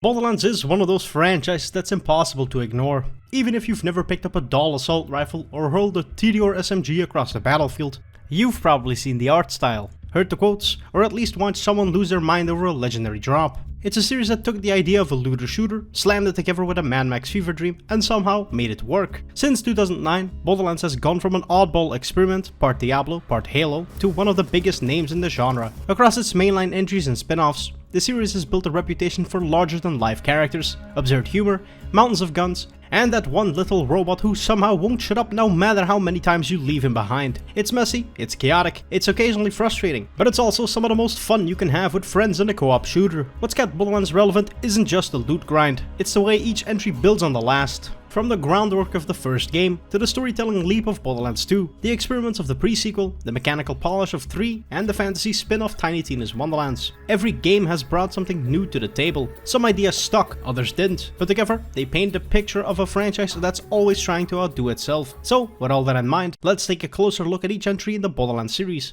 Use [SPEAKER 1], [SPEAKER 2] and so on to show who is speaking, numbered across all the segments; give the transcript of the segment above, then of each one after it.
[SPEAKER 1] Borderlands is one of those franchises that's impossible to ignore. Even if you've never picked up a dull assault rifle or hurled a TDR SMG across the battlefield, you've probably seen the art style, heard the quotes, or at least watched someone lose their mind over a legendary drop. It's a series that took the idea of a looter shooter, slammed it together with a Mad Max fever dream, and somehow made it work. Since 2009, Borderlands has gone from an oddball experiment, part Diablo, part Halo, to one of the biggest names in the genre. Across its mainline entries and spin-offs, the series has built a reputation for larger-than-life characters, absurd humor, mountains of guns, and that one little robot who somehow won't shut up no matter how many times you leave him behind. It's messy, it's chaotic, it's occasionally frustrating, but it's also some of the most fun you can have with friends in a co-op shooter. What's kept Borderlands relevant isn't just the loot grind, it's the way each entry builds on the last. From the groundwork of the first game, to the storytelling leap of Borderlands 2, the experiments of the pre-sequel, the mechanical polish of 3, and the fantasy spin-off Tiny Tina's Wonderlands. Every game has brought something new to the table. Some ideas stuck, others didn't, but together they paint a picture of a franchise that's always trying to outdo itself. So, with all that in mind, let's take a closer look at each entry in the Borderlands series.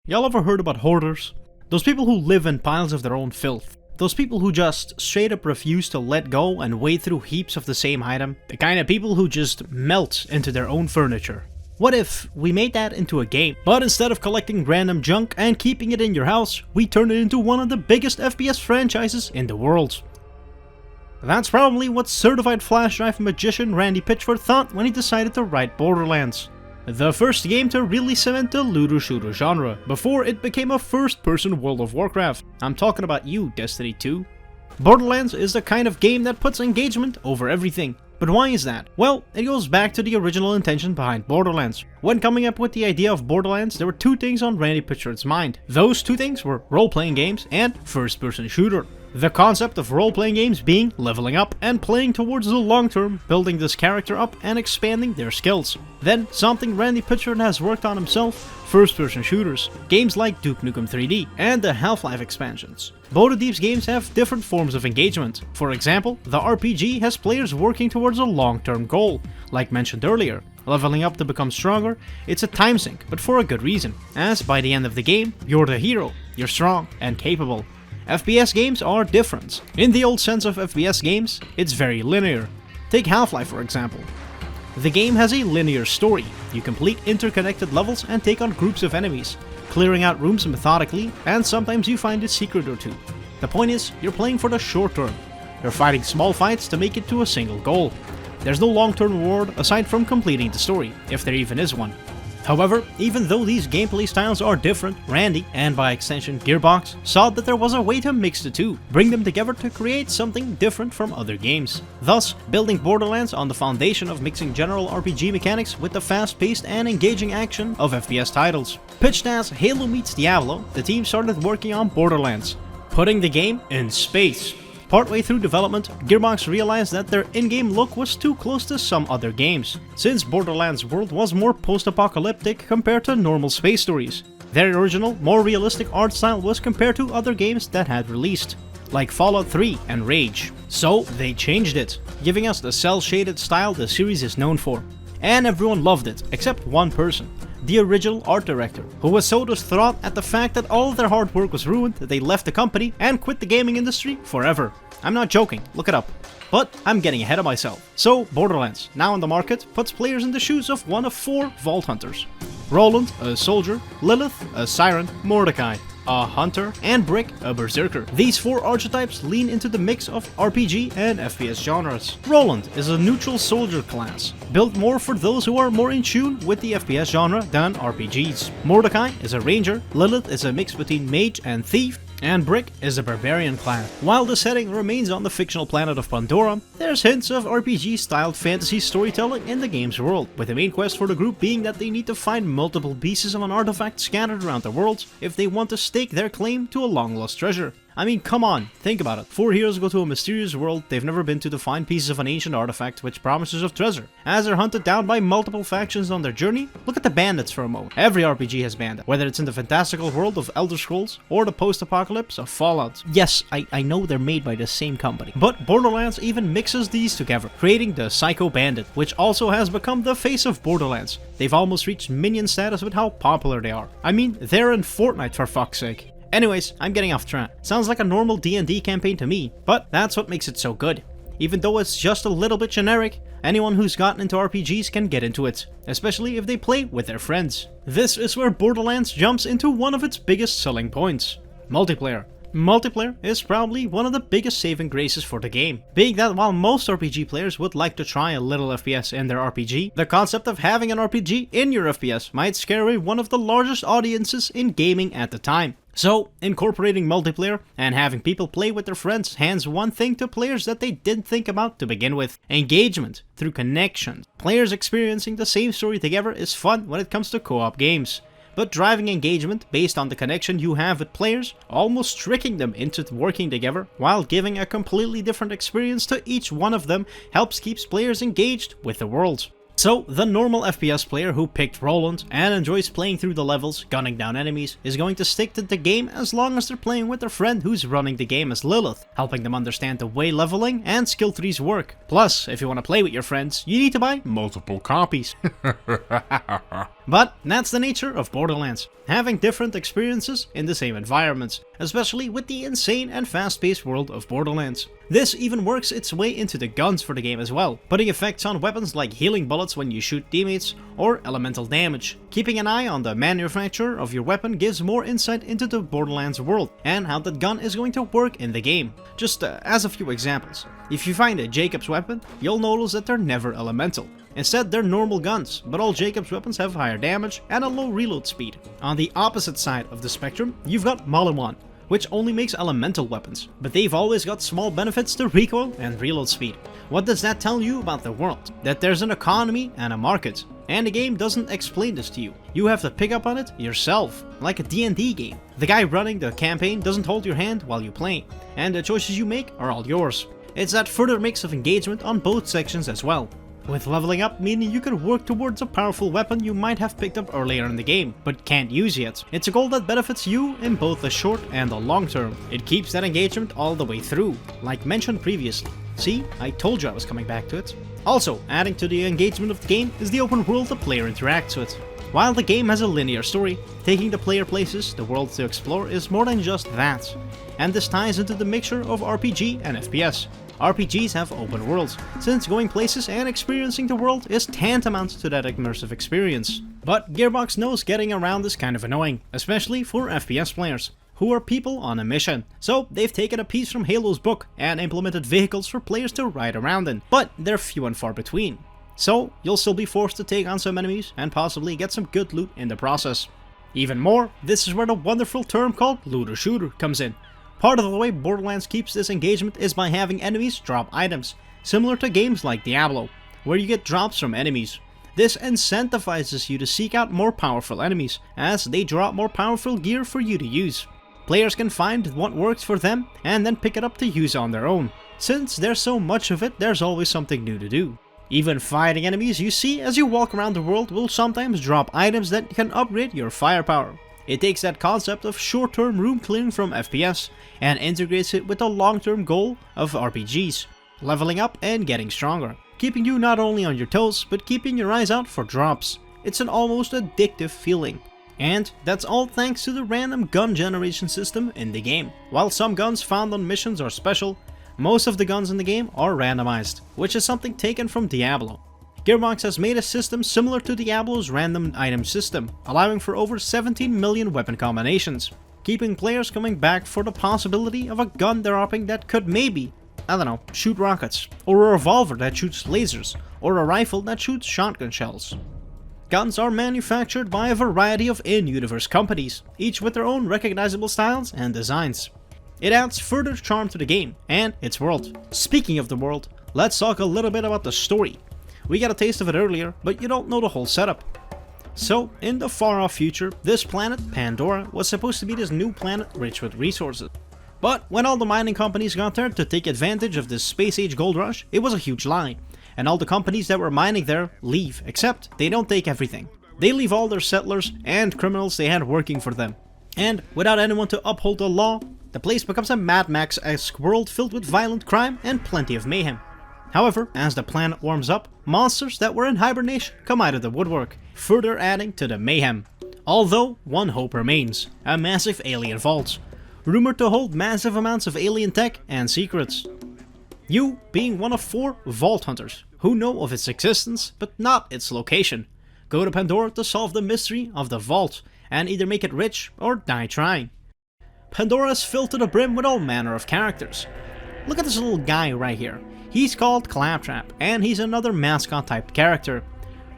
[SPEAKER 1] Y'all ever heard about hoarders? Those people who live in piles of their own filth. Those people who just straight up refuse to let go and wade through heaps of the same item. The kind of people who just melt into their own furniture. What if we made that into a game? But instead of collecting random junk and keeping it in your house, we turned it into one of the biggest FPS franchises in the world. That's probably what certified flash drive magician Randy Pitchford thought when he decided to write Borderlands. The first game to really cement the looter-shooter genre, before it became a first-person World of Warcraft. I'm talking about you, Destiny 2. Borderlands is the kind of game that puts engagement over everything. But why is that? Well, it goes back to the original intention behind Borderlands. When coming up with the idea of Borderlands, there were two things on Randy Pitchford's mind. Those two things were role-playing games and first-person shooter. The concept of role-playing games being leveling up and playing towards the long term, building this character up and expanding their skills. Then, something Randy Pitchford has worked on himself, first-person shooters. Games like Duke Nukem 3D and the Half-Life expansions. Both of these games have different forms of engagement. For example, the RPG has players working towards a long-term goal. Like mentioned earlier, leveling up to become stronger, it's a time sink, but for a good reason. As by the end of the game, you're the hero, you're strong and capable. FPS games are different. In the old sense of FPS games, it's very linear. Take Half-Life for example. The game has a linear story. You complete interconnected levels and take on groups of enemies, clearing out rooms methodically, and sometimes you find a secret or two. The point is, you're playing for the short term. You're fighting small fights to make it to a single goal. There's no long-term reward aside from completing the story, if there even is one. However, even though these gameplay styles are different, Randy, and by extension Gearbox, saw that there was a way to mix the two, bring them together to create something different from other games. Thus, building Borderlands on the foundation of mixing general RPG mechanics with the fast-paced and engaging action of FPS titles. Pitched as Halo meets Diablo, the team started working on Borderlands, putting the game in space. Partway through development, Gearbox realized that their in-game look was too close to some other games, since Borderlands' world was more post-apocalyptic compared to normal space stories. Their original, more realistic art style was compared to other games that had released, like Fallout 3 and Rage. So they changed it, giving us the cel-shaded style the series is known for. And everyone loved it, except one person. The original art director, who was so distraught at the fact that all of their hard work was ruined that they left the company and quit the gaming industry forever. I'm not joking, look it up. But I'm getting ahead of myself. So Borderlands, now on the market, puts players in the shoes of one of 4 Vault Hunters. Roland, a soldier, Lilith, a siren, Mordecai, a hunter, and Brick, a berserker. These 4 archetypes lean into the mix of RPG and FPS genres. Roland is a neutral soldier class, built more for those who are more in tune with the FPS genre than RPGs. Mordecai is a ranger, Lilith is a mix between mage and thief, and Brick is a barbarian class. While the setting remains on the fictional planet of Pandora, there's hints of RPG-styled fantasy storytelling in the game's world, with the main quest for the group being that they need to find multiple pieces of an artifact scattered around the world if they want to stake their claim to a long-lost treasure. I mean, come on, think about it. 4 heroes go to a mysterious world they've never been to find pieces of an ancient artifact which promises of treasure. As they're hunted down by multiple factions on their journey, look at the bandits for a moment. Every RPG has bandits, whether it's in the fantastical world of Elder Scrolls or the post-apocalypse of Fallout. Yes, I know they're made by the same company, but Borderlands even mixes these together, creating the Psycho Bandit, which also has become the face of Borderlands. They've almost reached minion status with how popular they are. I mean, they're in Fortnite for fuck's sake. Anyways, I'm getting off track. Sounds like a normal D&D campaign to me, but that's what makes it so good. Even though it's just a little bit generic, anyone who's gotten into RPGs can get into it, especially if they play with their friends. This is where Borderlands jumps into one of its biggest selling points: multiplayer. Multiplayer is probably one of the biggest saving graces for the game, being that while most RPG players would like to try a little FPS in their RPG, the concept of having an RPG in your FPS might scare away one of the largest audiences in gaming at the time. So, incorporating multiplayer and having people play with their friends hands one thing to players that they didn't think about to begin with: engagement through connections. Players experiencing the same story together is fun when it comes to co-op games, but driving engagement based on the connection you have with players, almost tricking them into working together while giving a completely different experience to each one of them, helps keep players engaged with the world. So, the normal FPS player who picked Roland and enjoys playing through the levels, gunning down enemies, is going to stick to the game as long as they're playing with their friend who's running the game as Lilith, helping them understand the way leveling and skill trees work. Plus, if you want to play with your friends, you need to buy multiple copies. But that's the nature of Borderlands, having different experiences in the same environments, especially with the insane and fast-paced world of Borderlands. This even works its way into the guns for the game as well, putting effects on weapons like healing bullets when you shoot teammates, or elemental damage. Keeping an eye on the manufacturer of your weapon gives more insight into the Borderlands world, and how that gun is going to work in the game. Just as a few examples, if you find a Jacob's weapon, you'll notice that they're never elemental. Instead, they're normal guns, but all Jacob's weapons have higher damage and a low reload speed. On the opposite side of the spectrum, you've got Maliwan, which only makes elemental weapons, but they've always got small benefits to recoil and reload speed. What does that tell you about the world? That there's an economy and a market, and the game doesn't explain this to you. You have to pick up on it yourself, like a D&D game. The guy running the campaign doesn't hold your hand while you play, and the choices you make are all yours. It's that further mix of engagement on both sections as well, with leveling up meaning you can work towards a powerful weapon you might have picked up earlier in the game, but can't use yet. It's a goal that benefits you in both the short and the long term. It keeps that engagement all the way through, like mentioned previously. See, I told you I was coming back to it. Also, adding to the engagement of the game is the open world the player interacts with. While the game has a linear story, taking the player places the world to explore is more than just that. And this ties into the mixture of RPG and FPS. RPGs have open worlds, since going places and experiencing the world is tantamount to that immersive experience. But Gearbox knows getting around is kind of annoying, especially for FPS players, who are people on a mission. So they've taken a piece from Halo's book and implemented vehicles for players to ride around in, but they're few and far between. So you'll still be forced to take on some enemies and possibly get some good loot in the process. Even more, this is where the wonderful term called looter shooter comes in. Part of the way Borderlands keeps this engagement is by having enemies drop items, similar to games like Diablo, where you get drops from enemies. This incentivizes you to seek out more powerful enemies, as they drop more powerful gear for you to use. Players can find what works for them and then pick it up to use on their own. Since there's so much of it, there's always something new to do. Even fighting enemies you see as you walk around the world will sometimes drop items that can upgrade your firepower. It takes that concept of short-term room clearing from FPS and integrates it with the long-term goal of RPGs, leveling up and getting stronger, keeping you not only on your toes, but keeping your eyes out for drops. It's an almost addictive feeling. And that's all thanks to the random gun generation system in the game. While some guns found on missions are special, most of the guns in the game are randomized, which is something taken from Diablo. Gearbox has made a system similar to Diablo's random item system, allowing for over 17 million weapon combinations, keeping players coming back for the possibility of a gun dropping that could maybe, I don't know, shoot rockets, or a revolver that shoots lasers, or a rifle that shoots shotgun shells. Guns are manufactured by a variety of in-universe companies, each with their own recognizable styles and designs. It adds further charm to the game and its world. Speaking of the world, let's talk a little bit about the story. We got a taste of it earlier, but you don't know the whole setup. So, in the far-off future, this planet, Pandora, was supposed to be this new planet rich with resources. But when all the mining companies got there to take advantage of this space-age gold rush, it was a huge lie. And all the companies that were mining there leave, except they don't take everything. They leave all their settlers and criminals they had working for them. And without anyone to uphold the law, the place becomes a Mad Max-esque world filled with violent crime and plenty of mayhem. However, as the planet warms up, monsters that were in hibernation come out of the woodwork, further adding to the mayhem. Although, one hope remains, a massive alien vault, rumored to hold massive amounts of alien tech and secrets. You being one of 4 vault hunters who know of its existence but not its location. Go to Pandora to solve the mystery of the vault and either make it rich or die trying. Pandora is filled to the brim with all manner of characters. Look at this little guy right here. He's called Claptrap, and he's another mascot type character.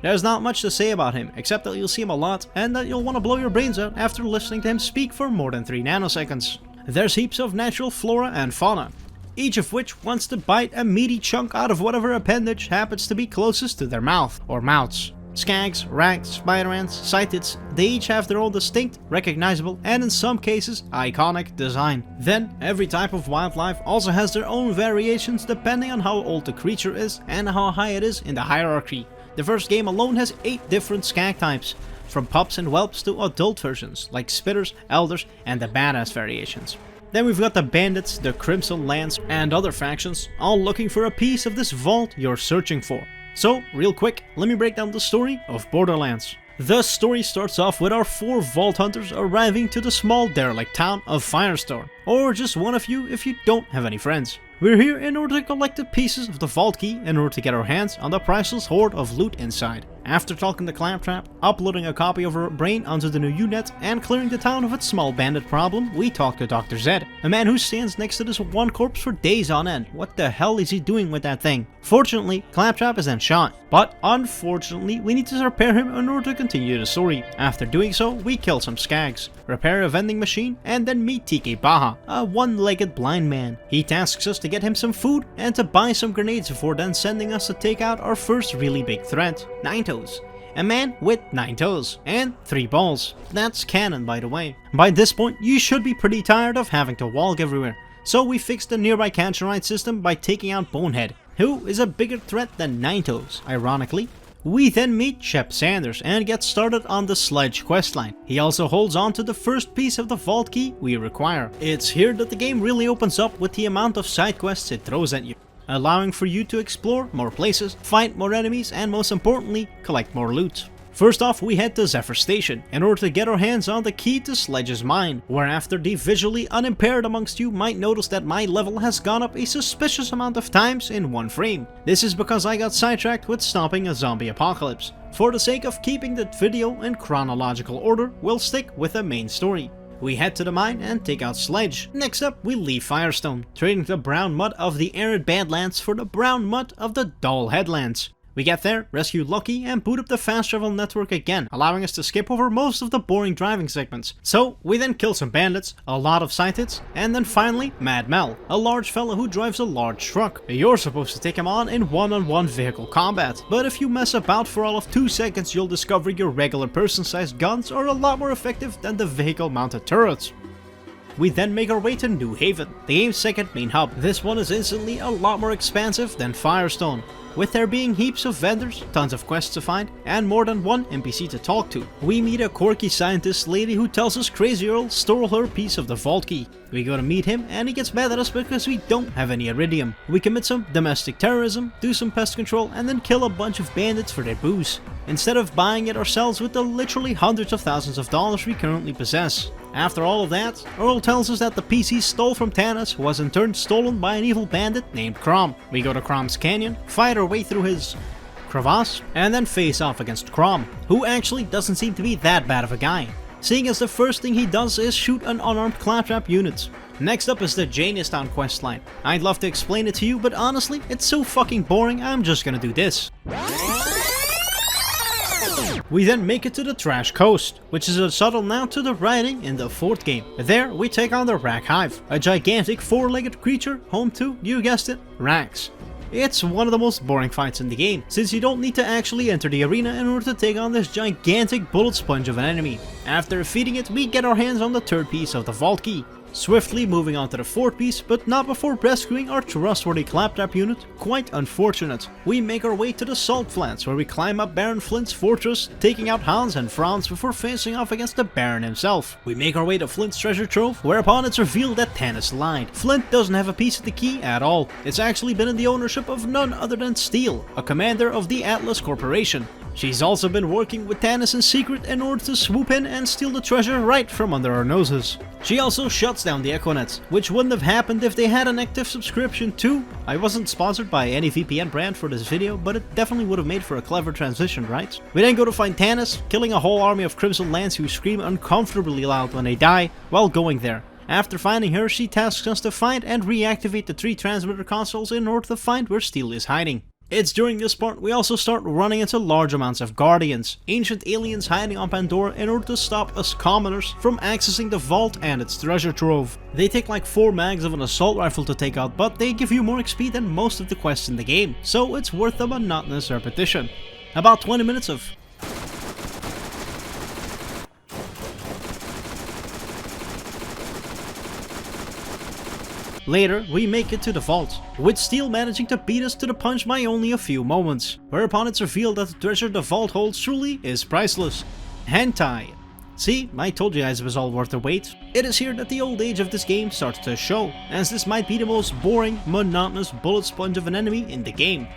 [SPEAKER 1] There's not much to say about him, except that you'll see him a lot and that you'll want to blow your brains out after listening to him speak for more than 3 nanoseconds. There's heaps of natural flora and fauna, each of which wants to bite a meaty chunk out of whatever appendage happens to be closest to their mouth or mouths. Skags, rags, spider-ants, cytids, they each have their own distinct, recognizable, and in some cases, iconic design. Then, every type of wildlife also has their own variations depending on how old the creature is and how high it is in the hierarchy. The first game alone has 8 different skag types, from pups and whelps to adult versions like spitters, elders, and the badass variations. Then we've got the bandits, the Crimson Lance, and other factions, all looking for a piece of this vault you're searching for. So, real quick, let me break down the story of Borderlands. The story starts off with our 4 vault hunters arriving to the small derelict town of Firestone, or just one of you if you don't have any friends. We're here in order to collect the pieces of the vault key in order to get our hands on the priceless hoard of loot inside. After talking to Claptrap, uploading a copy of her brain onto the new Unet, and clearing the town of its small bandit problem, we talk to Dr. Zed, a man who stands next to this one corpse for days on end. What the hell is he doing with that thing? Fortunately, Claptrap is then shot, but unfortunately we need to repair him in order to continue the story. After doing so, we kill some skags, repair a vending machine, and then meet TK Baha, a one-legged blind man. He tasks us to get him some food and to buy some grenades before then sending us to take out our first really big threat, Nine Toes. A man with 9 toes and 3 balls. That's canon, by the way. By this point, you should be pretty tired of having to walk everywhere, so we fixed the nearby cancerite system by taking out Bonehead, who is a bigger threat than 9 Toes, ironically. We then meet Shep Sanders and get started on the Sledge questline. He also holds on to the first piece of the vault key we require. It's here that the game really opens up with the amount of side quests it throws at you, allowing for you to explore more places, fight more enemies, and most importantly, collect more loot. First off, we head to Zephyr Station in order to get our hands on the key to Sledge's mine, whereafter the visually unimpaired amongst you might notice that my level has gone up a suspicious amount of times in one frame. This is because I got sidetracked with stopping a zombie apocalypse. For the sake of keeping the video in chronological order, we'll stick with the main story. We head to the mine and take out Sledge. Next up, we leave Firestone, trading the brown mud of the arid Badlands for the brown mud of the dull Headlands. We get there, rescue Lucky, and boot up the fast travel network again, allowing us to skip over most of the boring driving segments. So, we then kill some bandits, a lot of cytids, and then finally, Mad Mel, a large fella who drives a large truck. You're supposed to take him on in one-on-one vehicle combat, but if you mess about for all of 2 seconds, you'll discover your regular person-sized guns are a lot more effective than the vehicle-mounted turrets. We then make our way to New Haven, the game's second main hub. This one is instantly a lot more expansive than Firestone, with there being heaps of vendors, tons of quests to find, and more than one NPC to talk to. We meet a quirky scientist lady who tells us Crazy Earl stole her piece of the vault key. We go to meet him and he gets mad at us because we don't have any iridium. We commit some domestic terrorism, do some pest control, and then kill a bunch of bandits for their booze, instead of buying it ourselves with the literally hundreds of thousands of dollars we currently possess. After all of that, Earl tells us that the piece he stole from Tanis was in turn stolen by an evil bandit named Crom. We go to Crom's canyon, fight our way through his crevasse, and then face off against Crom, who actually doesn't seem to be that bad of a guy, seeing as the first thing he does is shoot an unarmed Claptrap unit. Next up is the Janestown questline. I'd love to explain it to you, but honestly, it's so fucking boring, I'm just gonna do this. We then make it to the Trash Coast, which is a subtle nod to the writing in the 4th game. There, we take on the Rak Hive, a gigantic 4-legged creature home to, you guessed it, racks. It's one of the most boring fights in the game, since you don't need to actually enter the arena in order to take on this gigantic bullet sponge of an enemy. After defeating it, we get our hands on the 3rd piece of the vault key, swiftly moving on to the 4th piece, but not before rescuing our trustworthy Claptrap unit. Quite unfortunate. We make our way to the Salt Flats, where we climb up Baron Flint's fortress, taking out Hans and Franz before facing off against the Baron himself. We make our way to Flint's treasure trove, whereupon it's revealed that Tanis lied. Flint doesn't have a piece of the key at all. It's actually been in the ownership of none other than Steel, a commander of the Atlas Corporation. She's also been working with Tannis in secret in order to swoop in and steal the treasure right from under our noses. She also shuts down the Echonet, which wouldn't have happened if they had an active subscription too. I wasn't sponsored by any VPN brand for this video, but it definitely would have made for a clever transition, right? We then go to find Tannis, killing a whole army of Crimson Lands who scream uncomfortably loud when they die while going there. After finding her, she tasks us to find and reactivate the 3 transmitter consoles in order to find where Steel is hiding. It's during this part we also start running into large amounts of Guardians, ancient aliens hiding on Pandora in order to stop us commoners from accessing the vault and its treasure trove. They take like 4 mags of an assault rifle to take out, but they give you more XP than most of the quests in the game, so it's worth the monotonous repetition. About 20 minutes of Later, we make it to the vault, with Steel managing to beat us to the punch by only a few moments, whereupon it's revealed that the treasure the vault holds truly is priceless. Hentai. See, I told you guys it was all worth the wait. It is here that the old age of this game starts to show, as this might be the most boring, monotonous bullet sponge of an enemy in the game.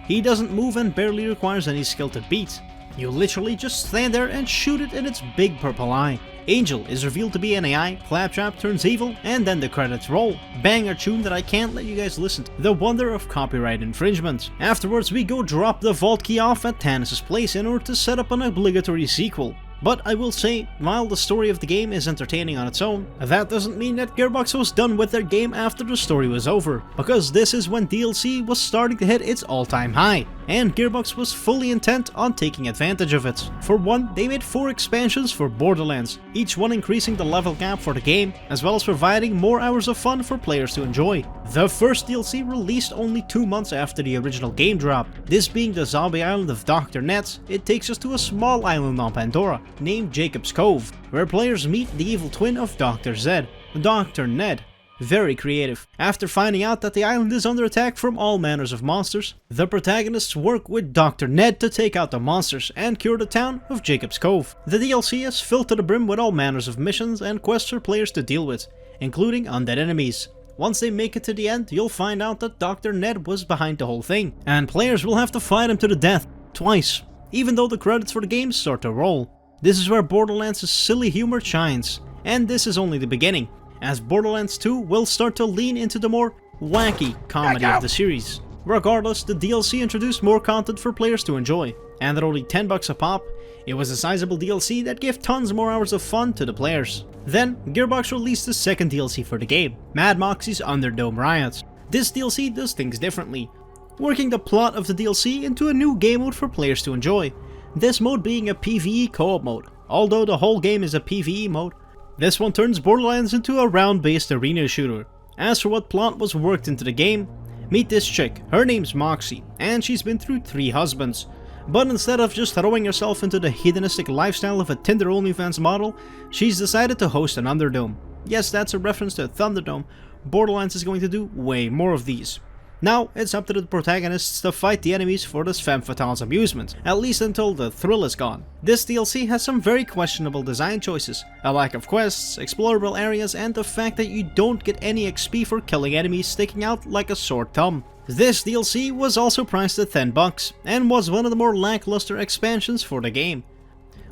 [SPEAKER 1] He doesn't move and barely requires any skill to beat. You literally just stand there and shoot it in its big purple eye. Angel is revealed to be an AI, Claptrap turns evil, and then the credits roll. Banger tune that I can't let you guys listen to. The wonder of copyright infringement. Afterwards we go drop the vault key off at Tannis' place in order to set up an obligatory sequel. But I will say, while the story of the game is entertaining on its own, that doesn't mean that Gearbox was done with their game after the story was over, because this is when DLC was starting to hit its all-time high, and Gearbox was fully intent on taking advantage of it. For one, they made 4 expansions for Borderlands, each one increasing the level cap for the game, as well as providing more hours of fun for players to enjoy. The first DLC released only 2 months after the original game drop. This being the zombie island of Dr. Ned, it takes us to a small island on Pandora, named Jacob's Cove, where players meet the evil twin of Dr. Zed, Dr. Ned. Very creative. After finding out that the island is under attack from all manners of monsters, the protagonists work with Dr. Ned to take out the monsters and cure the town of Jacob's Cove. The DLC is filled to the brim with all manners of missions and quests for players to deal with, including undead enemies. Once they make it to the end, you'll find out that Dr. Ned was behind the whole thing, and players will have to fight him to the death, twice, even though the credits for the game start to roll. This is where Borderlands' silly humor shines, and this is only the beginning, as Borderlands 2 will start to lean into the more wacky comedy of the series. Regardless, the DLC introduced more content for players to enjoy, and at only $10 a pop, it was a sizable DLC that gave tons more hours of fun to the players. Then, Gearbox released the second DLC for the game, Mad Moxie's Underdome Riot. This DLC does things differently, working the plot of the DLC into a new game mode for players to enjoy. This mode being a PvE co-op mode. Although the whole game is a PvE mode, this one turns Borderlands into a round-based arena shooter. As for what plot was worked into the game, meet this chick. Her name's Moxie, and she's been through 3 husbands. But instead of just throwing herself into the hedonistic lifestyle of a Tinder OnlyFans model, she's decided to host an Underdome. Yes, that's a reference to Thunderdome. Borderlands is going to do way more of these. Now, it's up to the protagonists to fight the enemies for this femme fatale's amusement, at least until the thrill is gone. This DLC has some very questionable design choices, a lack of quests, explorable areas, and the fact that you don't get any XP for killing enemies sticking out like a sore thumb. This DLC was also priced at $10, and was one of the more lackluster expansions for the game.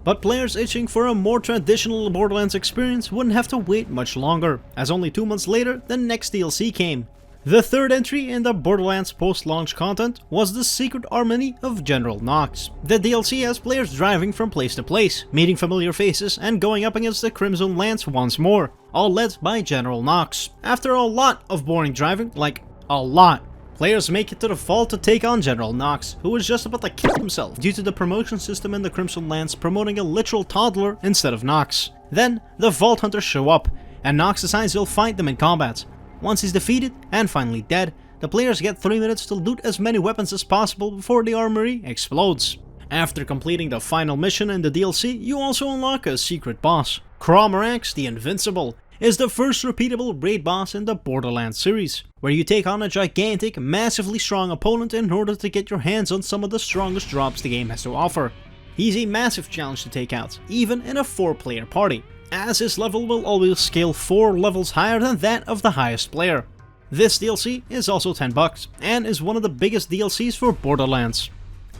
[SPEAKER 1] But players itching for a more traditional Borderlands experience wouldn't have to wait much longer, as only 2 months later the next DLC came. The third entry in the Borderlands post-launch content was the Secret Armory of General Knox. The DLC has players driving from place to place, meeting familiar faces, and going up against the Crimson Lands once more, all led by General Knox. After a lot of boring driving, like a lot, players make it to the vault to take on General Knox, who is just about to kill himself due to the promotion system in the Crimson Lands promoting a literal toddler instead of Knox. Then, the Vault Hunters show up, and Knox decides he'll fight them in combat. Once he's defeated, and finally dead, the players get 3 minutes to loot as many weapons as possible before the armory explodes. After completing the final mission in the DLC, you also unlock a secret boss. Cromarax the Invincible is the first repeatable raid boss in the Borderlands series, where you take on a gigantic, massively strong opponent in order to get your hands on some of the strongest drops the game has to offer. He's a massive challenge to take out, even in a 4-player party, as his level will always scale 4 levels higher than that of the highest player. This DLC is also $10, and is one of the biggest DLCs for Borderlands.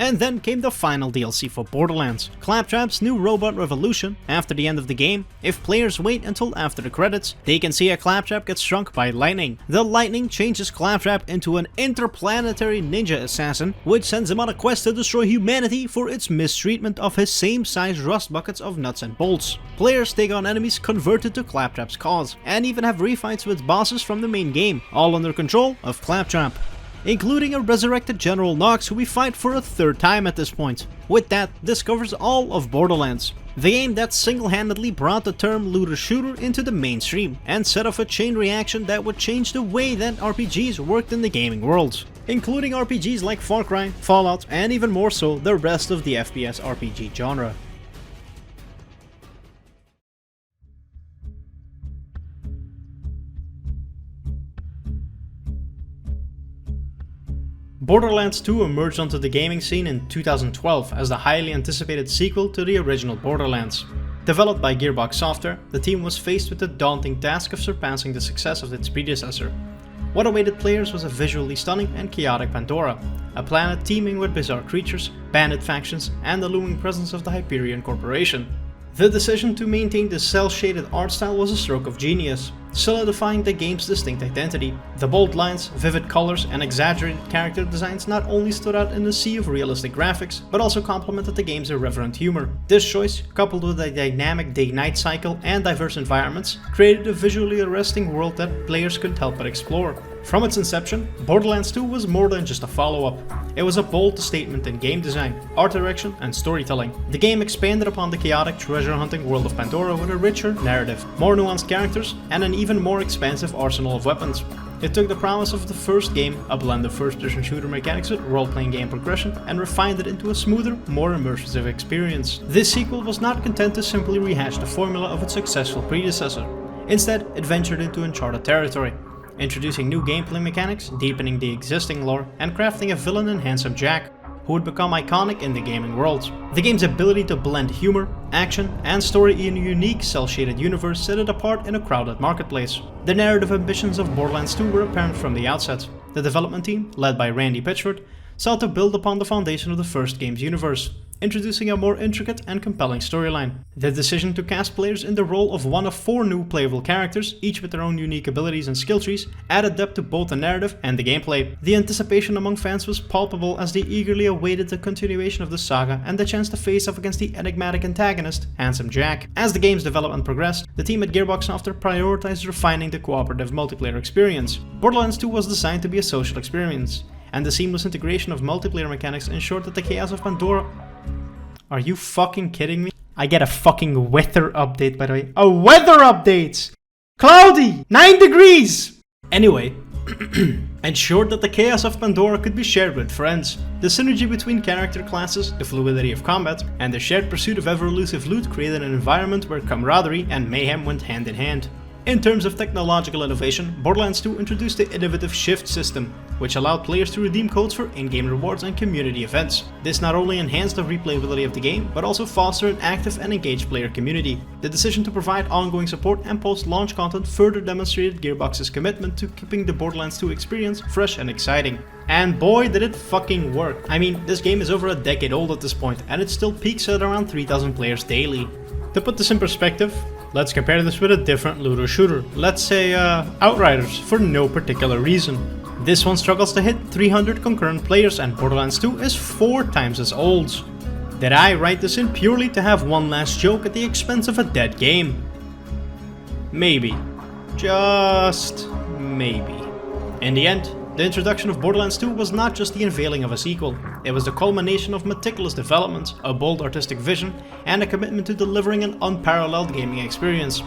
[SPEAKER 1] And then came the final DLC for Borderlands, Claptrap's new robot revolution. After the end of the game, if players wait until after the credits, they can see a Claptrap get struck by lightning. The lightning changes Claptrap into an interplanetary ninja assassin, which sends him on a quest to destroy humanity for its mistreatment of his same-sized rust buckets of nuts and bolts. Players take on enemies converted to Claptrap's cause, and even have refights with bosses from the main game, all under control of Claptrap, including a resurrected General Knox who we fight for a third time at this point. With that, this covers all of Borderlands, the game that single-handedly brought the term looter shooter into the mainstream and set off a chain reaction that would change the way that RPGs worked in the gaming world, including RPGs like Far Cry, Fallout, and even more so the rest of the FPS RPG genre. Borderlands 2 emerged onto the gaming scene in 2012 as the highly anticipated sequel to the original Borderlands. Developed by Gearbox Software, the team was faced with the daunting task of surpassing the success of its predecessor. What awaited players was a visually stunning and chaotic Pandora, a planet teeming with bizarre creatures, bandit factions, and the looming presence of the Hyperion Corporation. The decision to maintain the cel-shaded art style was a stroke of genius, solidifying the game's distinct identity. The bold lines, vivid colors, and exaggerated character designs not only stood out in the sea of realistic graphics, but also complemented the game's irreverent humor. This choice, coupled with a dynamic day-night cycle and diverse environments, created a visually arresting world that players couldn't help but explore. From its inception, Borderlands 2 was more than just a follow-up. It was a bold statement in game design, art direction, and storytelling. The game expanded upon the chaotic treasure-hunting world of Pandora with a richer narrative, more nuanced characters, and an even more expansive arsenal of weapons. It took the promise of the first game, a blend of first-person shooter mechanics with role-playing game progression, and refined it into a smoother, more immersive experience. This sequel was not content to simply rehash the formula of its successful predecessor. Instead, it ventured into uncharted territory, introducing new gameplay mechanics, deepening the existing lore, and crafting a villain in Handsome Jack, who would become iconic in the gaming world. The game's ability to blend humor, action, and story in a unique cel-shaded universe set it apart in a crowded marketplace. The narrative ambitions of Borderlands 2 were apparent from the outset. The development team, led by Randy Pitchford, sought to build upon the foundation of the first game's universe, introducing a more intricate and compelling storyline. The decision to cast players in the role of one of 4 new playable characters, each with their own unique abilities and skill trees, added depth to both the narrative and the gameplay. The anticipation among fans was palpable as they eagerly awaited the continuation of the saga and the chance to face off against the enigmatic antagonist, Handsome Jack. As the game's development progressed, the team at Gearbox Software prioritized refining the cooperative multiplayer experience. Borderlands 2 was designed to be a social experience, and the seamless integration of multiplayer mechanics ensured that the chaos of Pandora... Are you fucking kidding me? I get a fucking weather update, by the way. A weather update! Cloudy! 9 degrees! Anyway, ensured that the chaos of Pandora could be shared with friends. The synergy between character classes, the fluidity of combat, and the shared pursuit of ever-elusive loot created an environment where camaraderie and mayhem went hand in hand. In terms of technological innovation, Borderlands 2 introduced the innovative Shift system, which allowed players to redeem codes for in-game rewards and community events. This not only enhanced the replayability of the game, but also fostered an active and engaged player community. The decision to provide ongoing support and post-launch content further demonstrated Gearbox's commitment to keeping the Borderlands 2 experience fresh and exciting. And boy did it fucking work. I mean, this game is over a decade old at this point, and it still peaks at around 3,000 players daily. To put this in perspective, let's compare this with a different looter shooter. Let's say Outriders, for no particular reason. This one struggles to hit 300 concurrent players and Borderlands 2 is 4 times as old. Did I write this in purely to have one last joke at the expense of a dead game? Maybe. Just maybe. In the end, the introduction of Borderlands 2 was not just the unveiling of a sequel, it was the culmination of meticulous development, a bold artistic vision, and a commitment to delivering an unparalleled gaming experience.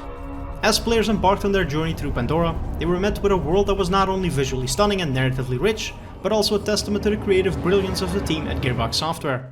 [SPEAKER 1] As players embarked on their journey through Pandora, they were met with a world that was not only visually stunning and narratively rich, but also a testament to the creative brilliance of the team at Gearbox Software.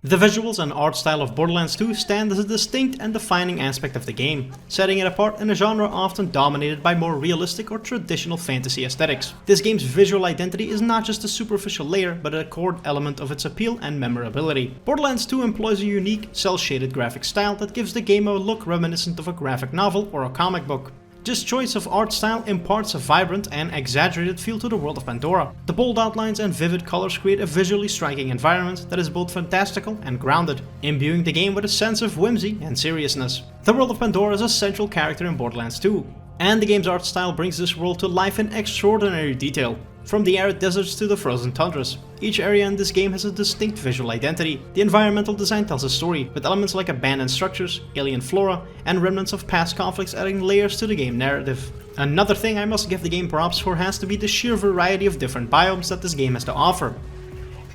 [SPEAKER 1] The visuals and art style of Borderlands 2 stand as a distinct and defining aspect of the game, setting it apart in a genre often dominated by more realistic or traditional fantasy aesthetics. This game's visual identity is not just a superficial layer, but a core element of its appeal and memorability. Borderlands 2 employs a unique, cel-shaded graphic style that gives the game a look reminiscent of a graphic novel or a comic book. This choice of art style imparts a vibrant and exaggerated feel to the world of Pandora. The bold outlines and vivid colors create a visually striking environment that is both fantastical and grounded, imbuing the game with a sense of whimsy and seriousness. The world of Pandora is a central character in Borderlands 2, and the game's art style brings this world to life in extraordinary detail. From the arid deserts to the frozen tundras, each area in this game has a distinct visual identity. The environmental design tells a story, with elements like abandoned structures, alien flora, and remnants of past conflicts adding layers to the game narrative. Another thing I must give the game props for has to be the sheer variety of different biomes that this game has to offer.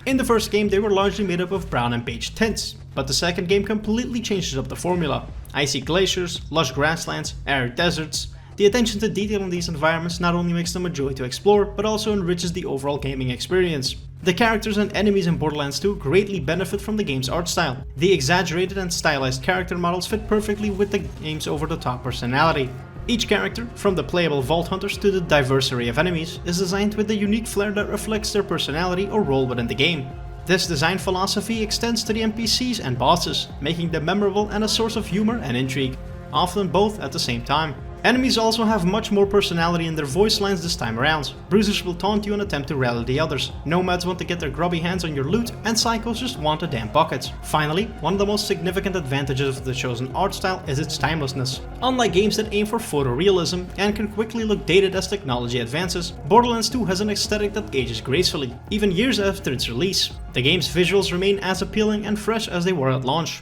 [SPEAKER 1] In the first game they were largely made up of brown and beige tints, but the second game completely changes up the formula. Icy glaciers, lush grasslands, arid deserts. The attention to detail in these environments not only makes them a joy to explore, but also enriches the overall gaming experience. The characters and enemies in Borderlands 2 greatly benefit from the game's art style. The exaggerated and stylized character models fit perfectly with the game's over-the-top personality. Each character, from the playable Vault Hunters to the diverse array of enemies, is designed with a unique flair that reflects their personality or role within the game. This design philosophy extends to the NPCs and bosses, making them memorable and a source of humor and intrigue, often both at the same time. Enemies also have much more personality in their voice lines this time around. Bruisers will taunt you and attempt to rally the others. Nomads want to get their grubby hands on your loot, and Psychos just want a damn bucket. Finally, one of the most significant advantages of the chosen art style is its timelessness. Unlike games that aim for photorealism and can quickly look dated as technology advances, Borderlands 2 has an aesthetic that ages gracefully, even years after its release. The game's visuals remain as appealing and fresh as they were at launch.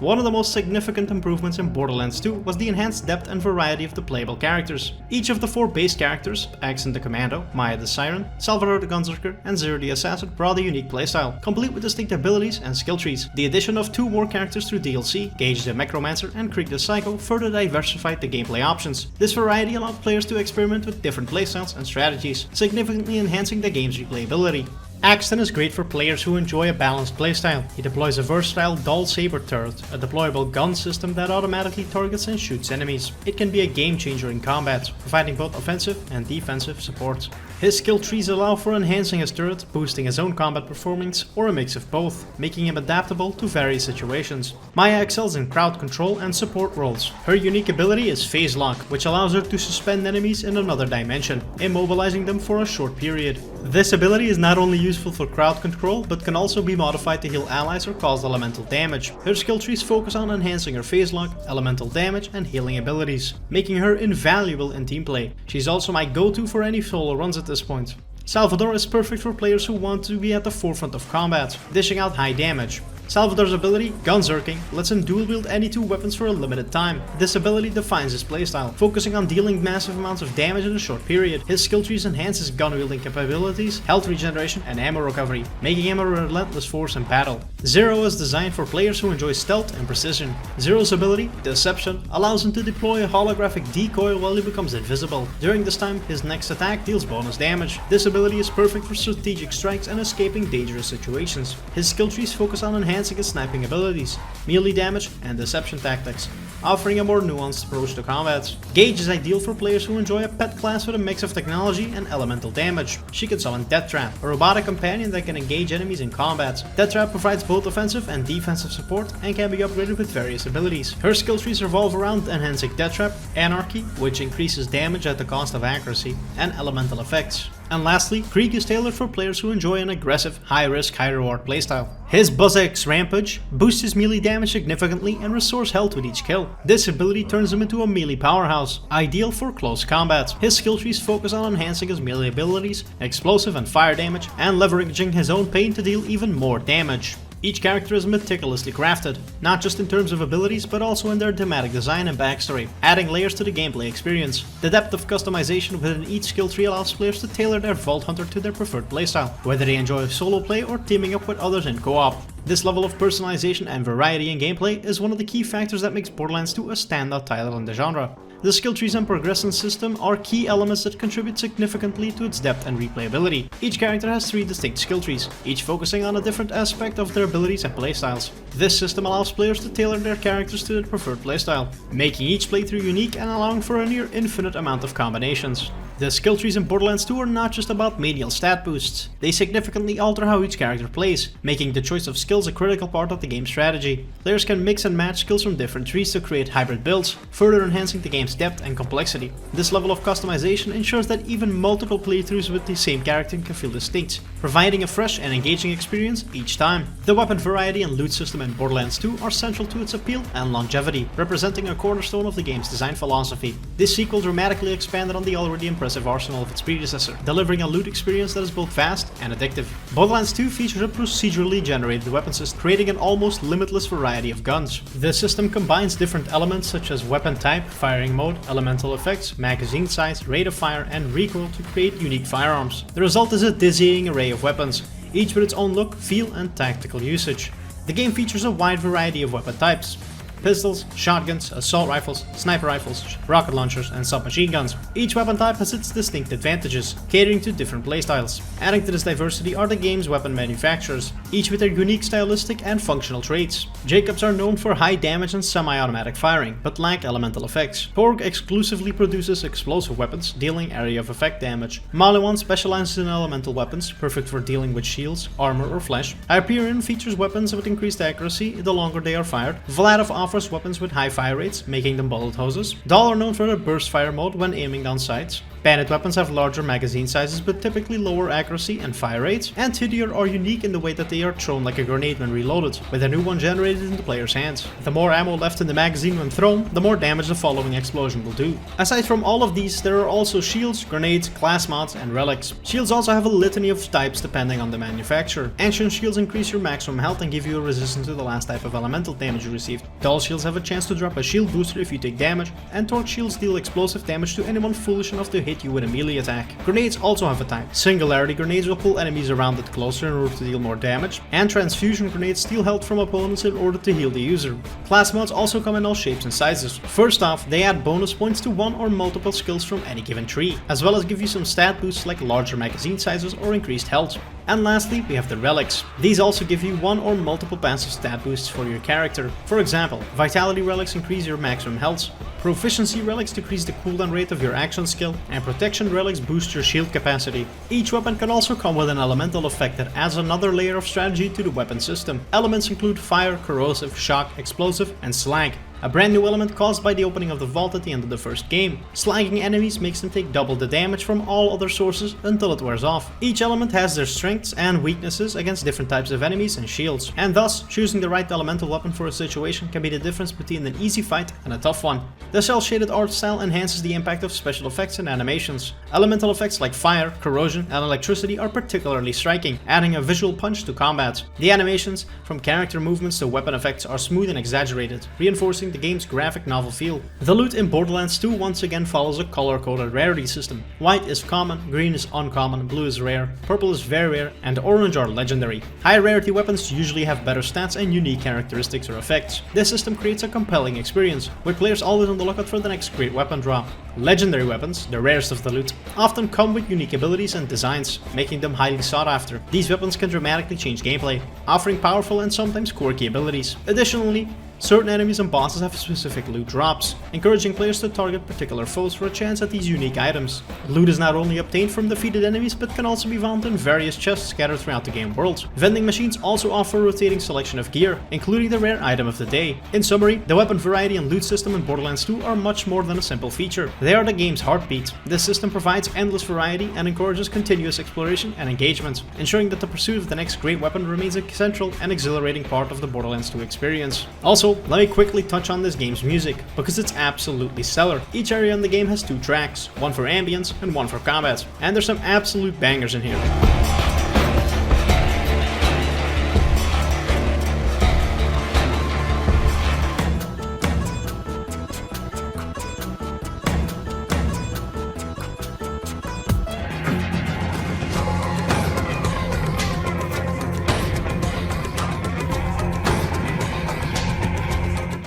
[SPEAKER 1] One of the most significant improvements in Borderlands 2 was the enhanced depth and variety of the playable characters. Each of the 4 base characters, Axon the Commando, Maya the Siren, Salvador the Gunzerker, and Zero the Assassin, brought a unique playstyle, complete with distinct abilities and skill trees. The addition of 2 more characters through DLC, Gage the Necromancer and Krieg the Psycho, further diversified the gameplay options. This variety allowed players to experiment with different playstyles and strategies, significantly enhancing the game's replayability. Axton is great for players who enjoy a balanced playstyle. He deploys a versatile dual saber turret, a deployable gun system that automatically targets and shoots enemies. It can be a game changer in combat, providing both offensive and defensive support. His skill trees allow for enhancing his turret, boosting his own combat performance, or a mix of both, making him adaptable to various situations. Maya excels in crowd control and support roles. Her unique ability is Phase Lock, which allows her to suspend enemies in another dimension, immobilizing them for a short period. This ability is not only useful for crowd control, but can also be modified to heal allies or cause elemental damage. Her skill trees focus on enhancing her Phase Lock, elemental damage, and healing abilities, making her invaluable in team play. She's also my go-to for any solo runs at this point. Salvador is perfect for players who want to be at the forefront of combat, dishing out high damage. Salvador's ability, Gunzerking, lets him dual wield any 2 weapons for a limited time. This ability defines his playstyle, focusing on dealing massive amounts of damage in a short period. His skill trees enhance his gun wielding capabilities, health regeneration, and ammo recovery, making him a relentless force in battle. Zero is designed for players who enjoy stealth and precision. Zero's ability, Deception, allows him to deploy a holographic decoy while he becomes invisible. During this time, his next attack deals bonus damage. This ability is perfect for strategic strikes and escaping dangerous situations. His skill trees focus on enhancing his sniping abilities, melee damage, and deception tactics, offering a more nuanced approach to combat. Gage is ideal for players who enjoy a pet class with a mix of technology and elemental damage. She can summon Deathtrap, a robotic companion that can engage enemies in combat. Deathtrap provides both offensive and defensive support and can be upgraded with various abilities. Her skill trees revolve around enhancing Deathtrap, Anarchy, which increases damage at the cost of accuracy, and elemental effects. And lastly, Krieg is tailored for players who enjoy an aggressive, high-risk, high-reward playstyle. His Buzzx Rampage boosts his melee damage significantly and restores health with each kill. This ability turns him into a melee powerhouse, ideal for close combat. His skill trees focus on enhancing his melee abilities, explosive and fire damage, and leveraging his own pain to deal even more damage. Each character is meticulously crafted, not just in terms of abilities but also in their thematic design and backstory, adding layers to the gameplay experience. The depth of customization within each skill tree allows players to tailor their Vault Hunter to their preferred playstyle, whether they enjoy solo play or teaming up with others in co-op. This level of personalization and variety in gameplay is one of the key factors that makes Borderlands 2 a standout title in the genre. The skill trees and progression system are key elements that contribute significantly to its depth and replayability. Each character has 3 distinct skill trees, each focusing on a different aspect of their abilities and playstyles. This system allows players to tailor their characters to their preferred playstyle, making each playthrough unique and allowing for a near infinite amount of combinations. The skill trees in Borderlands 2 are not just about menial stat boosts, they significantly alter how each character plays, making the choice of skills a critical part of the game's strategy. Players can mix and match skills from different trees to create hybrid builds, further enhancing the game's depth and complexity. This level of customization ensures that even multiple playthroughs with the same character can feel distinct, providing a fresh and engaging experience each time. The weapon variety and loot system in Borderlands 2 are central to its appeal and longevity, representing a cornerstone of the game's design philosophy. This sequel dramatically expanded on the already impressive arsenal of its predecessor, delivering a loot experience that is both fast and addictive. Borderlands 2 features a procedurally generated weapon system, creating an almost limitless variety of guns. The system combines different elements such as weapon type, firing mode, elemental effects, magazine size, rate of fire, and recoil to create unique firearms. The result is a dizzying array of weapons, each with its own look, feel, and tactical usage. The game features a wide variety of weapon types: pistols, shotguns, assault rifles, sniper rifles, rocket launchers, and submachine guns. Each weapon type has its distinct advantages, catering to different playstyles. Adding to this diversity are the game's weapon manufacturers, each with their unique stylistic and functional traits. Jacobs are known for high damage and semi-automatic firing, but lack elemental effects. Korg exclusively produces explosive weapons, dealing area of effect damage. Maliwan specializes in elemental weapons, perfect for dealing with shields, armor, or flesh. Hyperion features weapons with increased accuracy the longer they are fired. Vladov offers weapons with high fire rates, making them bullet hoses. Dahl are known for their burst fire mode when aiming down sights. Bandit weapons have larger magazine sizes but typically lower accuracy and fire rates, and Tidier are unique in the way that they are thrown like a grenade when reloaded, with a new one generated in the player's hands. The more ammo left in the magazine when thrown, the more damage the following explosion will do. Aside from all of these, there are also shields, grenades, class mods, and relics. Shields also have a litany of types depending on the manufacturer. Ancient shields increase your maximum health and give you a resistance to the last type of elemental damage you received. Dull shields have a chance to drop a shield booster if you take damage, and torque shields deal explosive damage to anyone foolish enough to hit you with a melee attack. Grenades also have a type. Singularity grenades will pull enemies around it closer in order to deal more damage, and transfusion grenades steal health from opponents in order to heal the user. Class mods also come in all shapes and sizes. First off, they add bonus points to one or multiple skills from any given tree, as well as give you some stat boosts like larger magazine sizes or increased health. And lastly, we have the relics. These also give you one or multiple passive stat boosts for your character. For example, Vitality relics increase your maximum health, Proficiency relics decrease the cooldown rate of your action skill, and Protection relics boost your shield capacity. Each weapon can also come with an elemental effect that adds another layer of strategy to the weapon system. Elements include fire, corrosive, shock, explosive, and slag. A brand new element caused by the opening of the vault at the end of the first game. Slagging enemies makes them take double the damage from all other sources until it wears off. Each element has their strengths and weaknesses against different types of enemies and shields, and thus choosing the right elemental weapon for a situation can be the difference between an easy fight and a tough one. The cel-shaded art style enhances the impact of special effects and animations. Elemental effects like fire, corrosion, and electricity are particularly striking, adding a visual punch to combat. The animations, from character movements to weapon effects, are smooth and exaggerated, reinforcing the game's graphic novel feel. The loot in Borderlands 2 once again follows a color-coded rarity system. White is common, green is uncommon, blue is rare, purple is very rare, and orange are legendary. High rarity weapons usually have better stats and unique characteristics or effects. This system creates a compelling experience, with players always on the lookout for the next great weapon drop. Legendary weapons, the rarest of the loot, often come with unique abilities and designs, making them highly sought after. These weapons can dramatically change gameplay, offering powerful and sometimes quirky abilities. Additionally, certain enemies and bosses have specific loot drops, encouraging players to target particular foes for a chance at these unique items. Loot is not only obtained from defeated enemies, but can also be found in various chests scattered throughout the game world. Vending machines also offer a rotating selection of gear, including the rare item of the day. In summary, the weapon variety and loot system in Borderlands 2 are much more than a simple feature. They are the game's heartbeat. This system provides endless variety and encourages continuous exploration and engagement, ensuring that the pursuit of the next great weapon remains a central and exhilarating part of the Borderlands 2 experience. Also, let me quickly touch on this game's music, because it's absolutely stellar. Each area in the game has 2 tracks, one for ambience and one for combat, and there's some absolute bangers in here.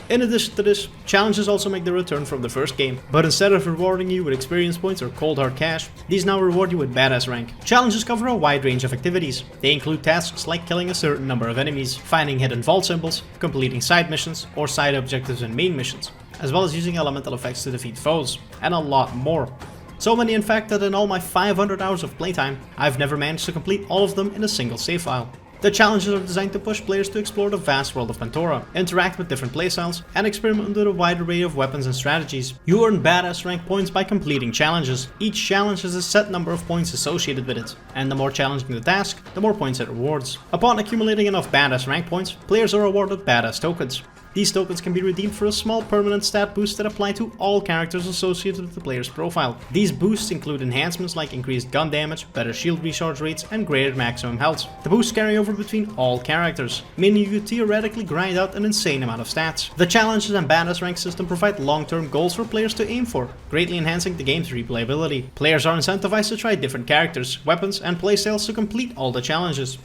[SPEAKER 1] In addition to this, challenges also make their return from the first game, but instead of rewarding you with experience points or cold hard cash, these now reward you with badass rank. Challenges cover a wide range of activities. They include tasks like killing a certain number of enemies, finding hidden vault symbols, completing side missions or side objectives in main missions, as well as using elemental effects to defeat foes, and a lot more. So many in fact that in all my 500 hours of playtime, I've never managed to complete all of them in a single save file. The challenges are designed to push players to explore the vast world of Pandora, interact with different playstyles, and experiment with a wide array of weapons and strategies. You earn badass rank points by completing challenges. Each challenge has a set number of points associated with it, and the more challenging the task, the more points it rewards. Upon accumulating enough badass rank points, players are awarded badass tokens. These tokens can be redeemed for a small permanent stat boost that apply to all characters associated with the player's profile. These boosts include enhancements like increased gun damage, better shield recharge rates, and greater maximum health. The boosts carry over between all characters, meaning you could theoretically grind out an insane amount of stats. The challenges and badass rank system provide long-term goals for players to aim for, greatly enhancing the game's replayability. Players are incentivized to try different characters, weapons, and playstyles to complete all the challenges.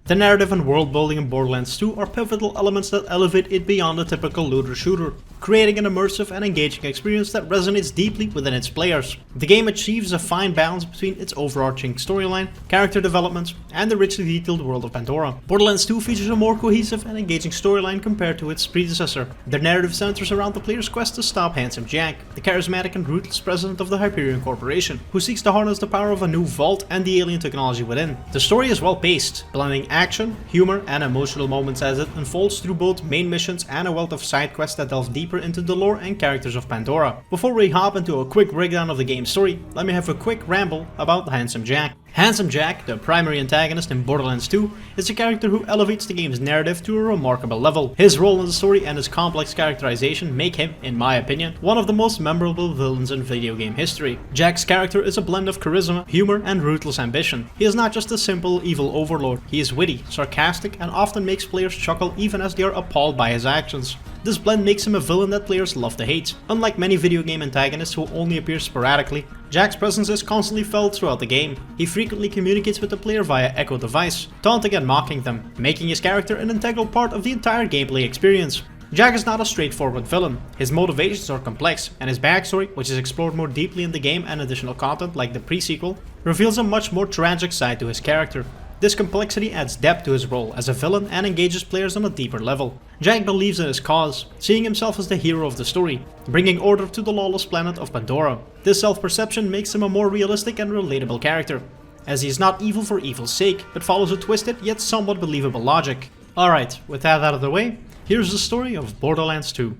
[SPEAKER 1] The narrative and world building in Borderlands 2 are pivotal elements that elevate it beyond a typical looter shooter, creating an immersive and engaging experience that resonates deeply within its players. The game achieves a fine balance between its overarching storyline, character development, and the richly detailed world of Pandora. Borderlands 2 features a more cohesive and engaging storyline compared to its predecessor. The narrative centers around the player's quest to stop Handsome Jack, the charismatic and ruthless president of the Hyperion Corporation, who seeks to harness the power of a new vault and the alien technology within. The story is well paced, blending action, humor, and emotional moments as it unfolds through both main missions and a wealth of side quests that delve deeper into the lore and characters of Pandora. Before we hop into a quick breakdown of the game's story, let me have a quick ramble about Handsome Jack. Handsome Jack, the primary antagonist in Borderlands 2, is a character who elevates the game's narrative to a remarkable level. His role in the story and his complex characterization make him, in my opinion, one of the most memorable villains in video game history. Jack's character is a blend of charisma, humor, and ruthless ambition. He is not just a simple evil overlord, he is witty, sarcastic, and often makes players chuckle even as they are appalled by his actions. This blend makes him a villain that players love to hate. Unlike many video game antagonists who only appear sporadically, Jack's presence is constantly felt throughout the game. He frequently communicates with the player via echo device, taunting and mocking them, making his character an integral part of the entire gameplay experience. Jack is not a straightforward villain. His motivations are complex, and his backstory, which is explored more deeply in the game and additional content like the pre-sequel, reveals a much more tragic side to his character. This complexity adds depth to his role as a villain and engages players on a deeper level. Jack believes in his cause, seeing himself as the hero of the story, bringing order to the lawless planet of Pandora. This self-perception makes him a more realistic and relatable character, as he is not evil for evil's sake, but follows a twisted yet somewhat believable logic. Alright, with that out of the way, here's the story of Borderlands 2.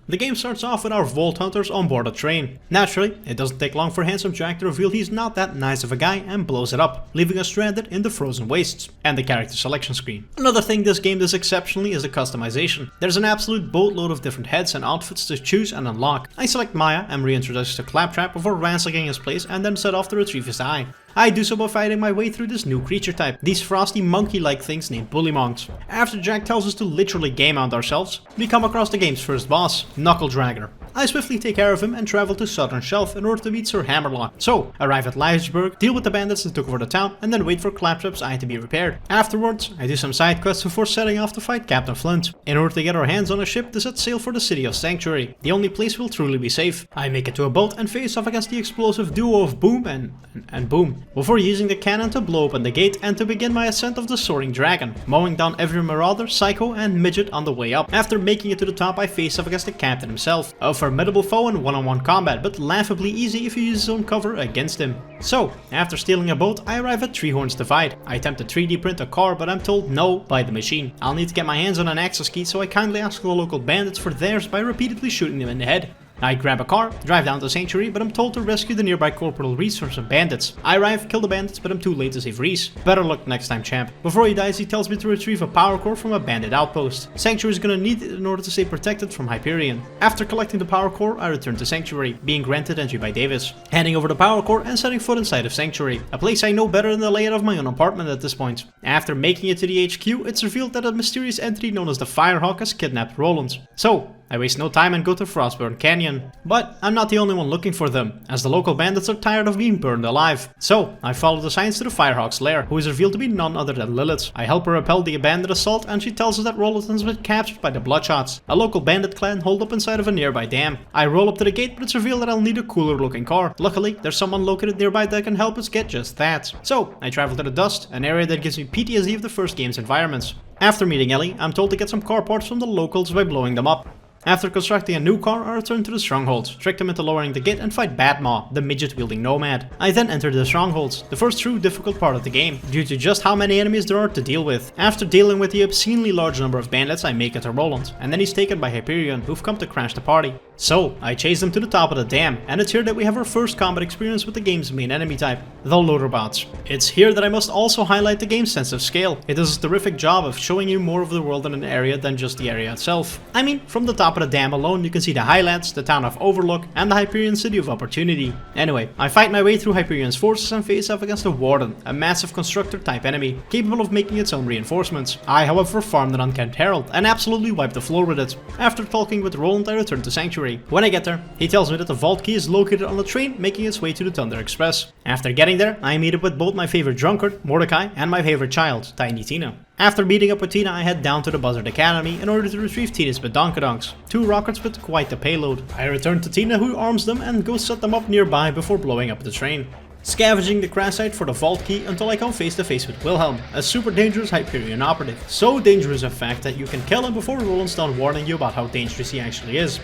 [SPEAKER 1] The game starts off with our Vault Hunters on board a train. Naturally, it doesn't take long for Handsome Jack to reveal he's not that nice of a guy and blows it up, leaving us stranded in the frozen wastes, and the character selection screen. Another thing this game does exceptionally is the customization. There's an absolute boatload of different heads and outfits to choose and unlock. I select Maya and reintroduce to Claptrap before ransacking his place and then set off to retrieve his eye. I do so by fighting my way through this new creature type, these frosty monkey-like things named Bullymongs. After Jack tells us to literally game out ourselves, we come across the game's first boss, Knuckle Dragger. I swiftly take care of him and travel to Southern Shelf in order to meet Sir Hammerlock. So, arrive at Leisburg, deal with the bandits that took over the town, and then wait for Claptrap's eye to be repaired. Afterwards, I do some side quests before setting off to fight Captain Flint, in order to get our hands on a ship to set sail for the city of Sanctuary, the only place we'll truly be safe. I make it to a boat and face off against the explosive duo of Boom and Boom, before using the cannon to blow open the gate and to begin my ascent of the Soaring Dragon, mowing down every marauder, psycho, and midget on the way up. After making it to the top, I face off against the captain himself, a formidable foe in one-on-one combat, but laughably easy if you use his own cover against him. So, after stealing a boat, I arrive at Treehorn's Divide. I attempt to 3D print a car, but I'm told no by the machine. I'll need to get my hands on an access key, so I kindly ask the local bandits for theirs by repeatedly shooting them in the head. I grab a car, drive down to Sanctuary, but I'm told to rescue the nearby Corporal Reese from some bandits. I arrive, kill the bandits, but I'm too late to save Reese. Better luck next time, champ. Before he dies, he tells me to retrieve a power core from a bandit outpost. Sanctuary is gonna need it in order to stay protected from Hyperion. After collecting the power core, I return to Sanctuary, being granted entry by Davis. Handing over the power core and setting foot inside of Sanctuary, a place I know better than the layout of my own apartment at this point. After making it to the HQ, it's revealed that a mysterious entity known as the Firehawk has kidnapped Roland. So, I waste no time and go to Frostburn Canyon. But I'm not the only one looking for them, as the local bandits are tired of being burned alive. So I follow the signs to the Firehawk's lair, who is revealed to be none other than Lilith. I help her repel the bandit assault, and she tells us that Rollington has been captured by the Bloodshots, a local bandit clan holed up inside of a nearby dam. I roll up to the gate, but it's revealed that I'll need a cooler looking car. Luckily, there's someone located nearby that can help us get just that. So I travel to the Dust, an area that gives me PTSD of the first game's environments. After meeting Ellie, I'm told to get some car parts from the locals by blowing them up. After constructing a new car, I return to the strongholds, trick them into lowering the gate and fight Badmaw, the midget-wielding nomad. I then enter the strongholds, the first true difficult part of the game, due to just how many enemies there are to deal with. After dealing with the obscenely large number of bandits, I make it to Roland, and then he's taken by Hyperion, who've come to crash the party. So, I chase them to the top of the dam, and it's here that we have our first combat experience with the game's main enemy type, the Loaderbots. It's here that I must also highlight the game's sense of scale. It does a terrific job of showing you more of the world in an area than just the area itself. I mean, from the top of the dam alone, you can see the Highlands, the town of Overlook, and the Hyperion City of Opportunity. Anyway, I fight my way through Hyperion's forces and face off against the Warden, a massive constructor type enemy, capable of making its own reinforcements. I, however, farmed an Unkempt Herald, and absolutely wiped the floor with it. After talking with Roland, I return to Sanctuary. When I get there, he tells me that the vault key is located on the train making its way to the Thunder Express. After getting there, I meet up with both my favorite drunkard, Mordecai, and my favorite child, Tiny Tina. After meeting up with Tina, I head down to the Buzzard Academy in order to retrieve Tina's Badonkadonks, two rockets with quite the payload. I return to Tina, who arms them, and goes set them up nearby before blowing up the train. Scavenging the crash site for the vault key until I come face to face with Wilhelm, a super dangerous Hyperion operative. So dangerous in fact that you can kill him before Roland's done warning you about how dangerous he actually is.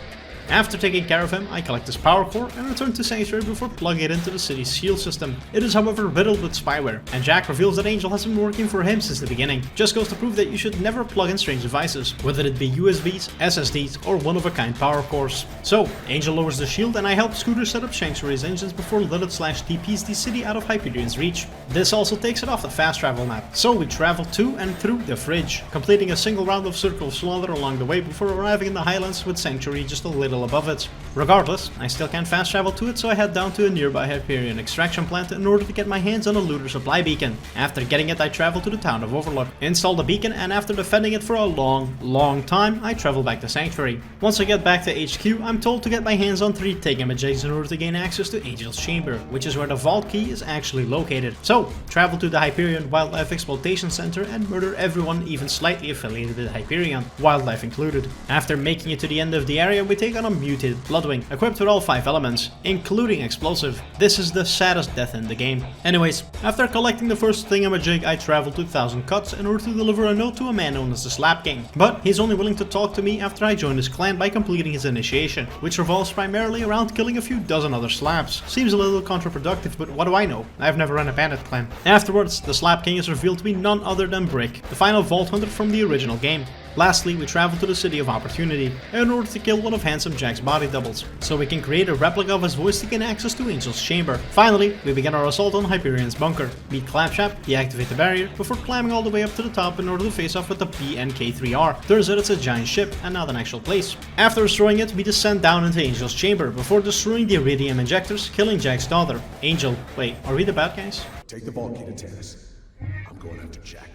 [SPEAKER 1] After taking care of him, I collect his power core and return to Sanctuary before plugging it into the city's shield system. It is however riddled with spyware, and Jack reveals that Angel has been working for him since the beginning. Just goes to prove that you should never plug in strange devices, whether it be USBs, SSDs, or one-of-a-kind power cores. So, Angel lowers the shield and I help Scooter set up Sanctuary's engines before Lilith/TPs the city out of Hyperion's reach. This also takes it off the fast travel map, so we travel to and through the fridge, completing a single round of Circle of Slaughter along the way before arriving in the Highlands with Sanctuary just a little above it. Regardless, I still can't fast travel to it, so I head down to a nearby Hyperion extraction plant in order to get my hands on a looter supply beacon. After getting it, I travel to the town of Overlook, install the beacon, and after defending it for a long time, I travel back to Sanctuary. Once I get back to HQ, I'm told to get my hands on 3 Thingamajigs in order to gain access to Angel's Chamber, which is where the vault key is actually located. So, travel to the Hyperion Wildlife Exploitation Center and murder everyone even slightly affiliated with Hyperion, wildlife included. After making it to the end of the area, we take on a mutated Bloodwing, equipped with all 5 elements, including explosive. This is the saddest death in the game. Anyways, after collecting the first Thingamajig, I travel to 1000 Cuts in order to deliver a note to a man known as the Slap King. But he's only willing to talk to me after I join his clan by completing his initiation, which revolves primarily around killing a few dozen other slaps. Seems a little counterproductive, but what do I know? I've never run a bandit clan. Afterwards, the Slap King is revealed to be none other than Brick, the final Vault Hunter from the original game. Lastly, we travel to the City of Opportunity in order to kill one of Handsome Jack's body doubles, so we can create a replica of his voice to gain access to Angel's Chamber. Finally, we begin our assault on Hyperion's bunker, meet Claptrap, deactivate the barrier, before climbing all the way up to the top in order to face off with the PNK-3R. Turns out it's a giant ship and not an actual place. After destroying it, we descend down into Angel's Chamber before destroying the Iridium injectors, killing Jack's daughter. Angel, wait, are we the bad guys?
[SPEAKER 2] Take the vault key to Tannis. I'm going after Jack.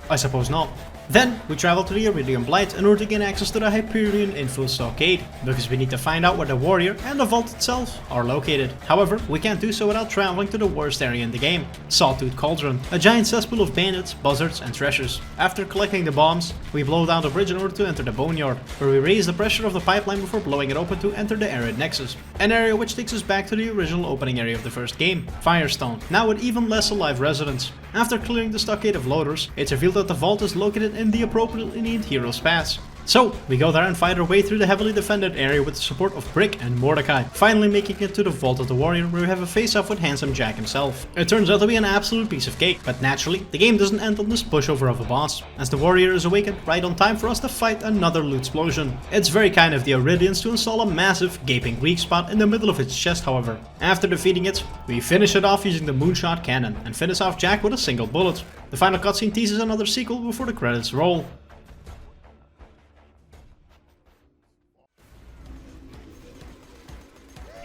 [SPEAKER 1] I suppose not. Then, we travel to the Iridium Blight in order to gain access to the Hyperion Info Stockade, because we need to find out where the Warrior and the Vault itself are located. However, we can't do so without traveling to the worst area in the game, Sawtooth Cauldron, a giant cesspool of bandits, buzzards, and treasures. After collecting the bombs, we blow down the bridge in order to enter the Boneyard, where we raise the pressure of the pipeline before blowing it open to enter the Arid Nexus, an area which takes us back to the original opening area of the first game, Firestone, now with even less alive residents. After clearing the stockade of loaders, it's revealed that the vault is located in the appropriately named Heroes Pass. So, we go there and fight our way through the heavily defended area with the support of Brick and Mordecai, finally making it to the Vault of the Warrior, where we have a face-off with Handsome Jack himself. It turns out to be an absolute piece of cake, but naturally, the game doesn't end on this pushover of a boss, as the Warrior is awakened right on time for us to fight another loot explosion. It's very kind of the Iridians to install a massive, gaping weak spot in the middle of its chest, however. After defeating it, we finish it off using the Moonshot Cannon, and finish off Jack with a single bullet. The final cutscene teases another sequel before the credits roll.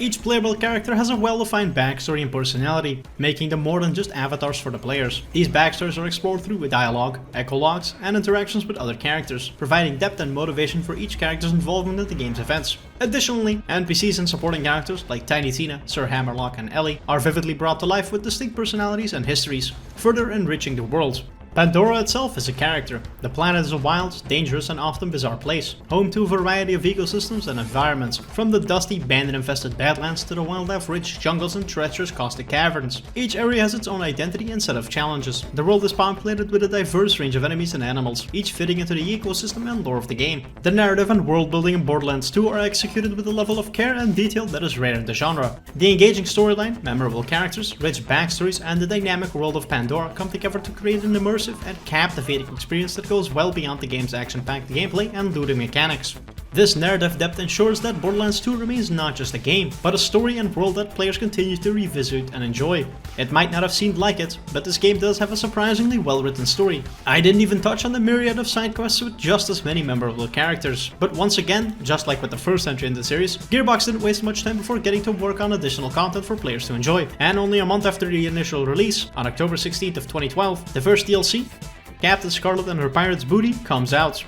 [SPEAKER 1] Each playable character has a well-defined backstory and personality, making them more than just avatars for the players. These backstories are explored through dialogue, echologues, and interactions with other characters, providing depth and motivation for each character's involvement in the game's events. Additionally, NPCs and supporting characters like Tiny Tina, Sir Hammerlock, and Ellie are vividly brought to life with distinct personalities and histories, further enriching the world. Pandora itself is a character. The planet is a wild, dangerous, and often bizarre place, home to a variety of ecosystems and environments, from the dusty, bandit-infested badlands to the wildlife-rich jungles and treacherous caustic caverns. Each area has its own identity and set of challenges. The world is populated with a diverse range of enemies and animals, each fitting into the ecosystem and lore of the game. The narrative and world building in Borderlands 2 are executed with a level of care and detail that is rare in the genre. The engaging storyline, memorable characters, rich backstories, and the dynamic world of Pandora come together to create an immersive and captivating experience that goes well beyond the game's action-packed gameplay and looting mechanics. This narrative depth ensures that Borderlands 2 remains not just a game, but a story and world that players continue to revisit and enjoy. It might not have seemed like it, but this game does have a surprisingly well-written story. I didn't even touch on the myriad of side quests with just as many memorable characters. But once again, just like with the first entry in the series, Gearbox didn't waste much time before getting to work on additional content for players to enjoy. And only a month after the initial release, on October 16th of 2012, the first DLC, Captain Scarlet and Her Pirate's Booty, comes out.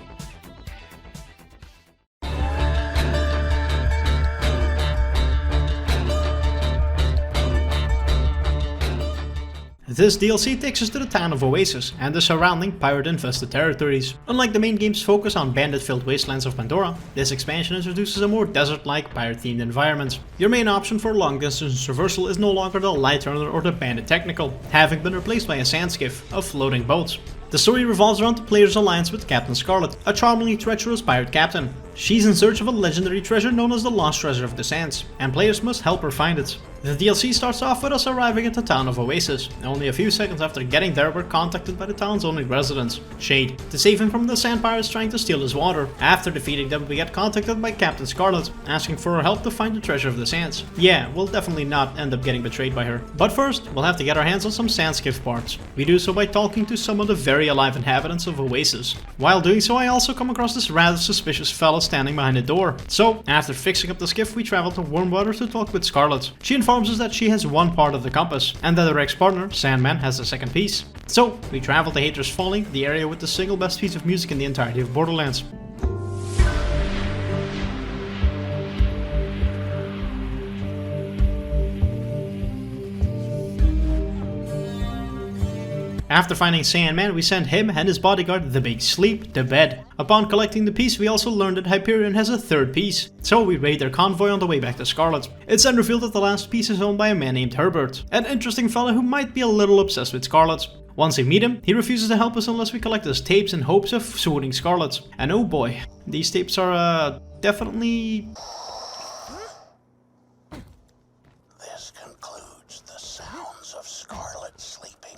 [SPEAKER 1] This DLC takes us to the town of Oasis and the surrounding pirate-infested territories. Unlike the main game's focus on bandit-filled wastelands of Pandora, this expansion introduces a more desert-like pirate-themed environment. Your main option for long-distance traversal is no longer the Light Runner or the Bandit Technical, having been replaced by a sand skiff, a floating boat. The story revolves around the player's alliance with Captain Scarlet, a charmingly treacherous pirate captain. She's in search of a legendary treasure known as the Lost Treasure of the Sands, and players must help her find it. The DLC starts off with us arriving at the town of Oasis. Only a few seconds after getting there, we're contacted by the town's only resident, Shade, to save him from the sand pirates trying to steal his water. After defeating them, we get contacted by Captain Scarlet, asking for her help to find the Treasure of the Sands. Yeah, we'll definitely not end up getting betrayed by her. But first, we'll have to get our hands on some sand skiff parts. We do so by talking to some of the very alive inhabitants of Oasis. While doing so, I also come across this rather suspicious fella standing behind the door. So, after fixing up the skiff, we travel to Warmwater to talk with Scarlet. She informs us that she has one part of the compass, and that her ex-partner, Sandman, has the second piece. So, we travel to Haters Falling, the area with the single best piece of music in the entirety of Borderlands. After finding Sandman, we send him and his bodyguard, the Big Sleep, to bed. Upon collecting the piece, we also learn that Hyperion has a third piece, so we raid their convoy on the way back to Scarlet. It's then revealed that the last piece is owned by a man named Herbert, an interesting fella who might be a little obsessed with Scarlet. Once we meet him, he refuses to help us unless we collect his tapes in hopes of swooning Scarlet. And oh boy, these tapes are definitely...
[SPEAKER 3] This concludes the sounds of Scarlet sleeping.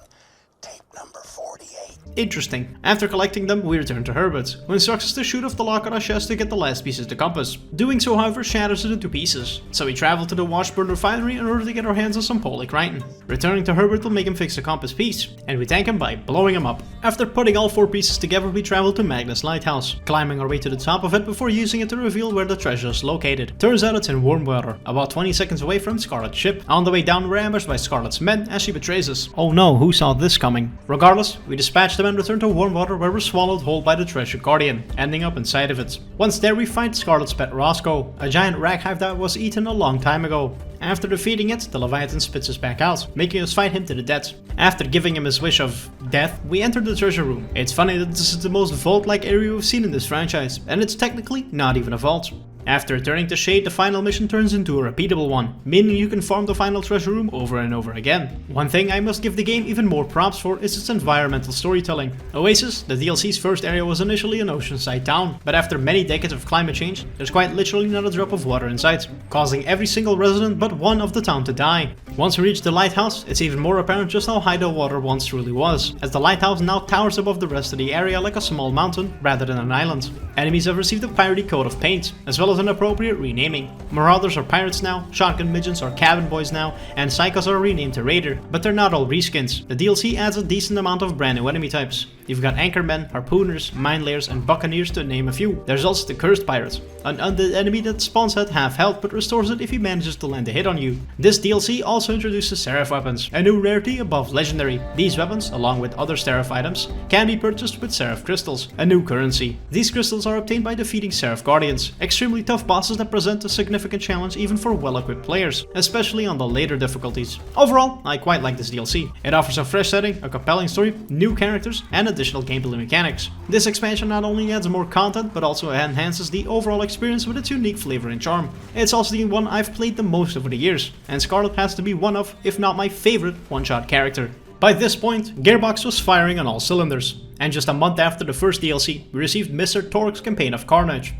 [SPEAKER 3] Tape number 48.
[SPEAKER 1] interesting. After collecting them, we return to Herbert, who instructs us to shoot off the lock on our chest to get the last piece of the compass. Doing so, however, shatters it into pieces, so we travel to the Washburn refinery in order to get our hands on some polycriton. Returning to Herbert will make him fix the compass piece, and we thank him by blowing him up. After putting all 4 pieces together, we travel to Magnus Lighthouse, climbing our way to the top of it before using it to reveal where the treasure is located. Turns out it's in Warmwater, about 20 seconds away from Scarlet's ship. On the way down, we're ambushed by Scarlet's men as she betrays us. Oh no, who saw this coming? Regardless, we dispatch them and return to Warmwater, where we're swallowed whole by the treasure guardian, ending up inside of it. Once there, we find Scarlet's pet Roscoe, a giant raghive that was eaten a long time ago. After defeating it, the Leviathan spits us back out, making us fight him to the death. After giving him his wish of death, we enter the treasure room. It's funny that this is the most vault-like area we've seen in this franchise, and it's technically not even a vault. After returning to Shade, the final mission turns into a repeatable one, meaning you can farm the final treasure room over and over again. One thing I must give the game even more props for is its environmental storytelling. Oasis, the DLC's first area, was initially an oceanside town, but after many decades of climate change, there's quite literally not a drop of water in sight, causing every single resident but one of the town to die. Once we reach the lighthouse, it's even more apparent just how high the water once truly was, as the lighthouse now towers above the rest of the area like a small mountain rather than an island. Enemies have received a piratey coat of paint, as well as as an appropriate renaming. Marauders are pirates now, shotgun midgets are cabin boys now, and psychos are renamed to raider, but they're not all reskins. The DLC adds a decent amount of brand new enemy types. You've got anchormen, harpooners, mine layers, and buccaneers to name a few. There's also the cursed pirate, an undead enemy that spawns at half health but restores it if he manages to land a hit on you. This DLC also introduces seraph weapons, a new rarity above legendary. These weapons, along with other seraph items, can be purchased with seraph crystals, a new currency. These crystals are obtained by defeating seraph guardians, extremely tough bosses that present a significant challenge even for well-equipped players, especially on the later difficulties. Overall, I quite like this DLC. It offers a fresh setting, a compelling story, new characters, and additional gameplay mechanics. This expansion not only adds more content, but also enhances the overall experience with its unique flavor and charm. It's also the one I've played the most over the years, and Scarlet has to be one of, if not my favorite, one-shot character. By this point, Gearbox was firing on all cylinders, and just a month after the first DLC, we received Mr. Torgue's Campaign of Carnage.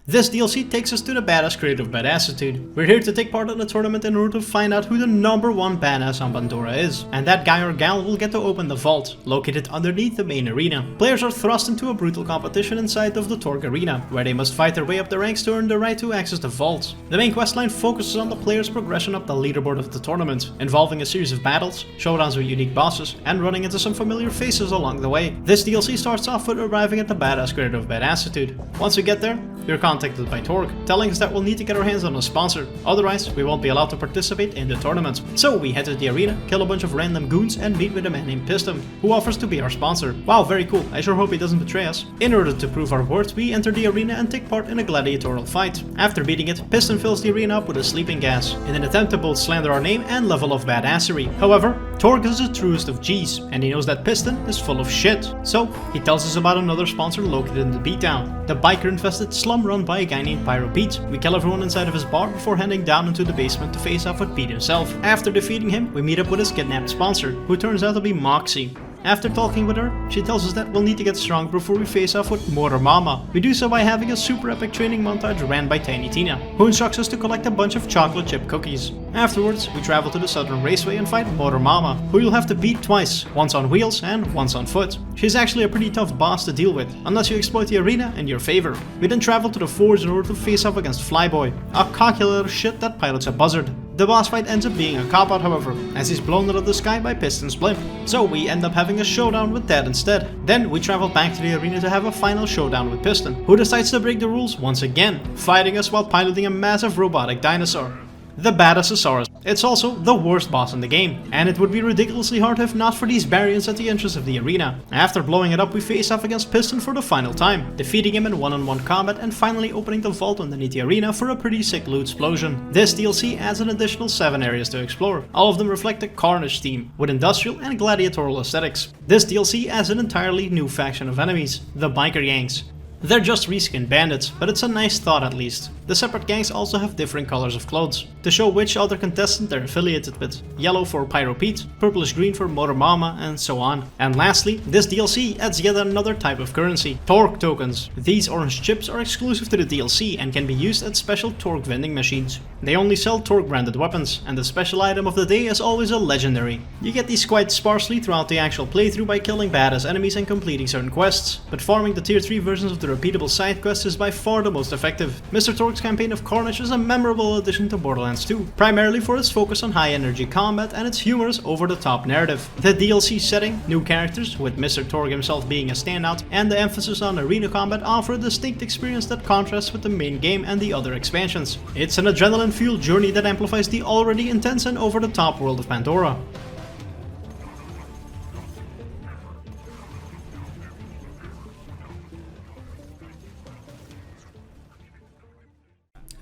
[SPEAKER 1] This DLC takes us to the badass creative badassitude. We're here to take part in a tournament in order to find out who the #1 badass on Pandora is, and that guy or gal will get to open the vault, located underneath the main arena. Players are thrust into a brutal competition inside of the Torgue arena, where they must fight their way up the ranks to earn the right to access the vault. The main questline focuses on the player's progression up the leaderboard of the tournament, involving a series of battles, showdowns with unique bosses, and running into some familiar faces along the way. This DLC starts off with arriving at the badass creative badassitude. Once we get there, we're contacted by Torgue, telling us that we'll need to get our hands on a sponsor, otherwise we won't be allowed to participate in the tournament. So we head to the arena, kill a bunch of random goons, and meet with a man named Piston, who offers to be our sponsor. Wow, very cool, I sure hope he doesn't betray us. In order to prove our worth, we enter the arena and take part in a gladiatorial fight. After beating it, Piston fills the arena up with a sleeping gas, in an attempt to both slander our name and level of badassery. However, Torgue is the truest of G's, and he knows that Piston is full of shit. So, he tells us about another sponsor located in the beatdown, the biker-infested slum run by a guy named Pyro Pete. We kill everyone inside of his bar before heading down into the basement to face off with Pete himself. After defeating him, we meet up with his kidnapped sponsor, who turns out to be Moxie. After talking with her, she tells us that we'll need to get stronger before we face off with Motor Mama. We do so by having a super epic training montage ran by Tiny Tina, who instructs us to collect a bunch of chocolate chip cookies. Afterwards, we travel to the Southern Raceway and fight Motor Mama, who you'll have to beat twice, once on wheels and once on foot. She's actually a pretty tough boss to deal with, unless you exploit the arena in your favor. We then travel to the Forge in order to face off against Flyboy, a cocky little shit that pilots a buzzard. The boss fight ends up being a cop-out, however, as he's blown out of the sky by Piston's blimp, so we end up having a showdown with that instead. Then we travel back to the arena to have a final showdown with Piston, who decides to break the rules once again, fighting us while piloting a massive robotic dinosaur. The Badassosaurus. It's also the worst boss in the game, and it would be ridiculously hard if not for these variants at the entrance of the arena. After blowing it up, we face off against Piston for the final time, defeating him in one-on-one combat and finally opening the vault underneath the arena for a pretty sick loot explosion. This DLC adds an additional 7 areas to explore. All of them reflect the Carnage theme, with industrial and gladiatorial aesthetics. This DLC adds an entirely new faction of enemies, the Biker Gangs. They're just reskinned bandits, but it's a nice thought at least. The separate gangs also have different colors of clothes, to show which other contestant they're affiliated with. Yellow for Pyro Pete, purplish green for Motor Mama, and so on. And lastly, this DLC adds yet another type of currency, Torgue tokens. These orange chips are exclusive to the DLC and can be used at special Torgue vending machines. They only sell Torgue branded weapons, and the special item of the day is always a legendary. You get these quite sparsely throughout the actual playthrough by killing badass enemies and completing certain quests, but farming the tier 3 versions of the repeatable side quests is by far the most effective. Mr. Torgue's Campaign of Carnage is a memorable addition to Borderlands 2, primarily for its focus on high energy combat and its humorous over-the-top narrative. The DLC setting, new characters, with Mr. Torgue himself being a standout, and the emphasis on arena combat offer a distinct experience that contrasts with the main game and the other expansions. It's an adrenaline-fueled journey that amplifies the already intense and over-the-top world of Pandora.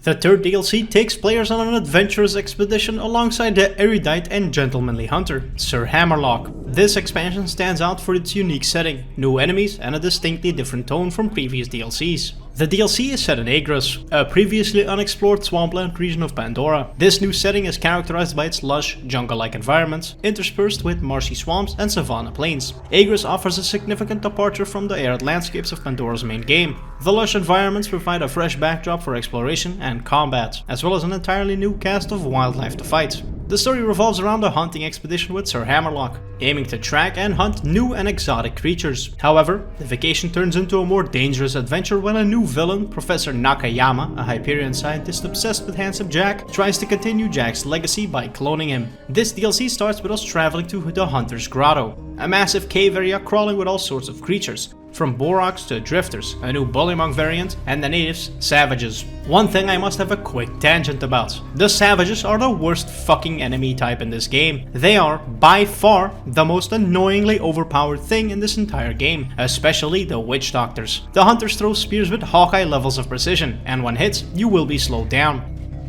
[SPEAKER 1] The third DLC takes players on an adventurous expedition alongside the erudite and gentlemanly hunter, Sir Hammerlock. This expansion stands out for its unique setting, new enemies, and a distinctly different tone from previous DLCs. The DLC is set in Agros, a previously unexplored swampland region of Pandora. This new setting is characterized by its lush, jungle-like environments, interspersed with marshy swamps and savanna plains. Agros offers a significant departure from the arid landscapes of Pandora's main game. The lush environments provide a fresh backdrop for exploration and combat, as well as an entirely new cast of wildlife to fight. The story revolves around a hunting expedition with Sir Hammerlock, aiming to track and hunt new and exotic creatures. However, the vacation turns into a more dangerous adventure when a new villain, Professor Nakayama, a Hyperion scientist obsessed with Handsome Jack, tries to continue Jack's legacy by cloning him. This DLC starts with us traveling to the Hunter's Grotto, a massive cave area crawling with all sorts of creatures, from Boroks to Drifters, a new Bullymong variant, and the natives, Savages. One thing I must have a quick tangent about. The Savages are the worst fucking enemy type in this game. They are, by far, the most annoyingly overpowered thing in this entire game, especially the Witch Doctors. The Hunters throw spears with Hawkeye levels of precision, and when hit, you will be slowed down.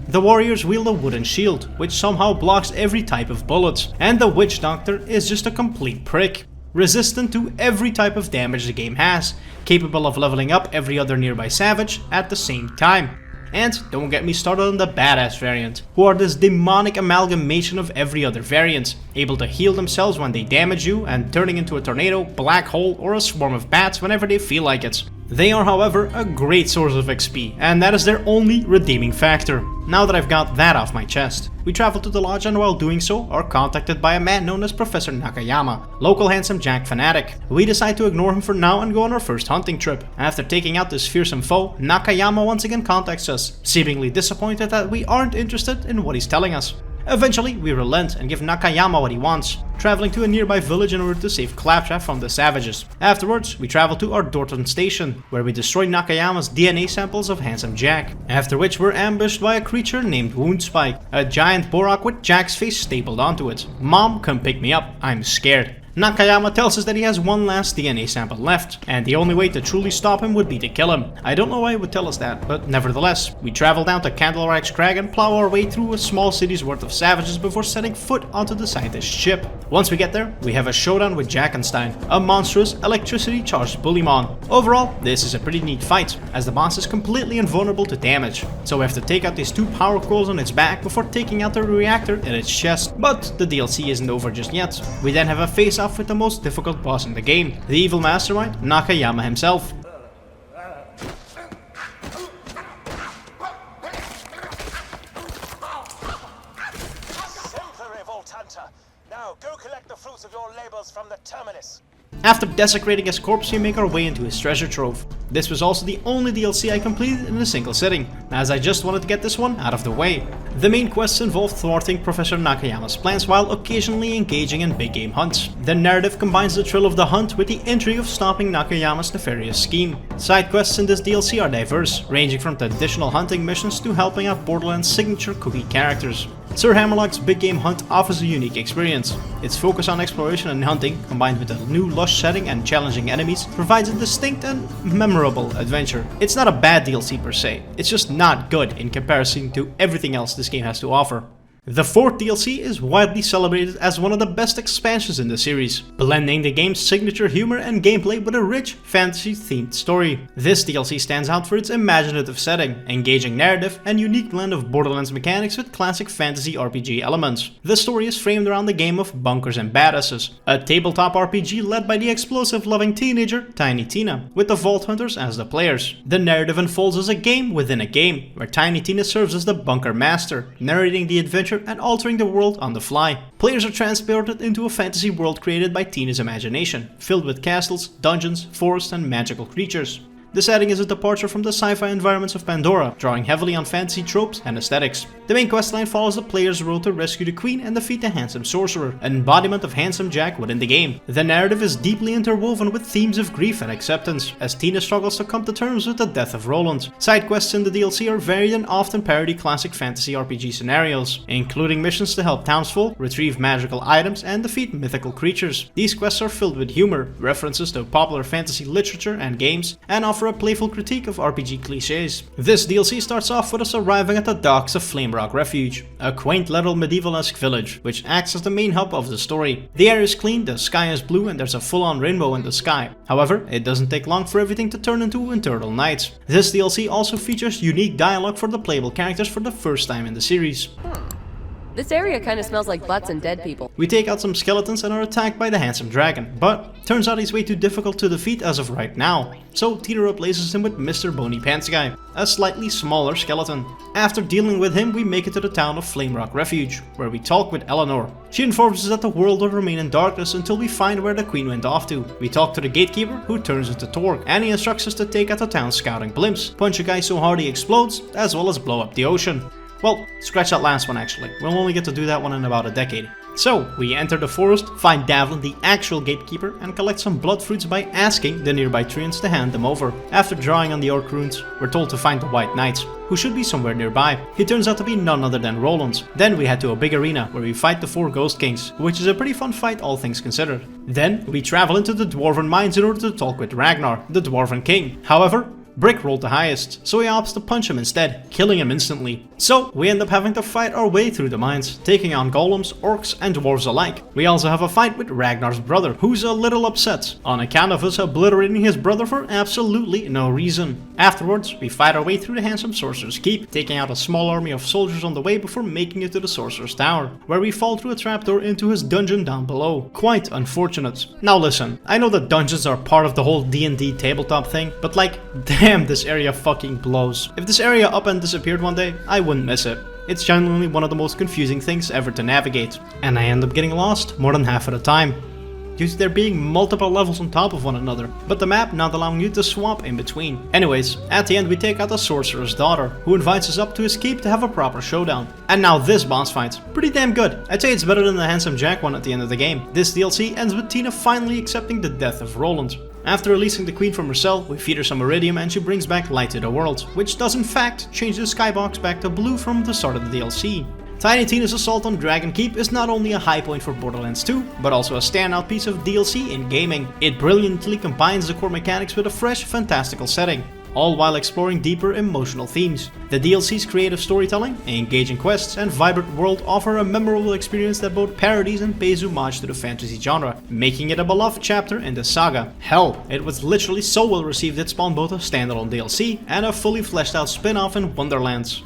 [SPEAKER 1] The warriors wield a wooden shield, which somehow blocks every type of bullet, and the Witch Doctor is just a complete prick. Resistant to every type of damage the game has, capable of leveling up every other nearby savage at the same time. And don't get me started on the badass variant, who are this demonic amalgamation of every other variant, able to heal themselves when they damage you and turning into a tornado, black hole, or a swarm of bats whenever they feel like it. They are, however, a great source of XP, and that is their only redeeming factor. Now that I've got that off my chest, we travel to the lodge and while doing so are contacted by a man known as Professor Nakayama, local Handsome Jack fanatic. We decide to ignore him for now and go on our first hunting trip. After taking out this fearsome foe, Nakayama once again contacts us, seemingly disappointed that we aren't interested in what he's telling us. Eventually, we relent and give Nakayama what he wants, traveling to a nearby village in order to save Claptrap from the savages. Afterwards, we travel to our Dorton station, where we destroy Nakayama's DNA samples of Handsome Jack, after which we're ambushed by a creature named Woundspike, a giant Borok with Jack's face stapled onto it. Mom, come pick me up, I'm scared. Nakayama tells us that he has one last DNA sample left, and the only way to truly stop him would be to kill him. I don't know why he would tell us that, but nevertheless, we travel down to Candlelight's Crag and plow our way through a small city's worth of savages before setting foot onto the scientist's ship. Once we get there, we have a showdown with Jackenstein, a monstrous electricity-charged Bullymong. Overall, this is a pretty neat fight, as the boss is completely invulnerable to damage, so we have to take out these two power coils on its back before taking out the reactor in its chest. But the DLC isn't over just yet. We then have a face-off with the most difficult boss in the game, the evil mastermind, Nakayama himself.
[SPEAKER 3] Simple, Revolt Hunter. Now go collect the fruits of your labors from the terminus.
[SPEAKER 1] After desecrating his corpse, we make our way into his treasure trove. This was also the only DLC I completed in a single sitting, as I just wanted to get this one out of the way. The main quests involve thwarting Professor Nakayama's plans while occasionally engaging in big game hunts. The narrative combines the thrill of the hunt with the intrigue of stopping Nakayama's nefarious scheme. Side quests in this DLC are diverse, ranging from traditional hunting missions to helping out Borderlands' signature cookie characters. Sir Hammerlock's big game hunt offers a unique experience. Its focus on exploration and hunting, combined with a new lush setting and challenging enemies, provides a distinct and memorable adventure. It's not a bad DLC per se, it's just not good in comparison to everything else this game has to offer. The fourth DLC is widely celebrated as one of the best expansions in the series, blending the game's signature humor and gameplay with a rich, fantasy-themed story. This DLC stands out for its imaginative setting, engaging narrative, and unique blend of Borderlands mechanics with classic fantasy RPG elements. The story is framed around the game of Bunkers and Badasses, a tabletop RPG led by the explosive-loving teenager Tiny Tina, with the Vault Hunters as the players. The narrative unfolds as a game within a game, where Tiny Tina serves as the Bunker Master, narrating the adventure and altering the world on the fly. Players are transported into a fantasy world created by Tina's imagination, filled with castles, dungeons, forests, and magical creatures. The setting is a departure from the sci-fi environments of Pandora, drawing heavily on fantasy tropes and aesthetics. The main questline follows the player's road to rescue the queen and defeat the handsome sorcerer, an embodiment of Handsome Jack within the game. The narrative is deeply interwoven with themes of grief and acceptance, as Tina struggles to come to terms with the death of Roland. Side quests in the DLC are varied and often parody classic fantasy RPG scenarios, including missions to help townsfolk, retrieve magical items, and defeat mythical creatures. These quests are filled with humor, references to popular fantasy literature and games, and offer a playful critique of RPG cliches. This DLC starts off with us arriving at the docks of Flamerock Refuge, a quaint little medieval-esque village, which acts as the main hub of the story. The air is clean, the sky is blue, and there's a full-on rainbow in the sky. However, it doesn't take long for everything to turn into eternal night. This DLC also features unique dialogue for the playable characters for the first time in the series.
[SPEAKER 4] This area kinda smells like butts and dead people.
[SPEAKER 1] We take out some skeletons and are attacked by the handsome dragon, but turns out he's way too difficult to defeat as of right now. So Tito replaces him with Mr. Bony Pants Guy, a slightly smaller skeleton. After dealing with him, we make it to the town of Flame Rock Refuge, where we talk with Eleanor. She informs us that the world will remain in darkness until we find where the queen went off to. We talk to the gatekeeper, who turns into Torg, and he instructs us to take out the town's scouting blimps, punch a guy so hard he explodes, as well as blow up the ocean. Well, scratch that last one actually, we'll only get to do that one in about a decade. So, we enter the forest, find Davlin, the actual gatekeeper, and collect some blood fruits by asking the nearby treants to hand them over. After drawing on the orc runes, we're told to find the White Knights, who should be somewhere nearby. He turns out to be none other than Roland. Then we head to a big arena, where we fight the 4 Ghost Kings, which is a pretty fun fight all things considered. Then, we travel into the Dwarven Mines in order to talk with Ragnar, the Dwarven King. However, Brick rolled the highest, so he opts to punch him instead, killing him instantly. So we end up having to fight our way through the mines, taking on golems, orcs and dwarves alike. We also have a fight with Ragnar's brother, who's a little upset, on account of us obliterating his brother for absolutely no reason. Afterwards, we fight our way through the handsome Sorcerer's Keep, taking out a small army of soldiers on the way before making it to the Sorcerer's Tower, where we fall through a trapdoor into his dungeon down below. Quite unfortunate. Now listen, I know that dungeons are part of the whole D&D tabletop thing, but like, damn, this area fucking blows. If this area up and disappeared one day, I wouldn't miss it. It's genuinely one of the most confusing things ever to navigate, and I end up getting lost more than half of the time, due to there being multiple levels on top of one another, but the map not allowing you to swap in between. Anyways, at the end we take out the Sorcerer's daughter, who invites us up to his keep to have a proper showdown. And now this boss fight, pretty damn good. I'd say it's better than the Handsome Jack one at the end of the game. This DLC ends with Tina finally accepting the death of Roland. After releasing the queen from her cell, we feed her some iridium and she brings back light to the world, which does in fact change the skybox back to blue from the start of the DLC. Tiny Tina's assault on Dragon Keep is not only a high point for Borderlands 2, but also a standout piece of DLC in gaming. It brilliantly combines the core mechanics with a fresh, fantastical setting, all while exploring deeper emotional themes. The DLC's creative storytelling, engaging quests, and vibrant world offer a memorable experience that both parodies and pays homage to the fantasy genre, making it a beloved chapter in the saga. Hell, it was literally so well received it spawned both a standalone DLC and a fully fleshed out spin-off in Wonderlands.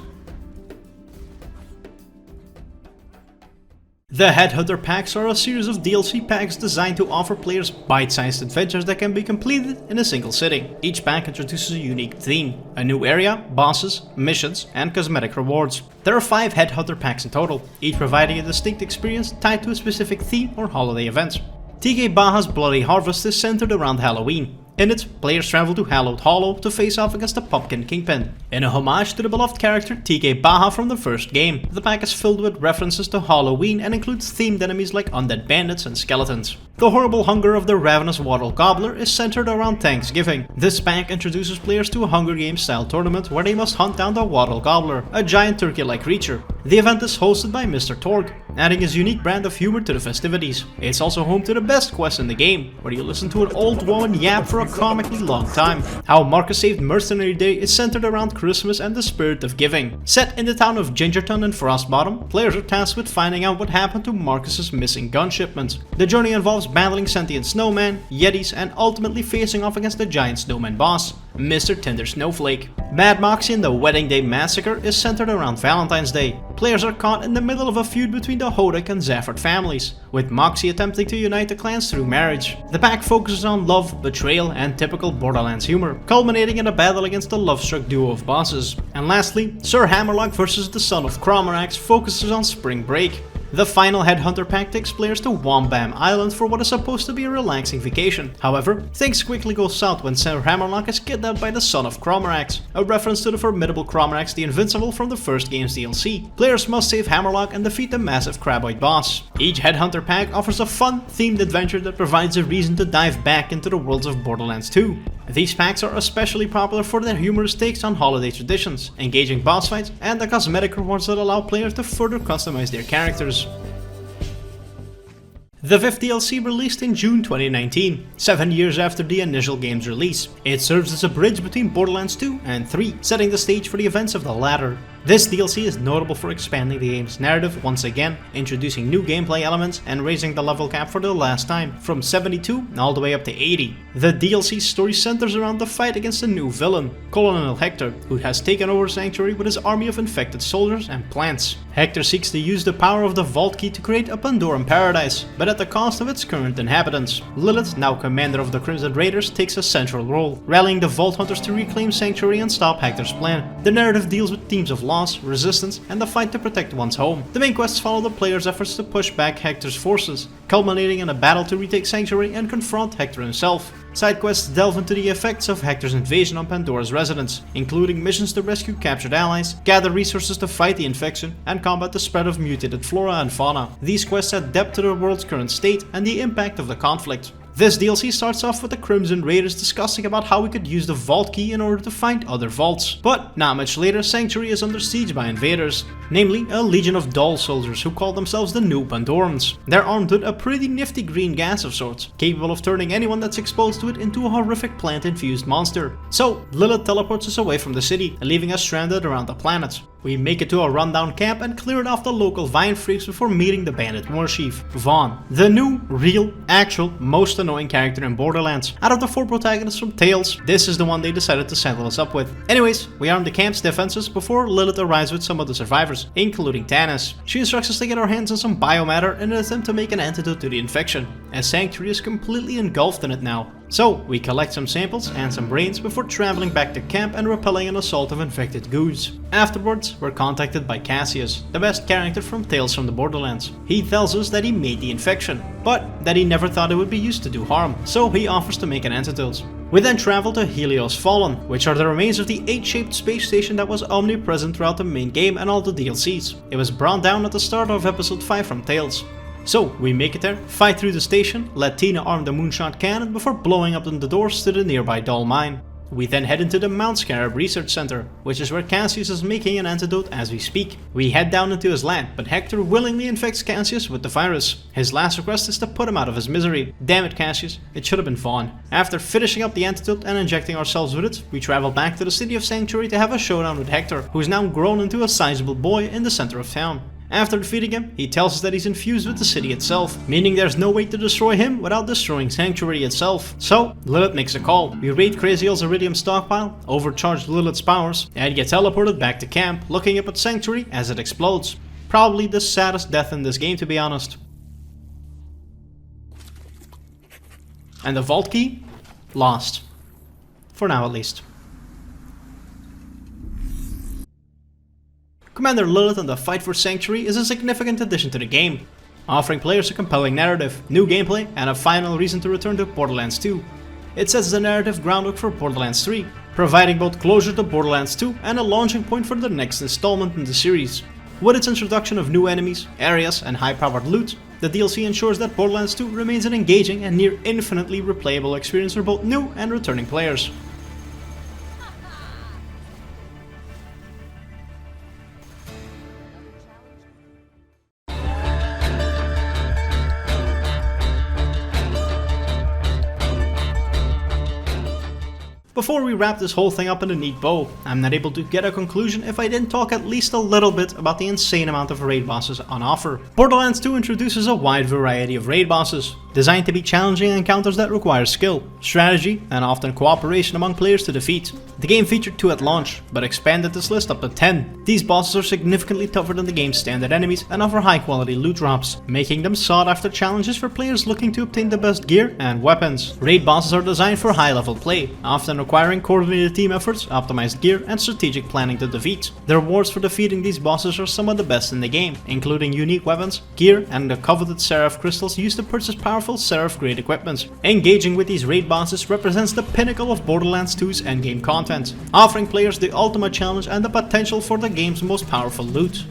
[SPEAKER 1] The Headhunter packs are a series of DLC packs designed to offer players bite-sized adventures that can be completed in a single sitting. Each pack introduces a unique theme, a new area, bosses, missions, and cosmetic rewards. There are 5 Headhunter packs in total, each providing a distinct experience tied to a specific theme or holiday event. TK Baja's Bloody Harvest is centered around Halloween. In it, players travel to Hallowed Hollow to face off against the Pumpkin Kingpin, in a homage to the beloved character TK Baja from the first game. The pack is filled with references to Halloween and includes themed enemies like undead bandits and skeletons. The horrible hunger of the ravenous wattle gobbler is centered around Thanksgiving. This pack introduces players to a Hunger Games style tournament where they must hunt down the wattle gobbler, a giant turkey-like creature. The event is hosted by Mr. Torg, adding his unique brand of humor to the festivities. It's also home to the best quest in the game, where you listen to an old woman yap for a comically long time. How Marcus Saved Mercenary Day is centered around Christmas and the spirit of giving. Set in the town of Gingerton and Frostbottom, players are tasked with finding out what happened to Marcus's missing gun shipment. The journey involves battling sentient snowmen, yetis, and ultimately facing off against the giant snowman boss, Mr. Tender Snowflake. Mad Moxie and the Wedding Day Massacre is centered around Valentine's Day. Players are caught in the middle of a feud between the Hodak and Zafford families, with Moxie attempting to unite the clans through marriage. The pack focuses on love, betrayal, and typical Borderlands humor, culminating in a battle against the love-struck duo of bosses. And lastly, Sir Hammerlock vs. the Son of Cromorax focuses on Spring Break. The final Headhunter pack takes players to Wombam Island for what is supposed to be a relaxing vacation. However, things quickly go south when Sir Hammerlock is kidnapped by the Son of Cromorax, a reference to the formidable Cromorax the Invincible from the first game's DLC. Players must save Hammerlock and defeat the massive Craboid boss. Each Headhunter pack offers a fun, themed adventure that provides a reason to dive back into the worlds of Borderlands 2. These packs are especially popular for their humorous takes on holiday traditions, engaging boss fights, and the cosmetic rewards that allow players to further customize their characters. The 5th DLC released in June 2019, 7 years after the initial game's release. It serves as a bridge between Borderlands 2 and 3, setting the stage for the events of the latter. This DLC is notable for expanding the game's narrative once again, introducing new gameplay elements and raising the level cap for the last time, from 72 all the way up to 80. The DLC's story centers around the fight against a new villain, Colonel Hector, who has taken over Sanctuary with his army of infected soldiers and plants. Hector seeks to use the power of the Vault Key to create a Pandoran paradise, but at the cost of its current inhabitants. Lilith, now commander of the Crimson Raiders, takes a central role, rallying the Vault Hunters to reclaim Sanctuary and stop Hector's plan. The narrative deals with themes of loss, resistance, and the fight to protect one's home. The main quests follow the player's efforts to push back Hector's forces, culminating in a battle to retake Sanctuary and confront Hector himself. Side quests delve into the effects of Hector's invasion on Pandora's residents, including missions to rescue captured allies, gather resources to fight the infection, and combat the spread of mutated flora and fauna. These quests add depth to the world's current state and the impact of the conflict. This DLC starts off with the Crimson Raiders discussing about how we could use the Vault Key in order to find other vaults. But not much later, Sanctuary is under siege by invaders, namely a legion of doll soldiers who call themselves the New Pandorans. They're armed with a pretty nifty green gas of sorts, capable of turning anyone that's exposed to it into a horrific plant-infused monster. So Lilith teleports us away from the city, leaving us stranded around the planet. We make it to a rundown camp and clear it off the local vine freaks before meeting the bandit war chief, Vaughn, the new, real, actual, most annoying character in Borderlands. Out of the 4 protagonists from Tales, this is the one they decided to settle us up with. Anyways, we arm the camp's defenses before Lilith arrives with some of the survivors, including Tanis. She instructs us to get our hands on some biomatter in an attempt to make an antidote to the infection, as Sanctuary is completely engulfed in it now. So we collect some samples and some brains before traveling back to camp and repelling an assault of infected goons. Afterwards, we're contacted by Cassius, the best character from Tales from the Borderlands. He tells us that he made the infection, but that he never thought it would be used to do harm, so he offers to make an antidote. We then travel to Helios Fallen, which are the remains of the 8-shaped space station that was omnipresent throughout the main game and all the DLCs. It was brought down at the start of episode 5 from Tales. So we make it there, fight through the station, let Tina arm the moonshot cannon before blowing up the doors to the nearby doll mine. We then head into the Mount Scarab Research Center, which is where Cassius is making an antidote as we speak. We head down into his lab, but Hector willingly infects Cassius with the virus. His last request is to put him out of his misery. Damn it, Cassius, it should have been Vaughn. After finishing up the antidote and injecting ourselves with it, we travel back to the city of Sanctuary to have a showdown with Hector, who's now grown into a sizable boy in the center of town. After defeating him, he tells us that he's infused with the city itself, meaning there's no way to destroy him without destroying Sanctuary itself. So, Lilith makes a call. We raid Crazy Hill's Iridium stockpile, overcharge Lilith's powers, and get teleported back to camp, looking up at Sanctuary as it explodes. Probably the saddest death in this game, to be honest. And the Vault Key? Lost. For now at least. Commander Lilith and the fight for Sanctuary is a significant addition to the game, offering players a compelling narrative, new gameplay, and a final reason to return to Borderlands 2. It sets the narrative groundwork for Borderlands 3, providing both closure to Borderlands 2 and a launching point for the next installment in the series. With its introduction of new enemies, areas, and high-powered loot, the DLC ensures that Borderlands 2 remains an engaging and near infinitely replayable experience for both new and returning players. Before we wrap this whole thing up in a neat bow, I'm not able to get a conclusion if I didn't talk at least a little bit about the insane amount of raid bosses on offer. Borderlands 2 introduces a wide variety of raid bosses, designed to be challenging encounters that require skill, strategy, and often cooperation among players to defeat. The game featured 2 at launch, but expanded this list up to 10. These bosses are significantly tougher than the game's standard enemies and offer high quality loot drops, making them sought after challenges for players looking to obtain the best gear and weapons. Raid bosses are designed for high level play, often requiring coordinated team efforts, optimized gear, and strategic planning to defeat. The rewards for defeating these bosses are some of the best in the game, including unique weapons, gear, and the coveted Seraph crystals used to purchase powerful Seraph grade equipment. Engaging with these raid bosses represents the pinnacle of Borderlands 2's endgame content, offering players the ultimate challenge and the potential for the game's most powerful loot.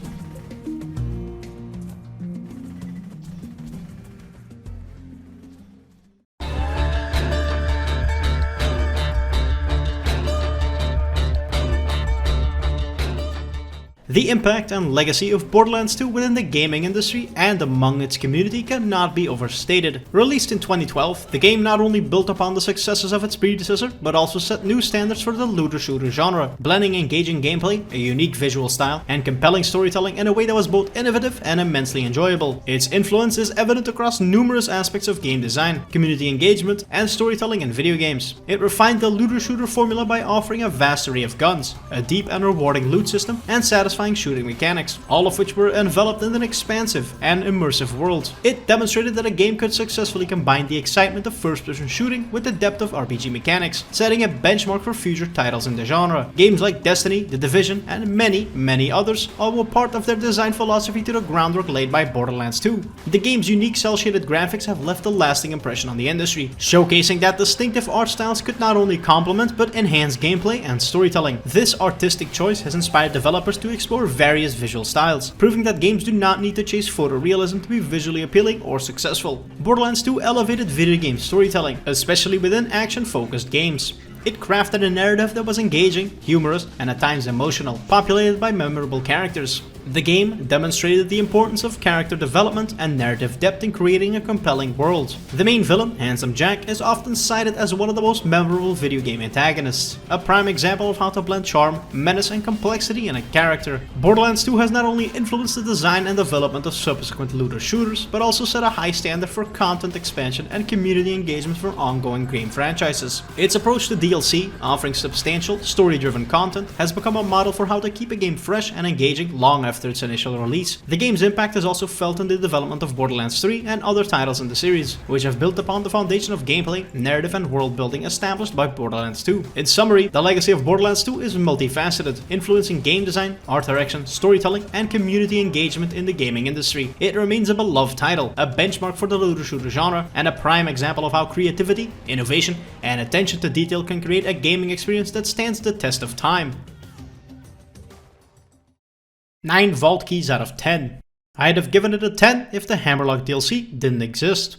[SPEAKER 1] The impact and legacy of Borderlands 2 within the gaming industry and among its community cannot be overstated. Released in 2012, the game not only built upon the successes of its predecessor, but also set new standards for the looter-shooter genre, blending engaging gameplay, a unique visual style, and compelling storytelling in a way that was both innovative and immensely enjoyable. Its influence is evident across numerous aspects of game design, community engagement, and storytelling in video games. It refined the looter-shooter formula by offering a vast array of guns, a deep and rewarding loot system, and satisfying shooting mechanics, all of which were enveloped in an expansive and immersive world. It demonstrated that a game could successfully combine the excitement of first-person shooting with the depth of RPG mechanics, setting a benchmark for future titles in the genre. Games like Destiny, The Division, and many others all were part of their design philosophy to the groundwork laid by Borderlands 2. The game's unique cel-shaded graphics have left a lasting impression on the industry, showcasing that distinctive art styles could not only complement but enhance gameplay and storytelling. This artistic choice has inspired developers to explore various visual styles, proving that games do not need to chase photorealism to be visually appealing or successful. Borderlands 2 elevated video game storytelling, especially within action-focused games. It crafted a narrative that was engaging, humorous, and at times emotional, populated by memorable characters. The game demonstrated the importance of character development and narrative depth in creating a compelling world. The main villain, Handsome Jack, is often cited as one of the most memorable video game antagonists, a prime example of how to blend charm, menace, and complexity in a character. Borderlands 2 has not only influenced the design and development of subsequent looter shooters, but also set a high standard for content expansion and community engagement for ongoing game franchises. Its approach to DLC, offering substantial, story-driven content, has become a model for how to keep a game fresh and engaging long after its initial release. The game's impact is also felt in the development of Borderlands 3 and other titles in the series, which have built upon the foundation of gameplay, narrative, and world building established by Borderlands 2. In summary, the legacy of Borderlands 2 is multifaceted, influencing game design, art direction, storytelling, and community engagement in the gaming industry. It remains a beloved title, a benchmark for the looter-shooter genre, and a prime example of how creativity, innovation, and attention to detail can create a gaming experience that stands the test of time. 9 vault keys out of 10. I'd have given it a 10 if the Hammerlock DLC didn't exist.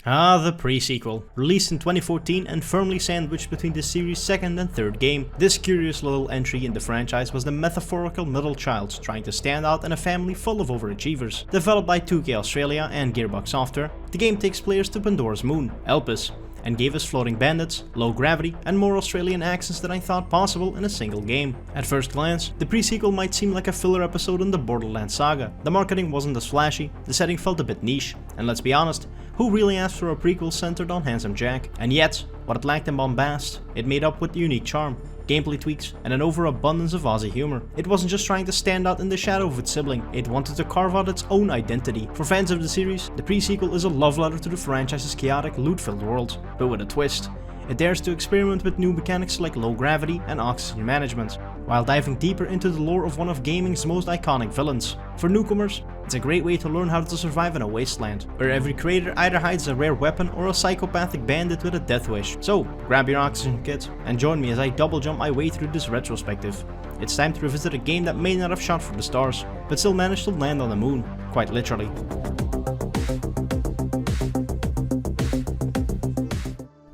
[SPEAKER 1] The pre-sequel. Released in 2014 and firmly sandwiched between the series' second and third game, this curious little entry in the franchise was the metaphorical middle child trying to stand out in a family full of overachievers. Developed by 2K Australia and Gearbox Software, the game takes players to Pandora's moon, Elpis, and gave us floating bandits, low gravity, and more Australian accents than I thought possible in a single game. At first glance, the pre-sequel might seem like a filler episode in the Borderlands saga. The marketing wasn't as flashy, the setting felt a bit niche, and let's be honest, who really asked for a prequel centered on Handsome Jack? And yet, what it lacked in bombast, it made up with unique charm, gameplay tweaks, and an overabundance of Aussie humor. It wasn't just trying to stand out in the shadow of its sibling, it wanted to carve out its own identity. For fans of the series, the pre-sequel is a love letter to the franchise's chaotic, loot-filled world, but with a twist. It dares to experiment with new mechanics like low gravity and oxygen management, while diving deeper into the lore of one of gaming's most iconic villains. For newcomers, it's a great way to learn how to survive in a wasteland, where every creator either hides a rare weapon or a psychopathic bandit with a death wish. So, grab your oxygen kit and join me as I double jump my way through this retrospective. It's time to revisit a game that may not have shot for the stars, but still managed to land on the moon, quite literally.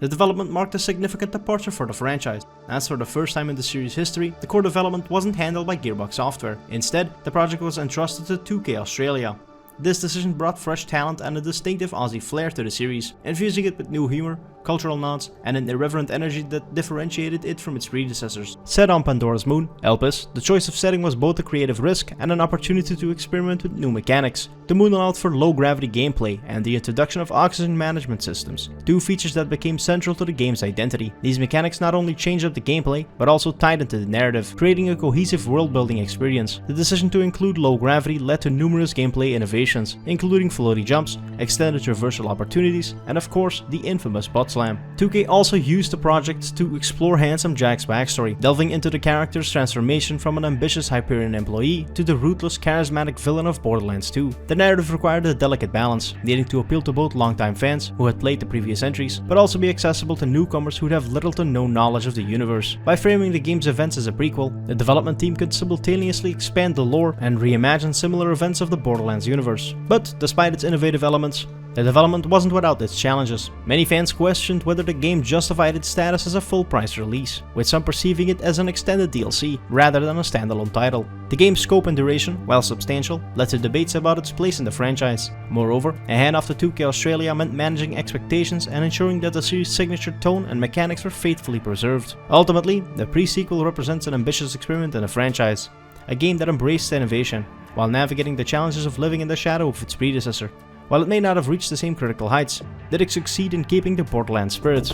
[SPEAKER 1] The development marked a significant departure for the franchise, as for the first time in the series' history, the core development wasn't handled by Gearbox Software. Instead, the project was entrusted to 2K Australia. This decision brought fresh talent and a distinctive Aussie flair to the series, infusing it with new humor, cultural nods, and an irreverent energy that differentiated it from its predecessors. Set on Pandora's moon, Elpis, the choice of setting was both a creative risk and an opportunity to experiment with new mechanics. The moon allowed for low-gravity gameplay and the introduction of oxygen management systems, two features that became central to the game's identity. These mechanics not only changed up the gameplay, but also tied into the narrative, creating a cohesive world-building experience. The decision to include low gravity led to numerous gameplay innovations, including floaty jumps, extended traversal opportunities, and of course, the infamous butt slam. 2K also used the project to explore Handsome Jack's backstory, delving into the character's transformation from an ambitious Hyperion employee to the ruthless, charismatic villain of Borderlands 2. The narrative required a delicate balance, needing to appeal to both longtime fans who had played the previous entries, but also be accessible to newcomers who'd have little to no knowledge of the universe. By framing the game's events as a prequel, the development team could simultaneously expand the lore and reimagine similar events of the Borderlands universe. But despite its innovative elements, The development wasn't without its challenges. Many fans questioned whether the game justified its status as a full-price release, with some perceiving it as an extended DLC rather than a standalone title. The game's scope and duration, while substantial, led to debates about its place in the franchise. Moreover, a handoff to 2K Australia meant managing expectations and ensuring that the series' signature tone and mechanics were faithfully preserved. Ultimately, the pre-sequel represents an ambitious experiment in the franchise, a game that embraced innovation, while navigating the challenges of living in the shadow of its predecessor. While it may not have reached the same critical heights, did it succeed in keeping the Borderlands spirit.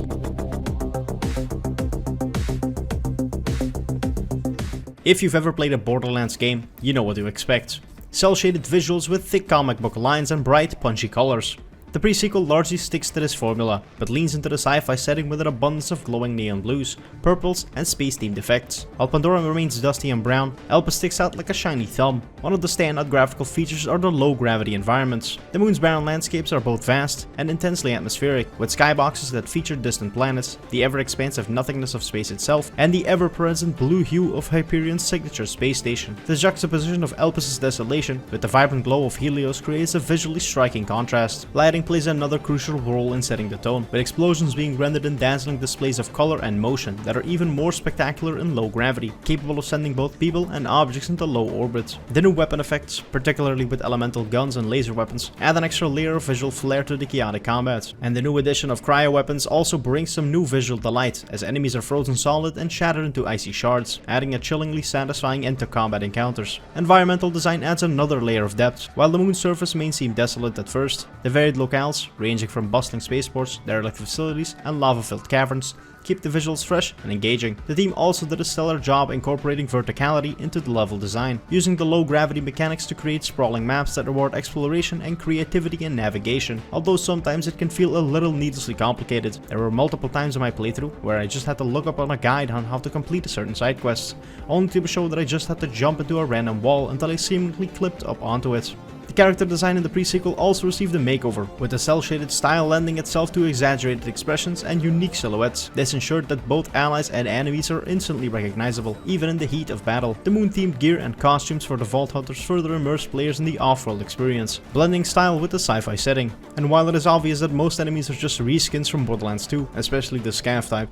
[SPEAKER 1] If you've ever played a Borderlands game, you know what to expect. Cel-shaded visuals with thick comic book lines and bright, punchy colors. The pre-sequel largely sticks to this formula, but leans into the sci-fi setting with an abundance of glowing neon blues, purples, and space-themed effects. While Pandora remains dusty and brown, Elpis sticks out like a shiny thumb. One of the standout graphical features are the low-gravity environments. The moon's barren landscapes are both vast and intensely atmospheric, with skyboxes that feature distant planets, the ever-expansive nothingness of space itself, and the ever-present blue hue of Hyperion's signature space station. The juxtaposition of Elpis' desolation with the vibrant glow of Helios creates a visually striking contrast. Lighting plays another crucial role in setting the tone, with explosions being rendered in dazzling displays of color and motion that are even more spectacular in low gravity, capable of sending both people and objects into low orbit. The new weapon effects, particularly with elemental guns and laser weapons, add an extra layer of visual flair to the chaotic combat. And the new addition of cryo weapons also brings some new visual delight, as enemies are frozen solid and shattered into icy shards, adding a chillingly satisfying end to combat encounters. Environmental design adds another layer of depth. While the moon's surface may seem desolate at first, the varied locales, ranging from bustling spaceports, derelict facilities, and lava-filled caverns, keep the visuals fresh and engaging. The team also did a stellar job incorporating verticality into the level design, using the low-gravity mechanics to create sprawling maps that reward exploration and creativity in navigation, although sometimes it can feel a little needlessly complicated. There were multiple times in my playthrough where I just had to look up on a guide on how to complete a certain side quest, only to show that I just had to jump into a random wall until I seemingly clipped up onto it. The character design in the pre-sequel also received a makeover, with the cel-shaded style lending itself to exaggerated expressions and unique silhouettes. This ensured that both allies and enemies are instantly recognizable, even in the heat of battle. The moon-themed gear and costumes for the Vault Hunters further immerse players in the off-world experience, blending style with the sci-fi setting. And while it is obvious that most enemies are just reskins from Borderlands 2, especially the scav type,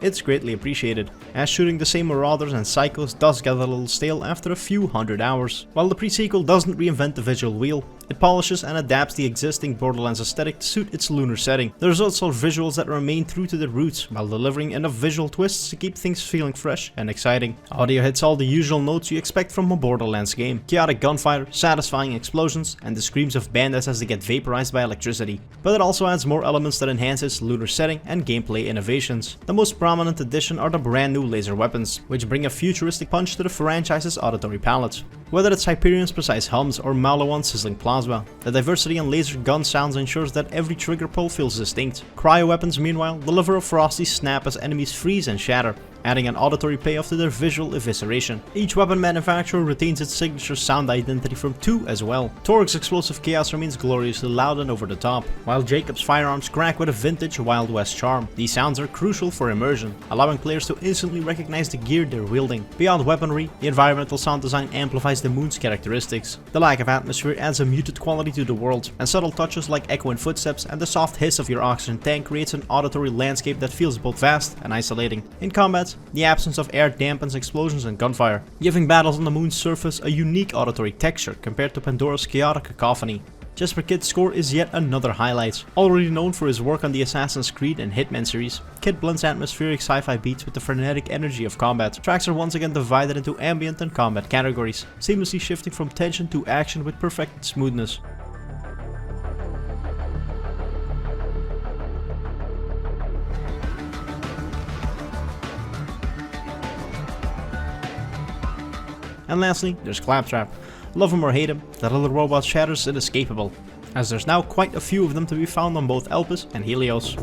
[SPEAKER 1] it's greatly appreciated, as shooting the same marauders and psychos does get a little stale after a few hundred hours. While the pre-sequel doesn't reinvent the visual wheel, it polishes and adapts the existing Borderlands aesthetic to suit its lunar setting. The results are visuals that remain true to their roots, while delivering enough visual twists to keep things feeling fresh and exciting. Audio hits all the usual notes you expect from a Borderlands game: chaotic gunfire, satisfying explosions, and the screams of bandits as they get vaporized by electricity. But it also adds more elements that enhance its lunar setting and gameplay innovations. The most prominent addition are the brand new laser weapons, which bring a futuristic punch to the franchise's auditory palette. Whether it's Hyperion's precise hums or Maliwan's sizzling plasma, the diversity in laser gun sounds ensures that every trigger pull feels distinct. Cryo weapons, meanwhile, deliver a frosty snap as enemies freeze and shatter, adding an auditory payoff to their visual evisceration. Each weapon manufacturer retains its signature sound identity from 2 as well. Torg's explosive chaos remains gloriously loud and over the top, while Jacob's firearms crack with a vintage Wild West charm. These sounds are crucial for immersion, allowing players to instantly recognize the gear they're wielding. Beyond weaponry, the environmental sound design amplifies the moon's characteristics. The lack of atmosphere adds a muted quality to the world, and subtle touches like echoing footsteps and the soft hiss of your oxygen tank creates an auditory landscape that feels both vast and isolating. In combat, the absence of air dampens explosions and gunfire, giving battles on the moon's surface a unique auditory texture compared to Pandora's chaotic cacophony. Jesper Kid's score is yet another highlight. Already known for his work on the Assassin's Creed and Hitman series, Kid blends atmospheric sci-fi beats with the frenetic energy of combat. Tracks are once again divided into ambient and combat categories, seamlessly shifting from tension to action with perfected smoothness. And lastly, there's Claptrap. Love him or hate him, that little robot shatters inescapable, as there's now quite a few of them to be found on both Elpis and Helios.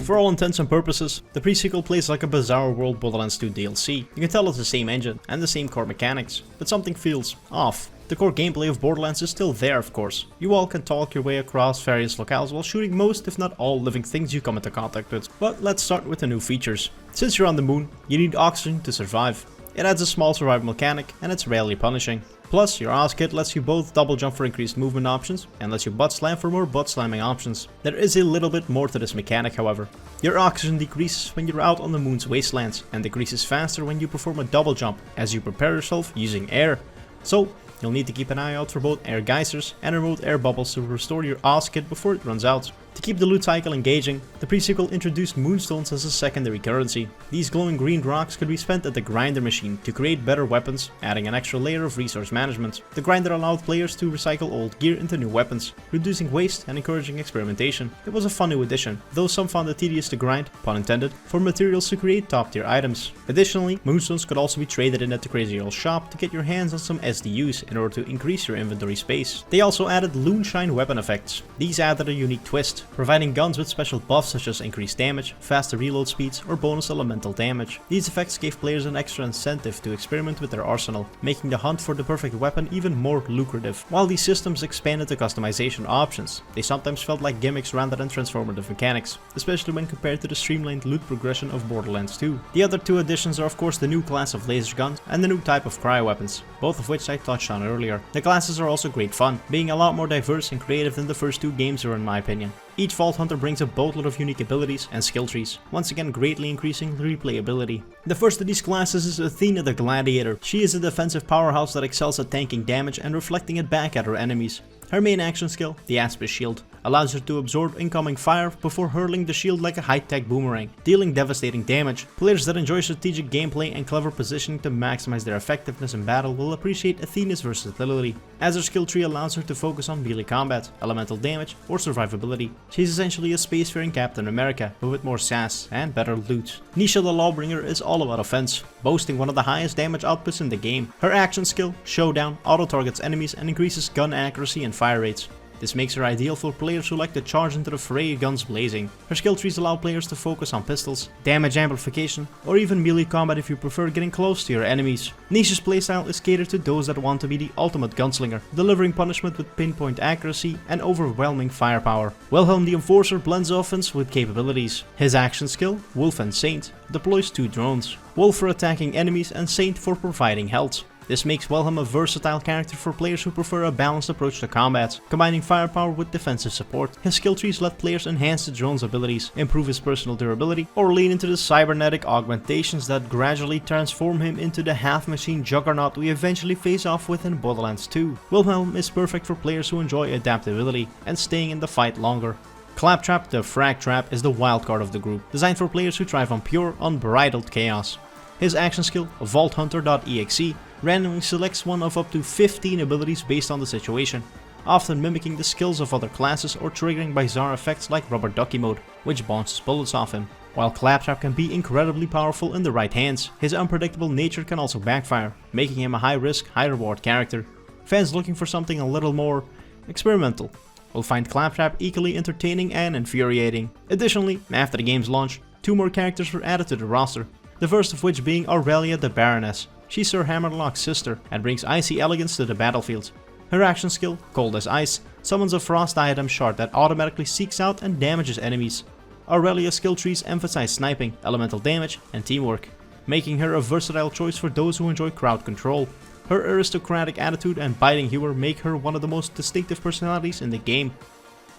[SPEAKER 1] For all intents and purposes, the pre-sequel plays like a bizarre world Borderlands 2 DLC. You can tell it's the same engine and the same core mechanics, but something feels off. The core gameplay of Borderlands is still there, of course. You all can talk your way across various locales while shooting most if not all living things you come into contact with. But let's start with the new features. Since you're on the moon, you need oxygen to survive. It adds a small survival mechanic and it's rarely punishing. Plus, your Oz kit lets you both double jump for increased movement options and lets you butt slam for more butt slamming options. There is a little bit more to this mechanic, however. Your oxygen decreases when you're out on the moon's wastelands and decreases faster when you perform a double jump as you prepare yourself using air. So, you'll need to keep an eye out for both air geysers and remote air bubbles to restore your Oz kit before it runs out. To keep the loot cycle engaging, the pre-sequel introduced moonstones as a secondary currency. These glowing green rocks could be spent at the grinder machine to create better weapons, adding an extra layer of resource management. The grinder allowed players to recycle old gear into new weapons, reducing waste and encouraging experimentation. It was a fun new addition, though some found it tedious to grind, pun intended, for materials to create top tier items. Additionally, moonstones could also be traded in at the Crazy Earl shop to get your hands on some SDUs in order to increase your inventory space. They also added Loonshine weapon effects. These added a unique twist, providing guns with special buffs such as increased damage, faster reload speeds, or bonus elemental damage. These effects gave players an extra incentive to experiment with their arsenal, making the hunt for the perfect weapon even more lucrative. While these systems expanded the customization options, they sometimes felt like gimmicks rather than transformative mechanics, especially when compared to the streamlined loot progression of Borderlands 2. The other two additions are of course the new class of laser guns and the new type of cryo weapons, both of which I touched on earlier. The classes are also great fun, being a lot more diverse and creative than the first two games were in my opinion. Each Vault Hunter brings a boatload of unique abilities and skill trees, once again greatly increasing the replayability. The first of these classes is Athena the Gladiator. She is a defensive powerhouse that excels at tanking damage and reflecting it back at her enemies. Her main action skill, the Aspis Shield, allows her to absorb incoming fire before hurling the shield like a high-tech boomerang, dealing devastating damage. Players that enjoy strategic gameplay and clever positioning to maximize their effectiveness in battle will appreciate Athena's versatility, as her skill tree allows her to focus on melee combat, elemental damage, or survivability. She's essentially a spacefaring Captain America, but with more sass and better loot. Nisha the Lawbringer is all about offense, boasting one of the highest damage outputs in the game. Her action skill, Showdown, auto-targets enemies and increases gun accuracy and fire rates. This makes her ideal for players who like to charge into the fray guns blazing. Her skill trees allow players to focus on pistols, damage amplification, or even melee combat if you prefer getting close to your enemies. Nisha's playstyle is catered to those that want to be the ultimate gunslinger, delivering punishment with pinpoint accuracy and overwhelming firepower. Wilhelm the Enforcer blends offense with capabilities. His action skill, Wolf and Saint, deploys two drones, Wolf for attacking enemies and Saint for providing health. This makes Wilhelm a versatile character for players who prefer a balanced approach to combat, combining firepower with defensive support. His skill trees let players enhance the drone's abilities, improve his personal durability, or lean into the cybernetic augmentations that gradually transform him into the half-machine juggernaut we eventually face off with in Borderlands 2. Wilhelm is perfect for players who enjoy adaptability and staying in the fight longer. Claptrap the Frag Trap is the wildcard of the group, designed for players who thrive on pure, unbridled chaos. His action skill, vaulthunter.exe, randomly selects one of up to 15 abilities based on the situation, often mimicking the skills of other classes or triggering bizarre effects like rubber ducky mode, which bounces bullets off him. While Claptrap can be incredibly powerful in the right hands, his unpredictable nature can also backfire, making him a high-risk, high-reward character. Fans looking for something a little more experimental will find Claptrap equally entertaining and infuriating. Additionally, after the game's launch, two more characters were added to the roster, the first of which being Aurelia the Baroness. She's Sir Hammerlock's sister and brings icy elegance to the battlefield. Her action skill, Cold as Ice, summons a frost item shard that automatically seeks out and damages enemies. Aurelia's skill trees emphasize sniping, elemental damage, and teamwork, making her a versatile choice for those who enjoy crowd control. Her aristocratic attitude and biting humor make her one of the most distinctive personalities in the game.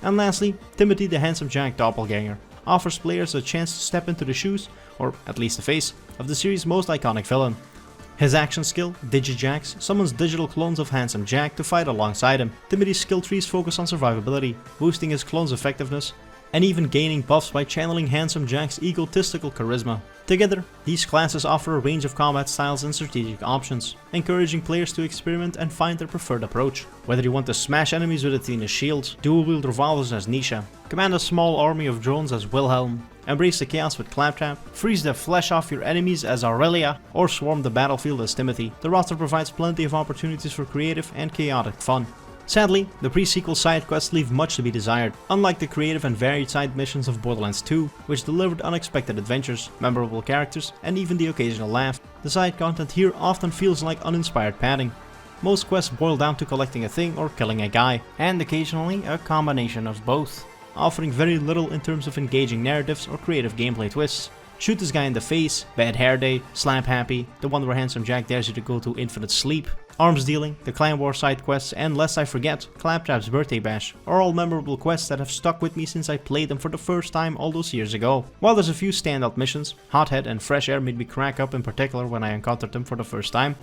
[SPEAKER 1] And lastly, Timothy the Handsome Jack Doppelganger offers players a chance to step into the shoes, or at least the face, of the series' most iconic villain. His action skill, Digijax, summons digital clones of Handsome Jack to fight alongside him. Timothy's skill trees focus on survivability, boosting his clone's effectiveness, and even gaining buffs by channeling Handsome Jack's egotistical charisma. Together, these classes offer a range of combat styles and strategic options, encouraging players to experiment and find their preferred approach. Whether you want to smash enemies with Athena's shield, dual-wield revolvers as Nisha, command a small army of drones as Wilhelm, embrace the chaos with Claptrap, freeze the flesh off your enemies as Aurelia, or swarm the battlefield as Timothy, the roster provides plenty of opportunities for creative and chaotic fun. Sadly, the pre-sequel side quests leave much to be desired, unlike the creative and varied side missions of Borderlands 2, which delivered unexpected adventures, memorable characters, and even the occasional laugh. The side content here often feels like uninspired padding. Most quests boil down to collecting a thing or killing a guy, and occasionally a combination of both, offering very little in terms of engaging narratives or creative gameplay twists. Shoot this guy in the face, Bad Hair Day, Slap Happy, the one where Handsome Jack dares you to go to infinite sleep, Arms Dealing, the Clan War side quests, and lest I forget, Claptrap's Birthday Bash are all memorable quests that have stuck with me since I played them for the first time all those years ago. While there's a few standout missions, Hothead and Fresh Air made me crack up in particular when I encountered them for the first time.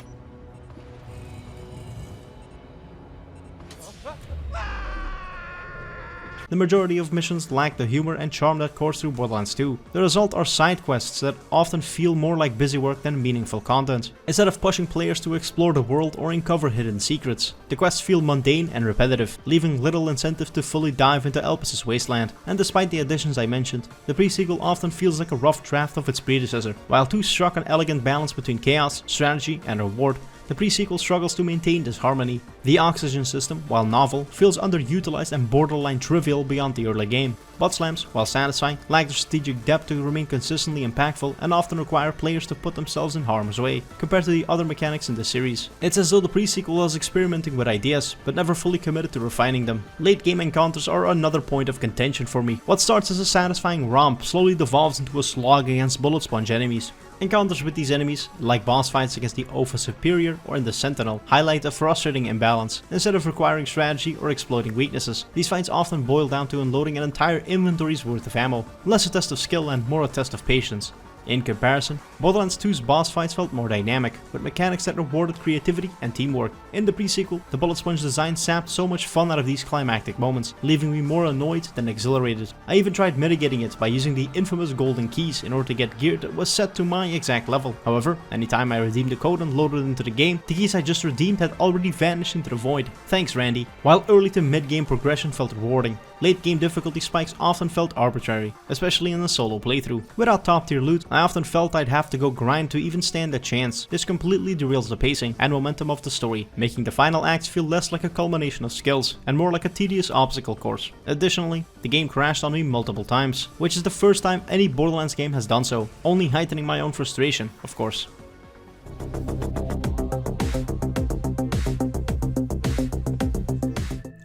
[SPEAKER 1] The majority of missions lack the humor and charm that course through Borderlands 2. The result are side quests that often feel more like busy work than meaningful content. Instead of pushing players to explore the world or uncover hidden secrets, the quests feel mundane and repetitive, leaving little incentive to fully dive into Elpis's wasteland. And despite the additions I mentioned, the pre-sequel often feels like a rough draft of its predecessor. While 2 struck an elegant balance between chaos, strategy, and reward, the pre-sequel struggles to maintain this harmony. The oxygen system, while novel, feels underutilized and borderline trivial beyond the early game. Butt slams, while satisfying, lack the strategic depth to remain consistently impactful and often require players to put themselves in harm's way, compared to the other mechanics in the series. It's as though the pre-sequel was experimenting with ideas, but never fully committed to refining them. Late game encounters are another point of contention for me. What starts as a satisfying romp slowly devolves into a slog against bullet sponge enemies. Encounters with these enemies, like boss fights against the Alpha Superior or in the Sentinel, highlight a frustrating imbalance. Instead of requiring strategy or exploiting weaknesses, these fights often boil down to unloading an entire inventory's worth of ammo, less a test of skill and more a test of patience. In comparison, Borderlands 2's boss fights felt more dynamic, with mechanics that rewarded creativity and teamwork. In the pre-sequel, the bullet sponge design sapped so much fun out of these climactic moments, leaving me more annoyed than exhilarated. I even tried mitigating it by using the infamous golden keys in order to get gear that was set to my exact level. However, anytime I redeemed the code and loaded it into the game, the keys I just redeemed had already vanished into the void. Thanks, Randy. While early to mid-game progression felt rewarding, late game difficulty spikes often felt arbitrary, especially in a solo playthrough. Without top tier loot, I often felt I'd have to go grind to even stand a chance. This completely derails the pacing and momentum of the story, making the final acts feel less like a culmination of skills and more like a tedious obstacle course. Additionally, the game crashed on me multiple times, which is the first time any Borderlands game has done so, only heightening my own frustration, of course.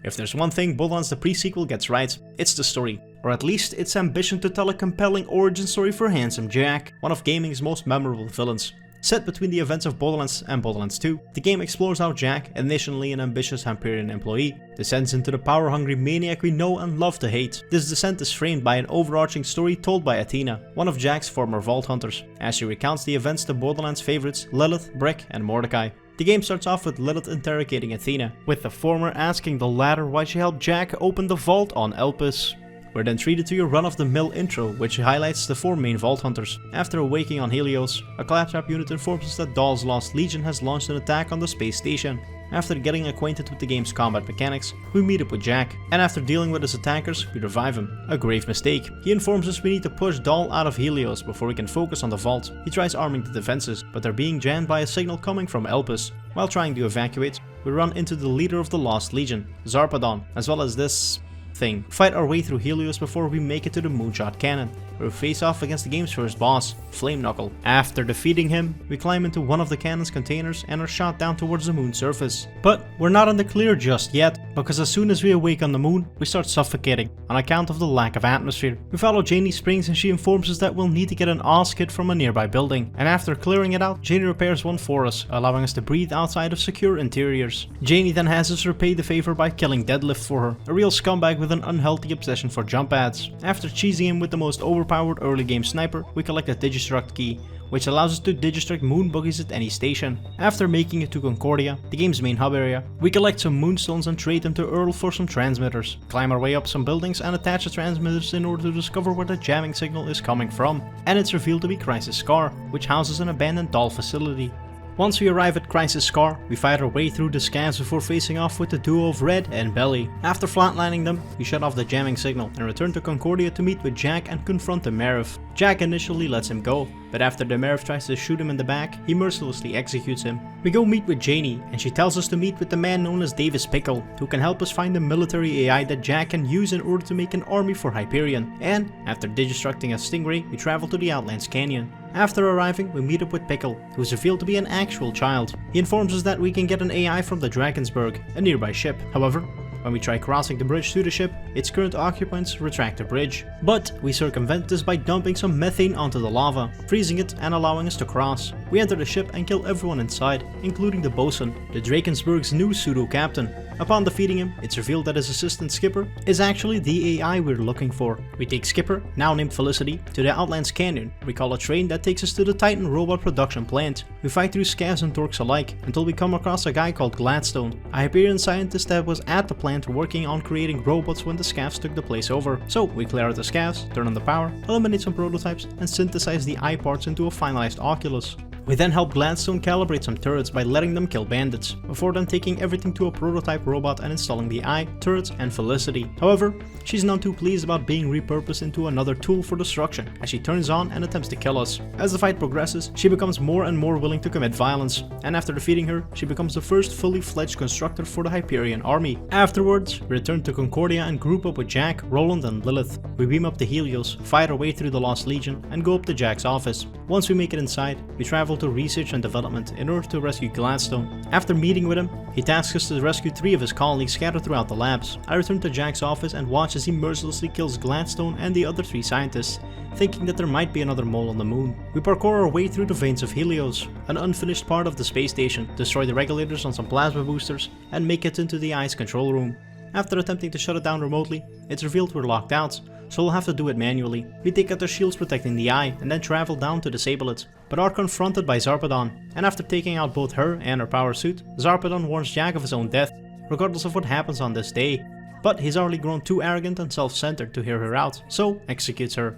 [SPEAKER 1] If there's one thing Borderlands the pre-sequel gets right, it's the story, or at least its ambition to tell a compelling origin story for Handsome Jack, one of gaming's most memorable villains. Set between the events of Borderlands and Borderlands 2, the game explores how Jack, initially an ambitious Hyperion employee, descends into the power-hungry maniac we know and love to hate. This descent is framed by an overarching story told by Athena, one of Jack's former Vault Hunters, as she recounts the events to Borderlands favorites Lilith, Brick, and Mordecai. The game starts off with Lilith interrogating Athena, with the former asking the latter why she helped Jack open the vault on Elpis. We're then treated to your run-of-the-mill intro, which highlights the 4 main Vault Hunters. After awaking on Helios, a Claptrap unit informs us that Dahl's Lost Legion has launched an attack on the space station. After getting acquainted with the game's combat mechanics, we meet up with Jack, and after dealing with his attackers, we revive him. A grave mistake. He informs us we need to push Dahl out of Helios before we can focus on the vault. He tries arming the defenses, but they're being jammed by a signal coming from Elpis. While trying to evacuate, we run into the leader of the Lost Legion, Zarpadon, as well as this thing. Fight our way through Helios before we make it to the Moonshot Cannon, where we face off against the game's first boss, Flame Knuckle. After defeating him, we climb into one of the cannon's containers and are shot down towards the moon's surface. But we're not in the clear just yet, because as soon as we awake on the moon, we start suffocating on account of the lack of atmosphere. We follow Janie Springs and she informs us that we'll need to get an Oz kit from a nearby building, and after clearing it out, Janie repairs one for us, allowing us to breathe outside of secure interiors. Janie then has us repay the favor by killing Deadlift for her, a real scumbag with an unhealthy obsession for jump pads. After cheesing him with the most overpowered early game sniper, we collect a Digistruct key, which allows us to Digistruct moon buggies at any station. After making it to Concordia, the game's main hub area, we collect some moonstones and trade them to Earl for some transmitters, climb our way up some buildings and attach the transmitters in order to discover where the jamming signal is coming from, and it's revealed to be Crisis Scar, which houses an abandoned doll facility. Once we arrive at Crisis Scar, we fight our way through the scans before facing off with the duo of Red and Belly. After flatlining them, we shut off the jamming signal and return to Concordia to meet with Jack and confront the Merif. Jack initially lets him go, but after the Merif tries to shoot him in the back, he mercilessly executes him. We go meet with Janie, and she tells us to meet with the man known as Davis Pickle, who can help us find the military AI that Jack can use in order to make an army for Hyperion. And after Digistructing a Stingray, we travel to the Outlands Canyon. After arriving, we meet up with Pickle, who is revealed to be an actual child. He informs us that we can get an AI from the Drakensberg, a nearby ship. However, When we try crossing the bridge to the ship, its current occupants retract the bridge. But we circumvent this by dumping some methane onto the lava, freezing it and allowing us to cross. We enter the ship and kill everyone inside, including the bosun, the Drakensberg's new pseudo-captain. Upon defeating him, it's revealed that his assistant Skipper is actually the AI we're looking for. We take Skipper, now named Felicity, to the Outlands Canyon. We call a train that takes us to the Titan robot production plant. We fight through scavs and torques alike, until we come across a guy called Gladstone, a Hyperion scientist that was at the plant working on creating robots when the scavs took the place over. So we clear out the scavs, turn on the power, eliminate some prototypes, and synthesize the eye parts into a finalized Oculus. We then help Gladstone calibrate some turrets by letting them kill bandits, before then taking everything to a prototype robot and installing the eye, turrets, and Felicity. However, she's none too pleased about being repurposed into another tool for destruction, as she turns on and attempts to kill us. As the fight progresses, she becomes more and more willing to commit violence, and after defeating her, she becomes the first fully fledged constructor for the Hyperion army. Afterwards, we return to Concordia and group up with Jack, Roland, and Lilith. We beam up to Helios, fight our way through the Lost Legion, and go up to Jack's office. Once we make it inside, we travel to research and development in order to rescue Gladstone. After meeting with him, he tasks us to rescue 3 of his colleagues scattered throughout the labs. I return to Jack's office and watch as he mercilessly kills Gladstone and the other 3 scientists, thinking that there might be another mole on the moon. We parkour our way through the veins of Helios, an unfinished part of the space station, destroy the regulators on some plasma boosters, and make it into the ICE control room. After attempting to shut it down remotely, it's revealed we're locked out, so we'll have to do it manually. We take out the shields protecting the eye and then travel down to disable it, but are confronted by Zarpedon, and after taking out both her and her power suit, Zarpedon warns Jack of his own death, regardless of what happens on this day. But he's already grown too arrogant and self-centered to hear her out, so executes her.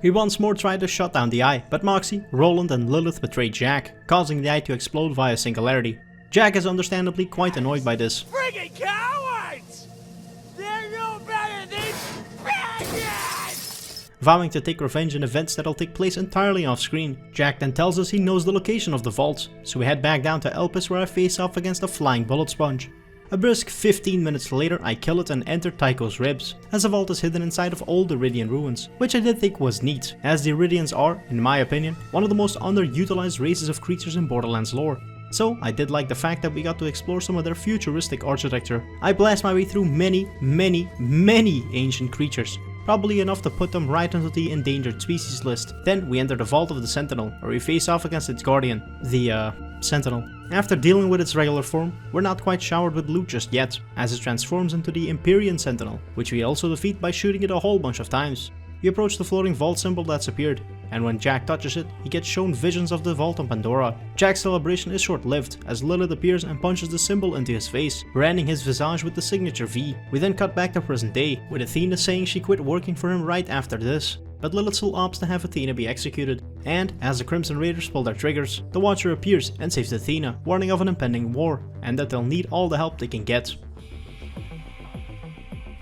[SPEAKER 1] We once more try to shut down the eye, but Moxie, Roland, and Lilith betray Jack, causing the eye to explode via singularity. Jack is understandably quite annoyed by this.
[SPEAKER 5] Friggin' cowards! They're no better than faggots!
[SPEAKER 1] Vowing to take revenge in events that'll take place entirely off screen. Jack then tells us he knows the location of the vault, so we head back down to Elpis where I face off against a flying bullet sponge. A brisk 15 minutes later, I kill it and enter Tycho's ribs, as the vault is hidden inside of old Iridian ruins, which I did think was neat, as the Iridians are, in my opinion, one of the most underutilized races of creatures in Borderlands lore. So I did like the fact that we got to explore some of their futuristic architecture. I blast my way through many ancient creatures, probably enough to put them right onto the endangered species list. Then we enter the vault of the Sentinel, where we face off against its guardian, the Sentinel. After dealing with its regular form, we're not quite showered with loot just yet, as it transforms into the Empyrean Sentinel, which we also defeat by shooting it a whole bunch of times. We approach the floating vault symbol that's appeared, and when Jack touches it, he gets shown visions of the vault on Pandora. Jack's celebration is short-lived, as Lilith appears and punches the symbol into his face, branding his visage with the signature V. We then cut back to present day, with Athena saying she quit working for him right after this. But Lilith still opts to have Athena be executed, and as the Crimson Raiders pull their triggers, the Watcher appears and saves Athena, warning of an impending war, and that they'll need all the help they can get.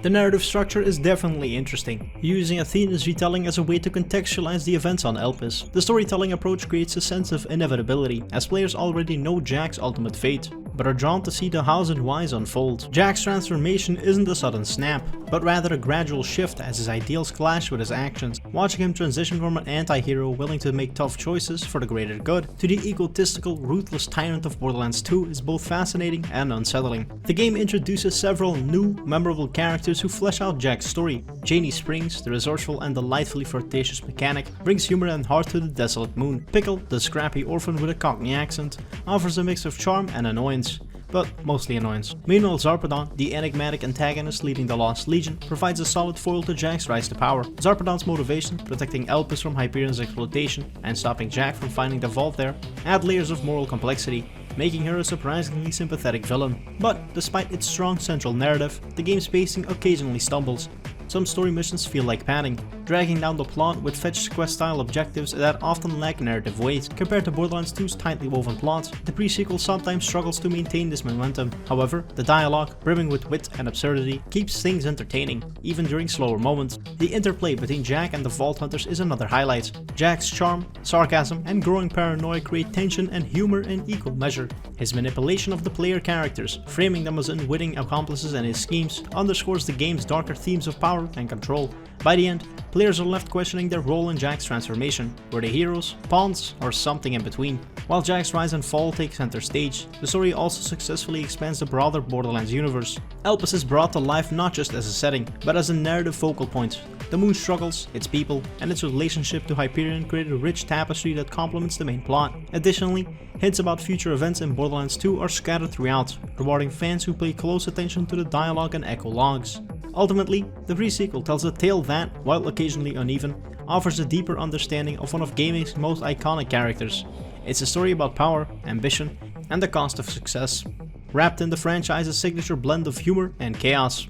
[SPEAKER 1] The narrative structure is definitely interesting, using Athena's retelling as a way to contextualize the events on Elpis. The storytelling approach creates a sense of inevitability, as players already know Jack's ultimate fate, but are drawn to see the hows and whys unfold. Jack's transformation isn't a sudden snap, but rather a gradual shift as his ideals clash with his actions. Watching him transition from an anti-hero willing to make tough choices for the greater good, to the egotistical, ruthless tyrant of Borderlands 2 is both fascinating and unsettling. The game introduces several new, memorable characters who flesh out Jack's story. Janie Springs, the resourceful and delightfully flirtatious mechanic, brings humor and heart to the desolate moon. Pickle, the scrappy orphan with a Cockney accent, offers a mix of charm and annoyance, but mostly annoyance. Meanwhile, Zarpedon, the enigmatic antagonist leading the Lost Legion, provides a solid foil to Jack's rise to power. Zarpedon's motivation, protecting Elpis from Hyperion's exploitation and stopping Jack from finding the vault there, add layers of moral complexity, making her a surprisingly sympathetic villain. But despite its strong central narrative, the game's pacing occasionally stumbles. Some story missions feel like padding, dragging down the plot with fetch quest-style objectives that often lack narrative weight. Compared to Borderlands 2's tightly woven plot, the pre-sequel sometimes struggles to maintain this momentum. However, the dialogue, brimming with wit and absurdity, keeps things entertaining, even during slower moments. The interplay between Jack and the Vault Hunters is another highlight. Jack's charm, sarcasm, and growing paranoia create tension and humor in equal measure. His manipulation of the player characters, framing them as unwitting accomplices in his schemes, underscores the game's darker themes of power and control. By the end, players are left questioning their role in Jack's transformation. Were they heroes, pawns, or something in between? While Jack's rise and fall take center stage, the story also successfully expands the broader Borderlands universe. Elpis is brought to life not just as a setting, but as a narrative focal point. The moon's struggles, its people, and its relationship to Hyperion create a rich tapestry that complements the main plot. Additionally, hints about future events in Borderlands 2 are scattered throughout, rewarding fans who pay close attention to the dialogue and echo logs. Ultimately, the pre-sequel tells a tale that, while occasionally uneven, offers a deeper understanding of one of gaming's most iconic characters. It's a story about power, ambition, and the cost of success, wrapped in the franchise's signature blend of humor and chaos.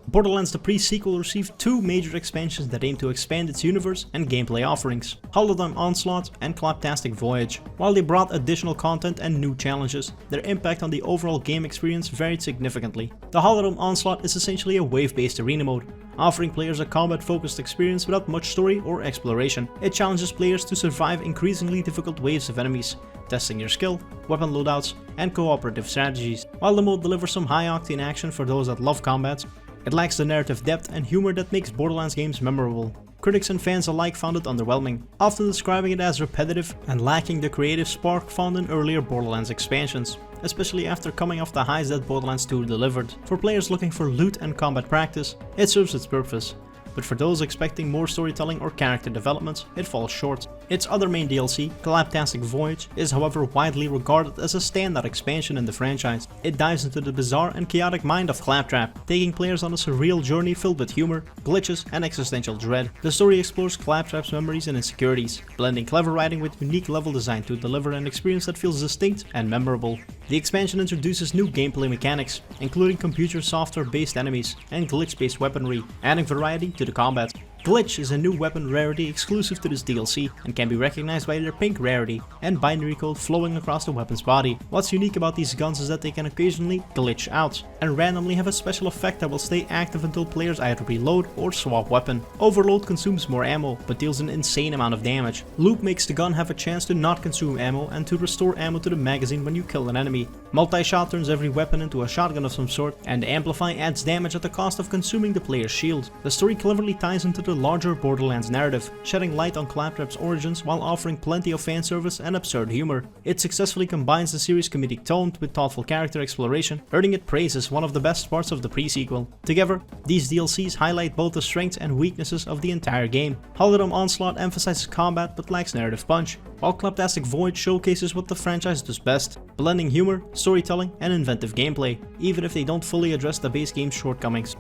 [SPEAKER 1] Borderlands the pre-sequel received two major expansions that aim to expand its universe and gameplay offerings, Holodeck Onslaught and Claptastic Voyage. While they brought additional content and new challenges, their impact on the overall game experience varied significantly. The Holodeck Onslaught is essentially a wave-based arena mode, offering players a combat-focused experience without much story or exploration. It challenges players to survive increasingly difficult waves of enemies, testing your skill, weapon loadouts, and cooperative strategies. While the mode delivers some high-octane action for those that love combat, it lacks the narrative depth and humor that makes Borderlands games memorable. Critics and fans alike found it underwhelming, often describing it as repetitive and lacking the creative spark found in earlier Borderlands expansions, especially after coming off the highs that Borderlands 2 delivered. For players looking for loot and combat practice, it serves its purpose, but for those expecting more storytelling or character development, it falls short. Its other main DLC, Claptastic Voyage, is however widely regarded as a standout expansion in the franchise. It dives into the bizarre and chaotic mind of Claptrap, taking players on a surreal journey filled with humor, glitches, and existential dread. The story explores Claptrap's memories and insecurities, blending clever writing with unique level design to deliver an experience that feels distinct and memorable. The expansion introduces new gameplay mechanics, including computer software-based enemies and glitch-based weaponry, adding variety to the combat. Glitch is a new weapon rarity exclusive to this DLC and can be recognized by their pink rarity and binary code flowing across the weapon's body. What's unique about these guns is that they can occasionally glitch out and randomly have a special effect that will stay active until players either reload or swap weapon. Overload consumes more ammo but deals an insane amount of damage. Loop makes the gun have a chance to not consume ammo and to restore ammo to the magazine when you kill an enemy. Multi-shot turns every weapon into a shotgun of some sort, and the Amplify adds damage at the cost of consuming the player's shield. The story cleverly ties into the larger Borderlands narrative, shedding light on Claptrap's origins while offering plenty of fan service and absurd humor. It successfully combines the series' comedic tone with thoughtful character exploration, earning it praise as one of the best parts of the pre-sequel. Together, these DLCs highlight both the strengths and weaknesses of the entire game. Holodeck Onslaught emphasizes combat but lacks narrative punch, while Claptastic Void showcases what the franchise does best, blending humor, storytelling, and inventive gameplay, even if they don't fully address the base game's shortcomings.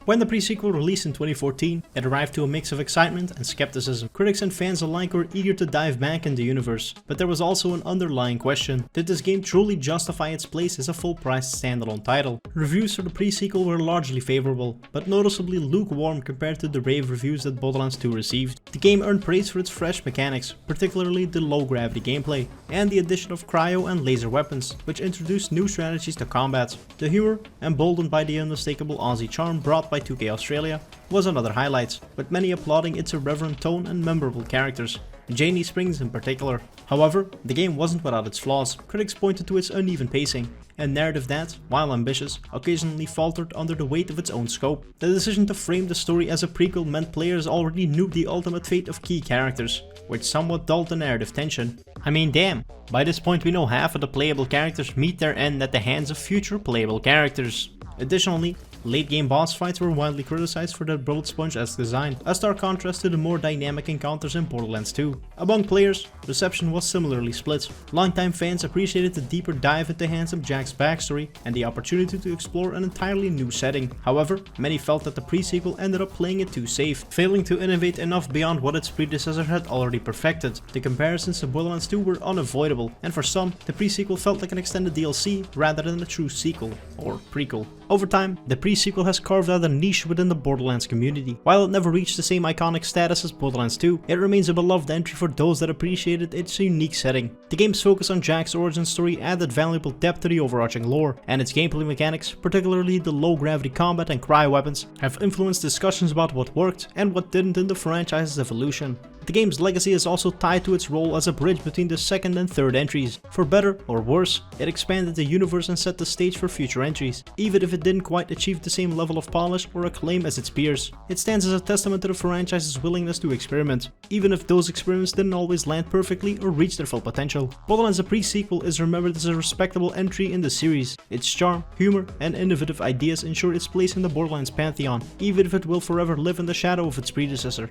[SPEAKER 1] When the pre-sequel released in 2014, it arrived to a mix of excitement and skepticism. Critics and fans alike were eager to dive back in the universe, but there was also an underlying question: did this game truly justify its place as a full-priced standalone title? Reviews for the pre-sequel were largely favorable, but noticeably lukewarm compared to the rave reviews that Borderlands 2 received. The game earned praise for its fresh mechanics, particularly the low-gravity gameplay, and the addition of cryo and laser weapons, which introduced new strategies to combat. The humor, emboldened by the unmistakable Aussie charm brought by 2K Australia, was another highlight, with many applauding its irreverent tone and memorable characters, Janie Springs in particular. However, the game wasn't without its flaws. Critics pointed to its uneven pacing, a narrative that, while ambitious, occasionally faltered under the weight of its own scope. The decision to frame the story as a prequel meant players already knew the ultimate fate of key characters, which somewhat dulled the narrative tension. I mean, damn, by this point we know half of the playable characters meet their end at the hands of future playable characters. Additionally, late game boss fights were widely criticized for their bullet sponge-esque design, a stark contrast to the more dynamic encounters in Borderlands 2. Among players, reception was similarly split. Longtime fans appreciated the deeper dive into handsome Jack's backstory and the opportunity to explore an entirely new setting. However, many felt that the pre-sequel ended up playing it too safe, failing to innovate enough beyond what its predecessor had already perfected. The comparisons to Borderlands 2 were unavoidable, and for some, the pre-sequel felt like an extended DLC rather than a true sequel, or prequel. Over time, the pre-sequel has carved out a niche within the Borderlands community. While it never reached the same iconic status as Borderlands 2, it remains a beloved entry for those that appreciated its unique setting. The game's focus on Jack's origin story added valuable depth to the overarching lore, and its gameplay mechanics, particularly the low-gravity combat and cryo weapons, have influenced discussions about what worked and what didn't in the franchise's evolution. The game's legacy is also tied to its role as a bridge between the second and third entries. For better or worse, it expanded the universe and set the stage for future entries, even if it didn't quite achieve the same level of polish or acclaim as its peers. It stands as a testament to the franchise's willingness to experiment, even if those experiments didn't always land perfectly or reach their full potential. Borderlands, a pre-sequel, is remembered as a respectable entry in the series. Its charm, humor, and innovative ideas ensure its place in the Borderlands pantheon, even if it will forever live in the shadow of its predecessor.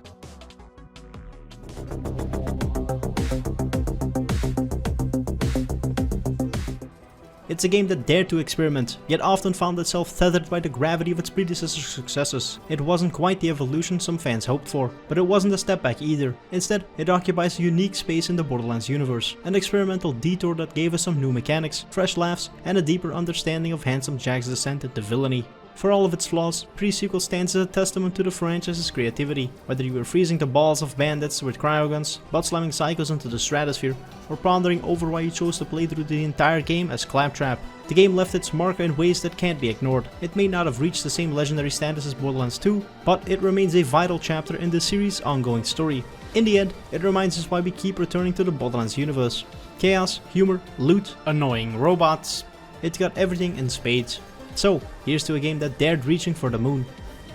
[SPEAKER 1] It's a game that dared to experiment, yet often found itself tethered by the gravity of its predecessor's successes. It wasn't quite the evolution some fans hoped for, but it wasn't a step back either. Instead, it occupies a unique space in the Borderlands universe, an experimental detour that gave us some new mechanics, fresh laughs, and a deeper understanding of Handsome Jack's descent into villainy. For all of its flaws, pre-sequel stands as a testament to the franchise's creativity. Whether you were freezing the balls of bandits with cryoguns, butt-slamming psychos into the stratosphere, or pondering over why you chose to play through the entire game as Claptrap, the game left its mark in ways that can't be ignored. It may not have reached the same legendary status as Borderlands 2, but it remains a vital chapter in the series' ongoing story. In the end, it reminds us why we keep returning to the Borderlands universe. Chaos, humor, loot, annoying robots. It's got everything in spades. So, here's to a game that dared reaching for the moon.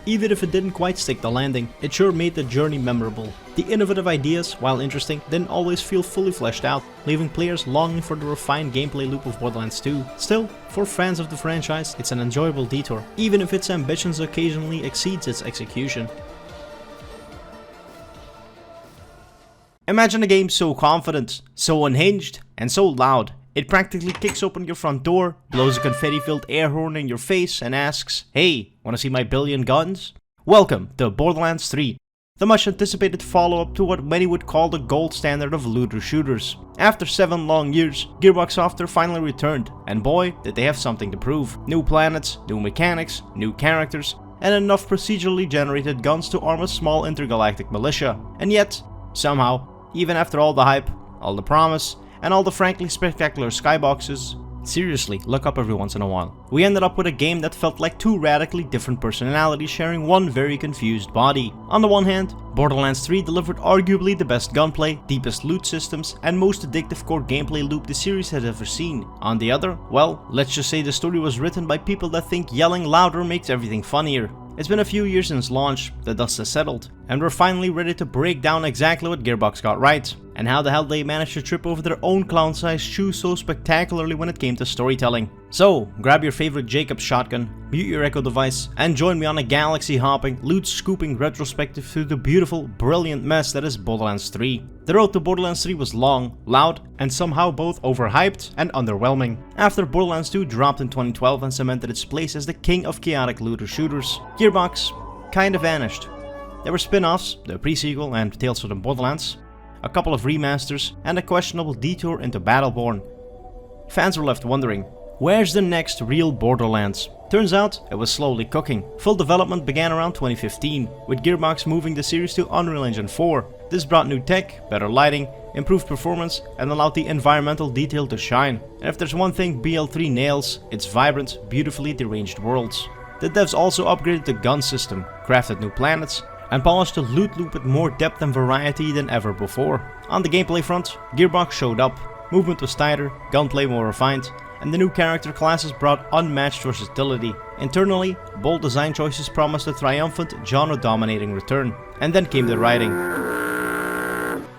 [SPEAKER 1] Even if it didn't quite stick the landing, it sure made the journey memorable. The innovative ideas, while interesting, didn't always feel fully fleshed out, leaving players longing for the refined gameplay loop of Borderlands 2. Still, for fans of the franchise, it's an enjoyable detour, even if its ambitions occasionally exceeds its execution. Imagine a game so confident, so unhinged, and so loud. It practically kicks open your front door, blows a confetti-filled air horn in your face, and asks, "Hey, wanna see my billion guns?" Welcome to Borderlands 3, the much anticipated follow-up to what many would call the gold standard of looter shooters. After 7 long years, Gearbox Software finally returned, and boy, did they have something to prove. New planets, new mechanics, new characters, and enough procedurally generated guns to arm a small intergalactic militia. And yet, somehow, even after all the hype, all the promise, and all the frankly spectacular skyboxes, seriously, look up every once in a while, we ended up with a game that felt like two radically different personalities sharing one very confused body. On the one hand, Borderlands 3 delivered arguably the best gunplay, deepest loot systems, and most addictive core gameplay loop the series had ever seen. On the other, well, let's just say the story was written by people that think yelling louder makes everything funnier. It's been a few years since launch, the dust has settled, and we're finally ready to break down exactly what Gearbox got right, and how the hell they managed to trip over their own clown-sized shoes so spectacularly when it came to storytelling. So, grab your favorite Jacobs shotgun, mute your Echo device, and join me on a galaxy-hopping, loot-scooping retrospective through the beautiful, brilliant mess that is Borderlands 3. The road to Borderlands 3 was long, loud, and somehow both overhyped and underwhelming. After Borderlands 2 dropped in 2012 and cemented its place as the king of chaotic looter shooters, Gearbox kinda vanished. There were spin-offs, the pre-sequel and Tales from the Borderlands, a couple of remasters, and a questionable detour into Battleborn. Fans were left wondering, where's the next real Borderlands? Turns out, it was slowly cooking. Full development began around 2015, with Gearbox moving the series to Unreal Engine 4. This brought new tech, better lighting, improved performance, and allowed the environmental detail to shine. And if there's one thing BL3 nails, it's vibrant, beautifully deranged worlds. The devs also upgraded the gun system, crafted new planets, and polished the loot loop with more depth and variety than ever before. On the gameplay front, Gearbox showed up. Movement was tighter, gunplay more refined, and the new character classes brought unmatched versatility. Internally, bold design choices promised a triumphant, genre-dominating return. And then came the writing.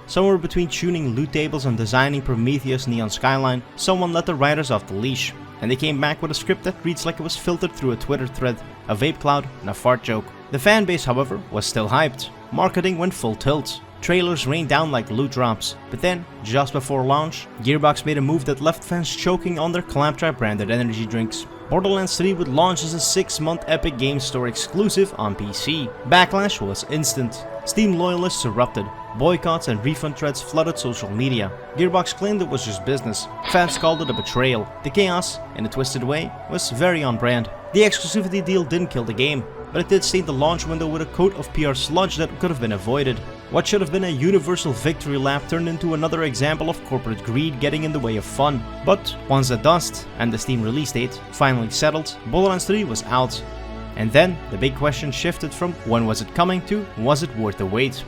[SPEAKER 1] Somewhere between tuning loot tables and designing Prometheus' neon skyline, someone let the writers off the leash, and they came back with a script that reads like it was filtered through a Twitter thread, a vape cloud, and a fart joke. The fanbase, however, was still hyped. Marketing went full tilt. Trailers rained down like loot drops. But then, just before launch, Gearbox made a move that left fans choking on their Claptrap branded energy drinks. Borderlands 3 would launch as a 6-month Epic Games Store exclusive on PC. Backlash was instant. Steam loyalists erupted. Boycotts and refund threads flooded social media. Gearbox claimed it was just business. Fans called it a betrayal. The chaos, in a twisted way, was very on brand. The exclusivity deal didn't kill the game, but it did stain the launch window with a coat of PR sludge that could have been avoided. What should have been a universal victory lap turned into another example of corporate greed getting in the way of fun. But once the dust and the Steam release date finally settled, Borderlands 3 was out. And then the big question shifted from when was it coming to was it worth the wait?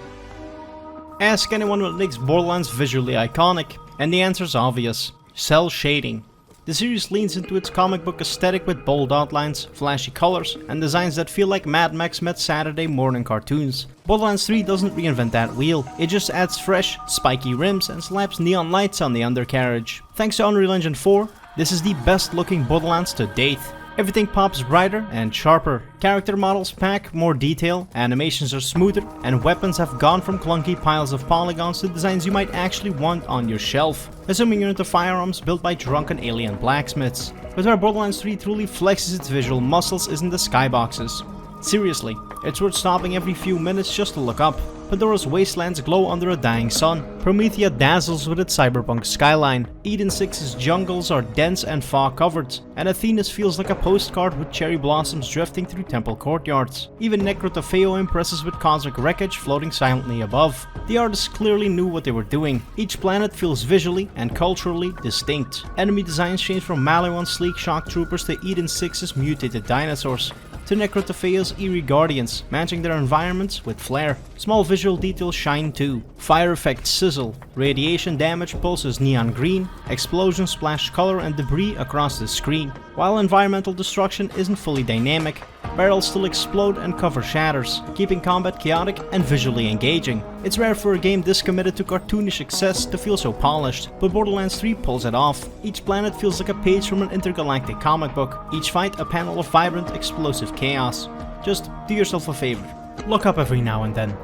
[SPEAKER 1] Ask anyone what makes Borderlands visually iconic, and the answer's obvious: cell shading. The series leans into its comic book aesthetic with bold outlines, flashy colors, and designs that feel like Mad Max met Saturday morning cartoons. Borderlands 3 doesn't reinvent that wheel, it just adds fresh, spiky rims and slaps neon lights on the undercarriage. Thanks to Unreal Engine 4, this is the best looking Borderlands to date. Everything pops brighter and sharper. Character models pack more detail, animations are smoother, and weapons have gone from clunky piles of polygons to designs you might actually want on your shelf, assuming you're into firearms built by drunken alien blacksmiths. But where Borderlands 3 truly flexes its visual muscles is in the skyboxes. Seriously, it's worth stopping every few minutes just to look up. Pandora's wastelands glow under a dying sun. Promethea dazzles with its cyberpunk skyline. Eden 6's jungles are dense and fog-covered, and Athena's feels like a postcard with cherry blossoms drifting through temple courtyards. Even Necrotafeo impresses with cosmic wreckage floating silently above. The artists clearly knew what they were doing. Each planet feels visually and culturally distinct. Enemy designs change from Maliwan's sleek shock troopers to Eden 6's mutated dinosaurs, to Necrotafeo's eerie guardians, matching their environments with flair. Small visual details shine too. Fire effects sizzle, radiation damage pulses neon green, explosions splash color and debris across the screen. While environmental destruction isn't fully dynamic, barrels still explode and cover shatters, keeping combat chaotic and visually engaging. It's rare for a game this committed to cartoonish excess to feel so polished, but Borderlands 3 pulls it off. Each planet feels like a page from an intergalactic comic book, each fight a panel of vibrant, explosive chaos. Just do yourself a favor, look up every now and then.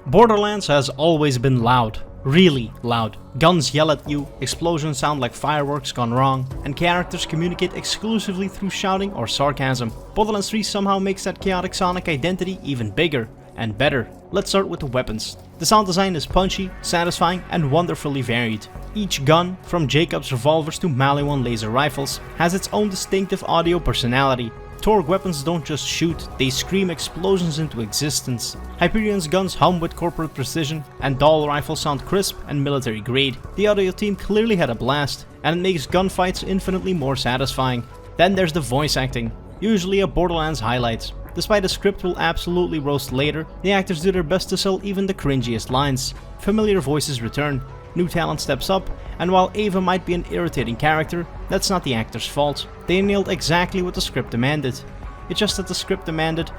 [SPEAKER 1] Borderlands has always been loud. Really loud. Guns yell at you, explosions sound like fireworks gone wrong, and characters communicate exclusively through shouting or sarcasm. Borderlands 3 somehow makes that chaotic sonic identity even bigger and better. Let's start with the weapons. The sound design is punchy, satisfying, and wonderfully varied. Each gun, from Jacob's revolvers to Maliwan laser rifles, has its own distinctive audio personality. Torgue weapons don't just shoot, they scream explosions into existence. Hyperion's guns hum with corporate precision, and Dahl rifles sound crisp and military grade. The audio team clearly had a blast, and it makes gunfights infinitely more satisfying. Then there's the voice acting, usually a Borderlands highlight. Despite the script will absolutely roast later, the actors do their best to sell even the cringiest lines. Familiar voices return, new talent steps up, and while Ava might be an irritating character, that's not the actor's fault. They nailed exactly what the script demanded. It's just that the script demanded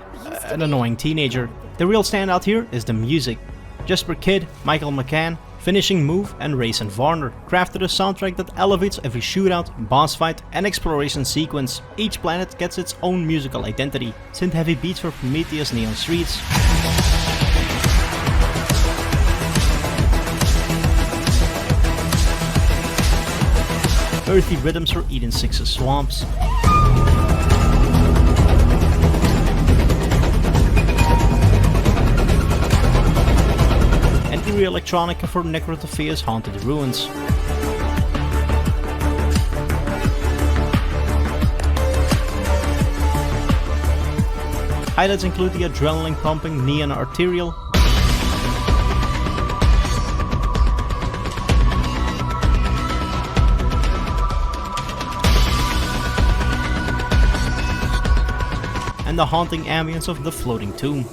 [SPEAKER 1] an annoying teenager. The real standout here is the music. Jesper Kyd, Michael McCann, Finishing Move, and Rayson Varner crafted a soundtrack that elevates every shootout, boss fight, and exploration sequence. Each planet gets its own musical identity. Synth-heavy beats for Prometheus' neon streets, earthy rhythms for Eden 6's swamps, and eerie electronica for Necrotafeo's haunted ruins. Highlights include the adrenaline-pumping Neon Arterial, and the haunting ambience of the floating tomb.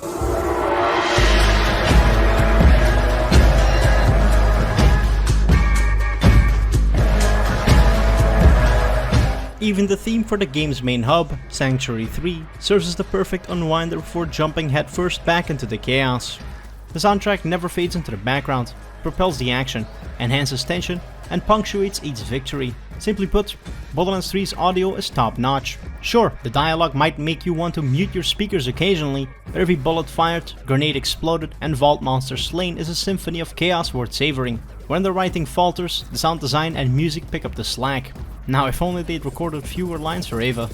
[SPEAKER 1] Even the theme for the game's main hub, Sanctuary 3, serves as the perfect unwinder before jumping headfirst back into the chaos. The soundtrack never fades into the background, propels the action, enhances tension, and punctuates each victory. Simply put, Borderlands 3's audio is top-notch. Sure, the dialogue might make you want to mute your speakers occasionally, but every bullet fired, grenade exploded, and vault monster slain is a symphony of chaos worth savoring. When the writing falters, the sound design and music pick up the slack. Now if only they'd recorded fewer lines for Ava.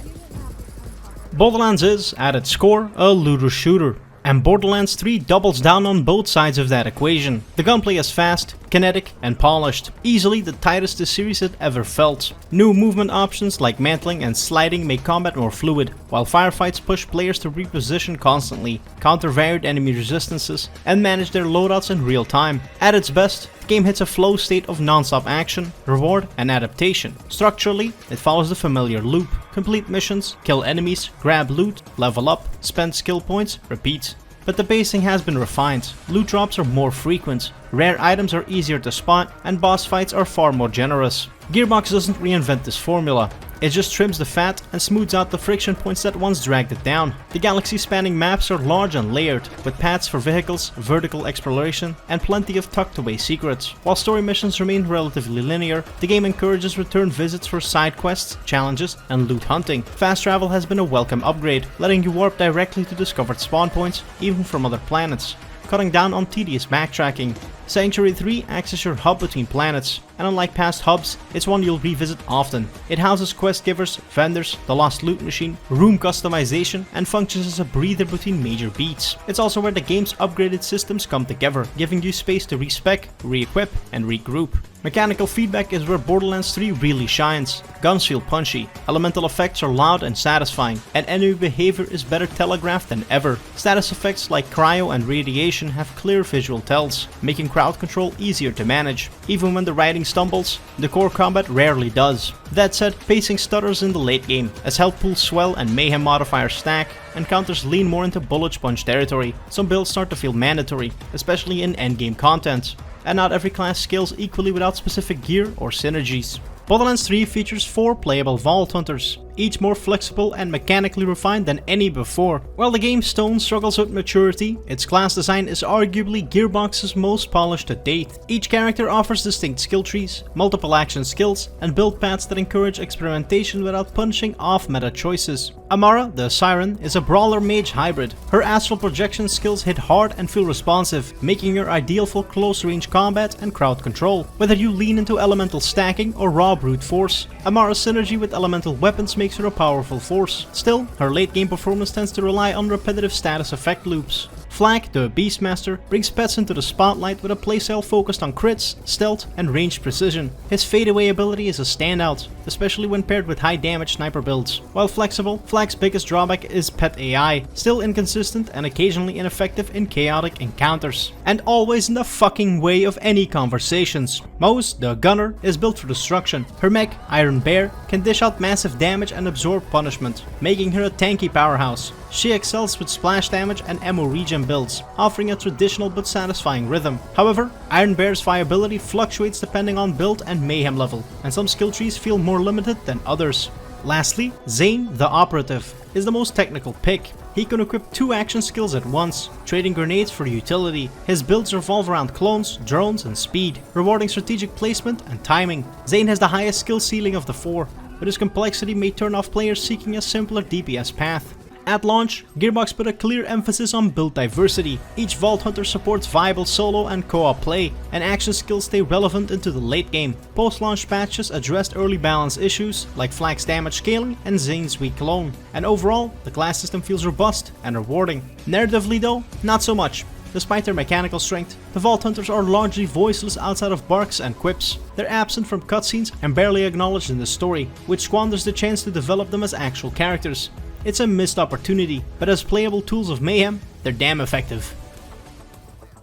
[SPEAKER 1] Borderlands is, at its core, a looter shooter. And Borderlands 3 doubles down on both sides of that equation. The gunplay is fast, kinetic, and polished, easily the tightest the series had ever felt. New movement options like mantling and sliding make combat more fluid, while firefights push players to reposition constantly, counter varied enemy resistances, and manage their loadouts in real time. At its best, the game hits a flow state of non-stop action, reward, and adaptation. Structurally, it follows the familiar loop. Complete missions, kill enemies, grab loot, level up, spend skill points, repeat. but the pacing has been refined. Loot drops are more frequent, rare items are easier to spot, and boss fights are far more generous. Gearbox doesn't reinvent this formula. It just trims the fat and smooths out the friction points that once dragged it down. The galaxy-spanning maps are large and layered, with paths for vehicles, vertical exploration, and plenty of tucked-away secrets. While story missions remain relatively linear, the game encourages return visits for side quests, challenges, and loot hunting. Fast travel has been a welcome upgrade, letting you warp directly to discovered spawn points, even from other planets, cutting down on tedious backtracking. Sanctuary 3 acts as your hub between planets, and unlike past hubs, it's one you'll revisit often. It houses quest givers, vendors, the lost loot machine, room customization, and functions as a breather between major beats. It's also where the game's upgraded systems come together, giving you space to respec, re-equip, and regroup. Mechanical feedback is where Borderlands 3 really shines. Guns feel punchy, elemental effects are loud and satisfying, and enemy behavior is better telegraphed than ever. Status effects like cryo and radiation have clear visual tells, making crowd control easier to manage. Even when the riding stumbles, the core combat rarely does. That said, pacing stutters in the late game, as health pools swell and mayhem modifiers stack, and counters lean more into bullet sponge territory. Some builds start to feel mandatory, especially in endgame content, and not every class scales equally without specific gear or synergies. Borderlands 3 features 4 playable Vault Hunters, each more flexible and mechanically refined than any before. While the game's tone struggles with maturity, its class design is arguably Gearbox's most polished to date. Each character offers distinct skill trees, multiple action skills, and build paths that encourage experimentation without punishing off meta choices. Amara, the Siren, is a brawler mage hybrid. Her astral projection skills hit hard and feel responsive, making her ideal for close range combat and crowd control. Whether you lean into elemental stacking or raw brute force, Amara's synergy with elemental weapons makes her a powerful force. Still, her late game performance tends to rely on repetitive status effect loops. Flag, the Beastmaster, brings pets into the spotlight with a playstyle focused on crits, stealth, and ranged precision. His fadeaway ability is a standout, especially when paired with high damage sniper builds. While flexible, Flag's biggest drawback is pet AI, still inconsistent and occasionally ineffective in chaotic encounters, and always in the fucking way of any conversations. Mose, the Gunner, is built for destruction. Her mech, Iron Bear, can dish out massive damage and absorb punishment, making her a tanky powerhouse. She excels with splash damage and ammo regen builds, offering a traditional but satisfying rhythm. However, Iron Bear's viability fluctuates depending on build and mayhem level, and some skill trees feel more limited than others. Lastly, Zane, the Operative, is the most technical pick. He can equip 2 action skills at once, trading grenades for utility. His builds revolve around clones, drones, and speed, rewarding strategic placement and timing. Zane has the highest skill ceiling of the 4, but his complexity may turn off players seeking a simpler DPS path. At launch, Gearbox put a clear emphasis on build diversity. Each Vault Hunter supports viable solo and co-op play, and action skills stay relevant into the late game. Post-launch patches addressed early balance issues like Flag's damage scaling and Zane's weak clone, and overall, the class system feels robust and rewarding. Narratively though, not so much. Despite their mechanical strength, the Vault Hunters are largely voiceless outside of barks and quips. They're absent from cutscenes and barely acknowledged in the story, which squanders the chance to develop them as actual characters. It's a missed opportunity, but as playable tools of mayhem, they're damn effective.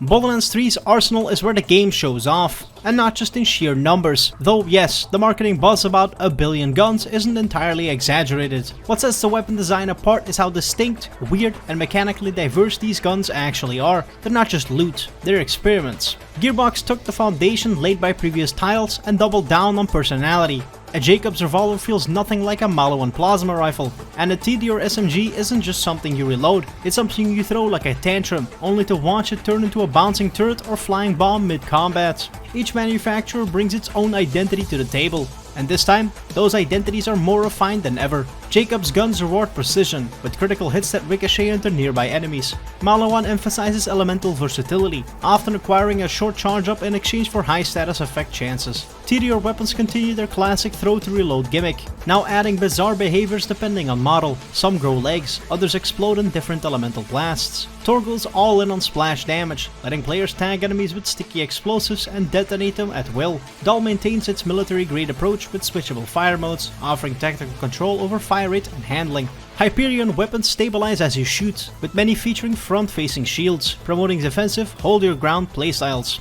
[SPEAKER 1] Borderlands 3's arsenal is where the game shows off, and not just in sheer numbers, though yes, the marketing buzz about a billion guns isn't entirely exaggerated. What sets the weapon design apart is how distinct, weird, and mechanically diverse these guns actually are. They're not just loot, they're experiments. Gearbox took the foundation laid by previous titles and doubled down on personality. A Jacobs revolver feels nothing like a Malo and plasma rifle, and a TD or SMG isn't just something you reload, it's something you throw like a tantrum, only to watch it turn into a bouncing turret or flying bomb mid-combat. Each manufacturer brings its own identity to the table, and this time, those identities are more refined than ever. Jacob's guns reward precision, with critical hits that ricochet into nearby enemies. Malawan emphasizes elemental versatility, often requiring a short charge up in exchange for high status effect chances. TDR weapons continue their classic throw to reload gimmick, now adding bizarre behaviors depending on model. Some grow legs, others explode in different elemental blasts. Torgal's all in on splash damage, letting players tag enemies with sticky explosives and detonate them at will. Dahl maintains its military grade approach with switchable fire modes, offering tactical control over fire rate and handling. Hyperion weapons stabilize as you shoot, with many featuring front-facing shields, promoting defensive, hold your ground playstyles.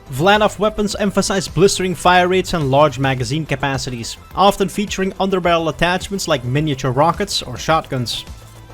[SPEAKER 1] Vladov weapons emphasize blistering fire rates and large magazine capacities, often featuring underbarrel attachments like miniature rockets or shotguns.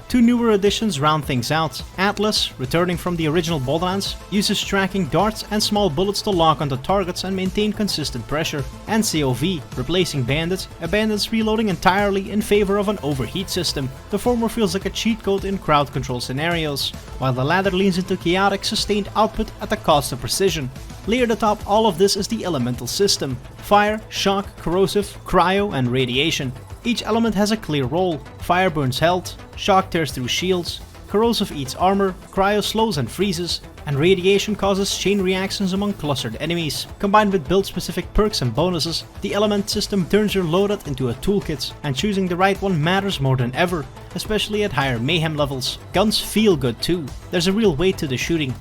[SPEAKER 1] Two newer additions round things out. Atlas, returning from the original Borderlands, uses tracking darts and small bullets to lock onto targets and maintain consistent pressure. And COV, replacing Bandit, abandons reloading entirely in favor of an overheat system. The former feels like a cheat code in crowd control scenarios, while the latter leans into chaotic sustained output at the cost of precision. Layered atop all of this is the elemental system: fire, shock, corrosive, cryo, and radiation. Each element has a clear role. Fire burns health, shock tears through shields, corrosive eats armor, cryo slows and freezes, and radiation causes chain reactions among clustered enemies. Combined with build-specific perks and bonuses, the element system turns your loadout into a toolkit, and choosing the right one matters more than ever, especially at higher mayhem levels. Guns feel good too. There's a real weight to the shooting.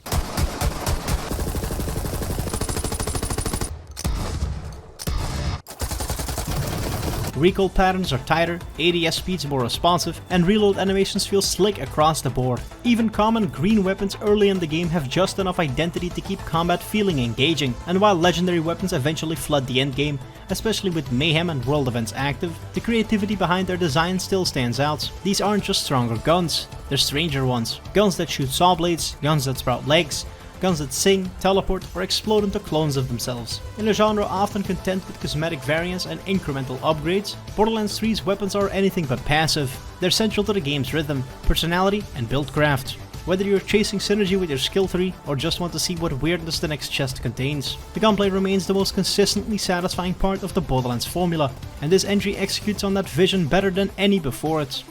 [SPEAKER 1] Recoil patterns are tighter, ADS speeds more responsive, and reload animations feel slick across the board. Even common green weapons early in the game have just enough identity to keep combat feeling engaging, and while legendary weapons eventually flood the endgame, especially with mayhem and world events active, the creativity behind their design still stands out. These aren't just stronger guns, they're stranger ones. Guns that shoot saw blades, guns that sprout legs, guns that sing, teleport, or explode into clones of themselves. In a genre often content with cosmetic variants and incremental upgrades, Borderlands 3's weapons are anything but passive. They're central to the game's rhythm, personality, and buildcraft. Whether you're chasing synergy with your skill tree, or just want to see what weirdness the next chest contains, the gunplay remains the most consistently satisfying part of the Borderlands formula, and this entry executes on that vision better than any before it.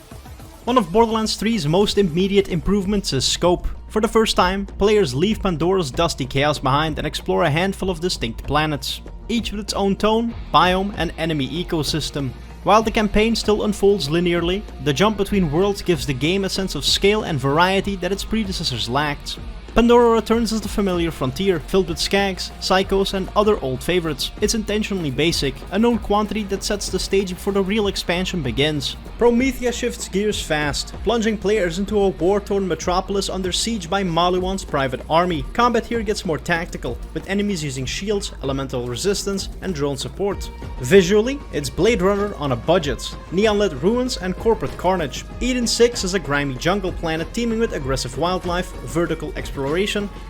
[SPEAKER 1] One of Borderlands 3's most immediate improvements is scope. For the first time, players leave Pandora's dusty chaos behind and explore a handful of distinct planets, each with its own tone, biome, and enemy ecosystem. While the campaign still unfolds linearly, the jump between worlds gives the game a sense of scale and variety that its predecessors lacked. Pandora returns as the familiar frontier, filled with skags, psychos, and other old favorites. It's intentionally basic, a known quantity that sets the stage before the real expansion begins. Promethea shifts gears fast, plunging players into a war-torn metropolis under siege by Maluwan's private army. Combat here gets more tactical, with enemies using shields, elemental resistance, and drone support. Visually, it's Blade Runner on a budget. Neon-lit ruins and corporate carnage. Eden 6 is a grimy jungle planet teeming with aggressive wildlife, vertical exploration,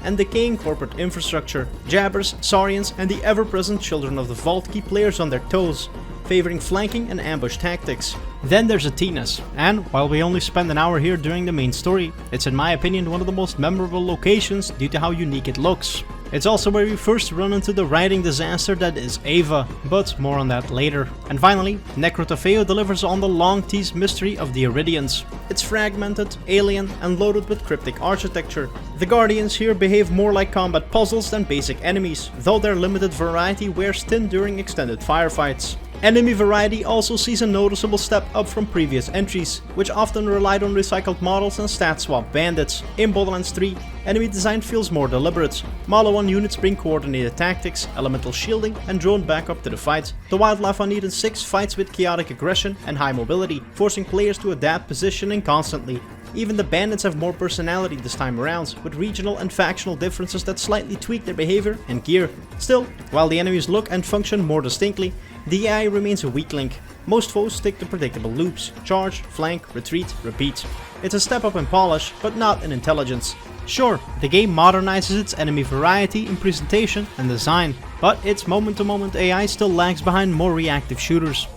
[SPEAKER 1] and decaying corporate infrastructure. Jabbers, Saurians, and the ever-present Children of the Vault keep players on their toes, favoring flanking and ambush tactics. Then there's Atenas, and while we only spend an hour here during the main story, it's in my opinion one of the most memorable locations due to how unique it looks. It's also where we first run into the writing disaster that is Ava, but more on that later. And finally, Necrotafeo delivers on the long-teased mystery of the Iridians. It's fragmented, alien, and loaded with cryptic architecture. The Guardians here behave more like combat puzzles than basic enemies, though their limited variety wears thin during extended firefights. Enemy variety also sees a noticeable step up from previous entries, which often relied on recycled models and stat swap bandits. In Borderlands 3, enemy design feels more deliberate. Maluwan units bring coordinated tactics, elemental shielding, and drone backup to the fight. The wildlife on Eden 6 fights with chaotic aggression and high mobility, forcing players to adapt positioning constantly. Even the bandits have more personality this time around, with regional and factional differences that slightly tweak their behavior and gear. Still, while the enemies look and function more distinctly, the AI remains a weak link. Most foes stick to predictable loops: charge, flank, retreat, repeat. It's a step up in polish, but not in intelligence. Sure, the game modernizes its enemy variety in presentation and design, but its moment-to-moment AI still lags behind more reactive shooters.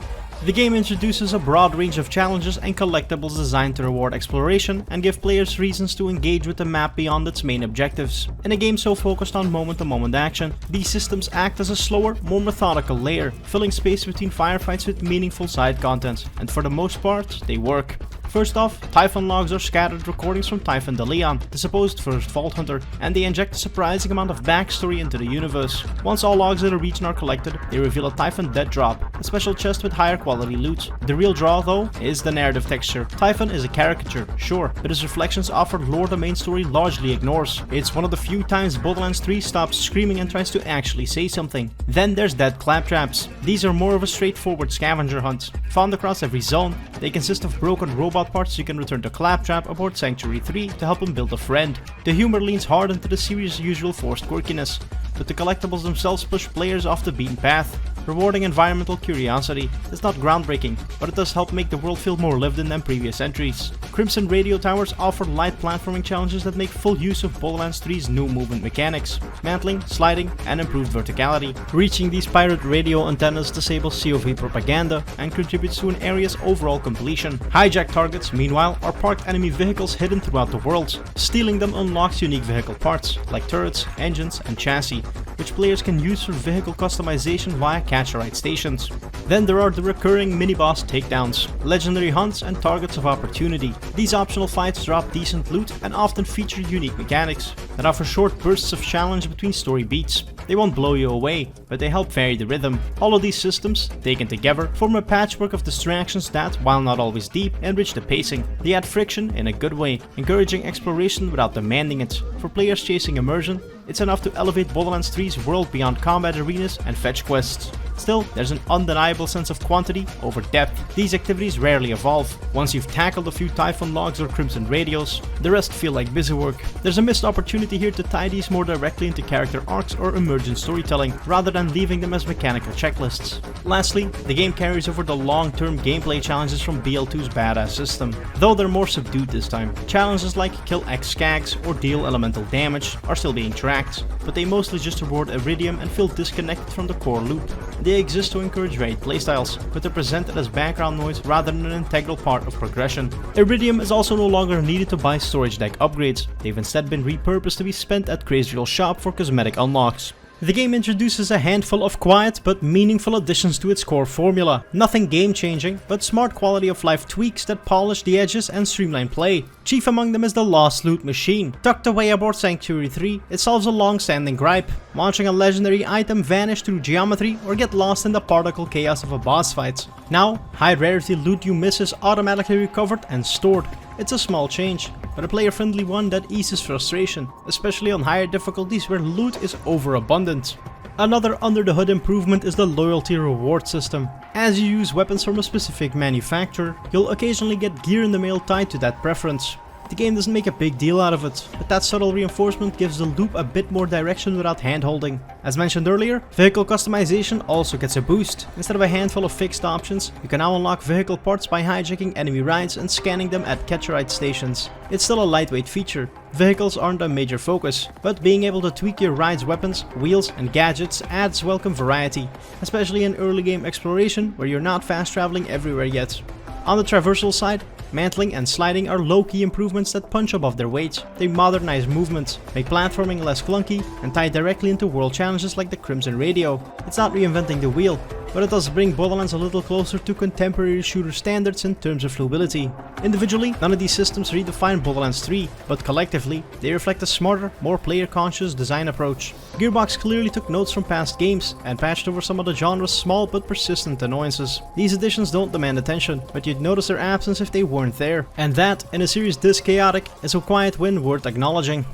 [SPEAKER 1] The game introduces a broad range of challenges and collectibles designed to reward exploration and give players reasons to engage with the map beyond its main objectives. In a game so focused on moment-to-moment action, these systems act as a slower, more methodical layer, filling space between firefights with meaningful side content, and for the most part, they work. First off, Typhon logs are scattered recordings from Typhon de Leon, the supposed first Vault Hunter, and they inject a surprising amount of backstory into the universe. Once all logs in a region are collected, they reveal a Typhon Dead Drop, a special chest with higher quality loot. The real draw, though, is the narrative texture. Typhon is a caricature, sure, but his reflections offer lore the main story largely ignores. It's one of the few times Borderlands 3 stops screaming and tries to actually say something. Then there's Dead Claptraps. These are more of a straightforward scavenger hunt. Found across every zone, they consist of broken robot parts you can return to Claptrap aboard Sanctuary 3 to help him build a friend. The humor leans hard into the series' usual forced quirkiness, but the collectibles themselves push players off the beaten path. rewarding environmental curiosity. It's not groundbreaking, but it does help make the world feel more lived in than previous entries. Crimson radio towers offer light platforming challenges that make full use of Borderlands 3's new movement mechanics, mantling, sliding, and improved verticality. Reaching these pirate radio antennas disables COV propaganda and contributes to an area's overall completion. Hijack targets, meanwhile, are parked enemy vehicles hidden throughout the world. Stealing them unlocks unique vehicle parts, like turrets, engines, and chassis, which players can use for vehicle customization via catch-a-ride stations. Then there are the recurring mini-boss takedowns, legendary hunts, and targets of opportunity. These optional fights drop decent loot and often feature unique mechanics that offer short bursts of challenge between story beats. They won't blow you away, but they help vary the rhythm. All of these systems, taken together, form a patchwork of distractions that, while not always deep, enrich the pacing. They add friction in a good way, encouraging exploration without demanding it. For players chasing immersion, it's enough to elevate Borderlands 3's world beyond combat arenas and fetch quests. Still, there's an undeniable sense of quantity over depth. These activities rarely evolve. Once you've tackled a few Typhon logs or Crimson radios, the rest feel like busy work. There's a missed opportunity here to tie these more directly into character arcs or emergent storytelling, rather than leaving them as mechanical checklists. Lastly, the game carries over the long-term gameplay challenges from BL2's badass system, though they're more subdued this time. Challenges like kill X skags or deal elemental damage are still being tracked, but they mostly just reward Iridium and feel disconnected from the core loop. They exist to encourage varied playstyles, but they're presented as background noise rather than an integral part of progression. Iridium is also no longer needed to buy storage deck upgrades. They've instead been repurposed to be spent at Crazy's shop for cosmetic unlocks. The game introduces a handful of quiet but meaningful additions to its core formula. Nothing game-changing, but smart quality of life tweaks that polish the edges and streamline play. Chief among them is the Lost Loot Machine. Tucked away aboard Sanctuary 3, it solves a long-standing gripe. Watching a legendary item vanish through geometry or get lost in the particle chaos of a boss fight. Now, high-rarity loot you miss is automatically recovered and stored. It's a small change, but a player-friendly one that eases frustration, especially on higher difficulties where loot is overabundant. Another under-the-hood improvement is the loyalty reward system. As you use weapons from a specific manufacturer, you'll occasionally get gear in the mail tied to that preference. The game doesn't make a big deal out of it, but that subtle reinforcement gives the loop a bit more direction without hand-holding. As mentioned earlier, vehicle customization also gets a boost. Instead of a handful of fixed options, you can now unlock vehicle parts by hijacking enemy rides and scanning them at catch-a-ride stations. It's still a lightweight feature. Vehicles aren't a major focus, but being able to tweak your ride's weapons, wheels, and gadgets adds welcome variety, especially in early game exploration where you're not fast traveling everywhere yet. On the traversal side, mantling and sliding are low-key improvements that punch above their weight. They modernize movement, make platforming less clunky, and tie directly into world challenges like the Crimson Radio. It's not reinventing the wheel, but it does bring Borderlands a little closer to contemporary shooter standards in terms of flowability. Individually, none of these systems redefine Borderlands 3, but collectively, they reflect a smarter, more player-conscious design approach. Gearbox clearly took notes from past games and patched over some of the genre's small but persistent annoyances. These additions don't demand attention, but you'd notice their absence if they weren't there. And that, in a series this chaotic, is a quiet win worth acknowledging.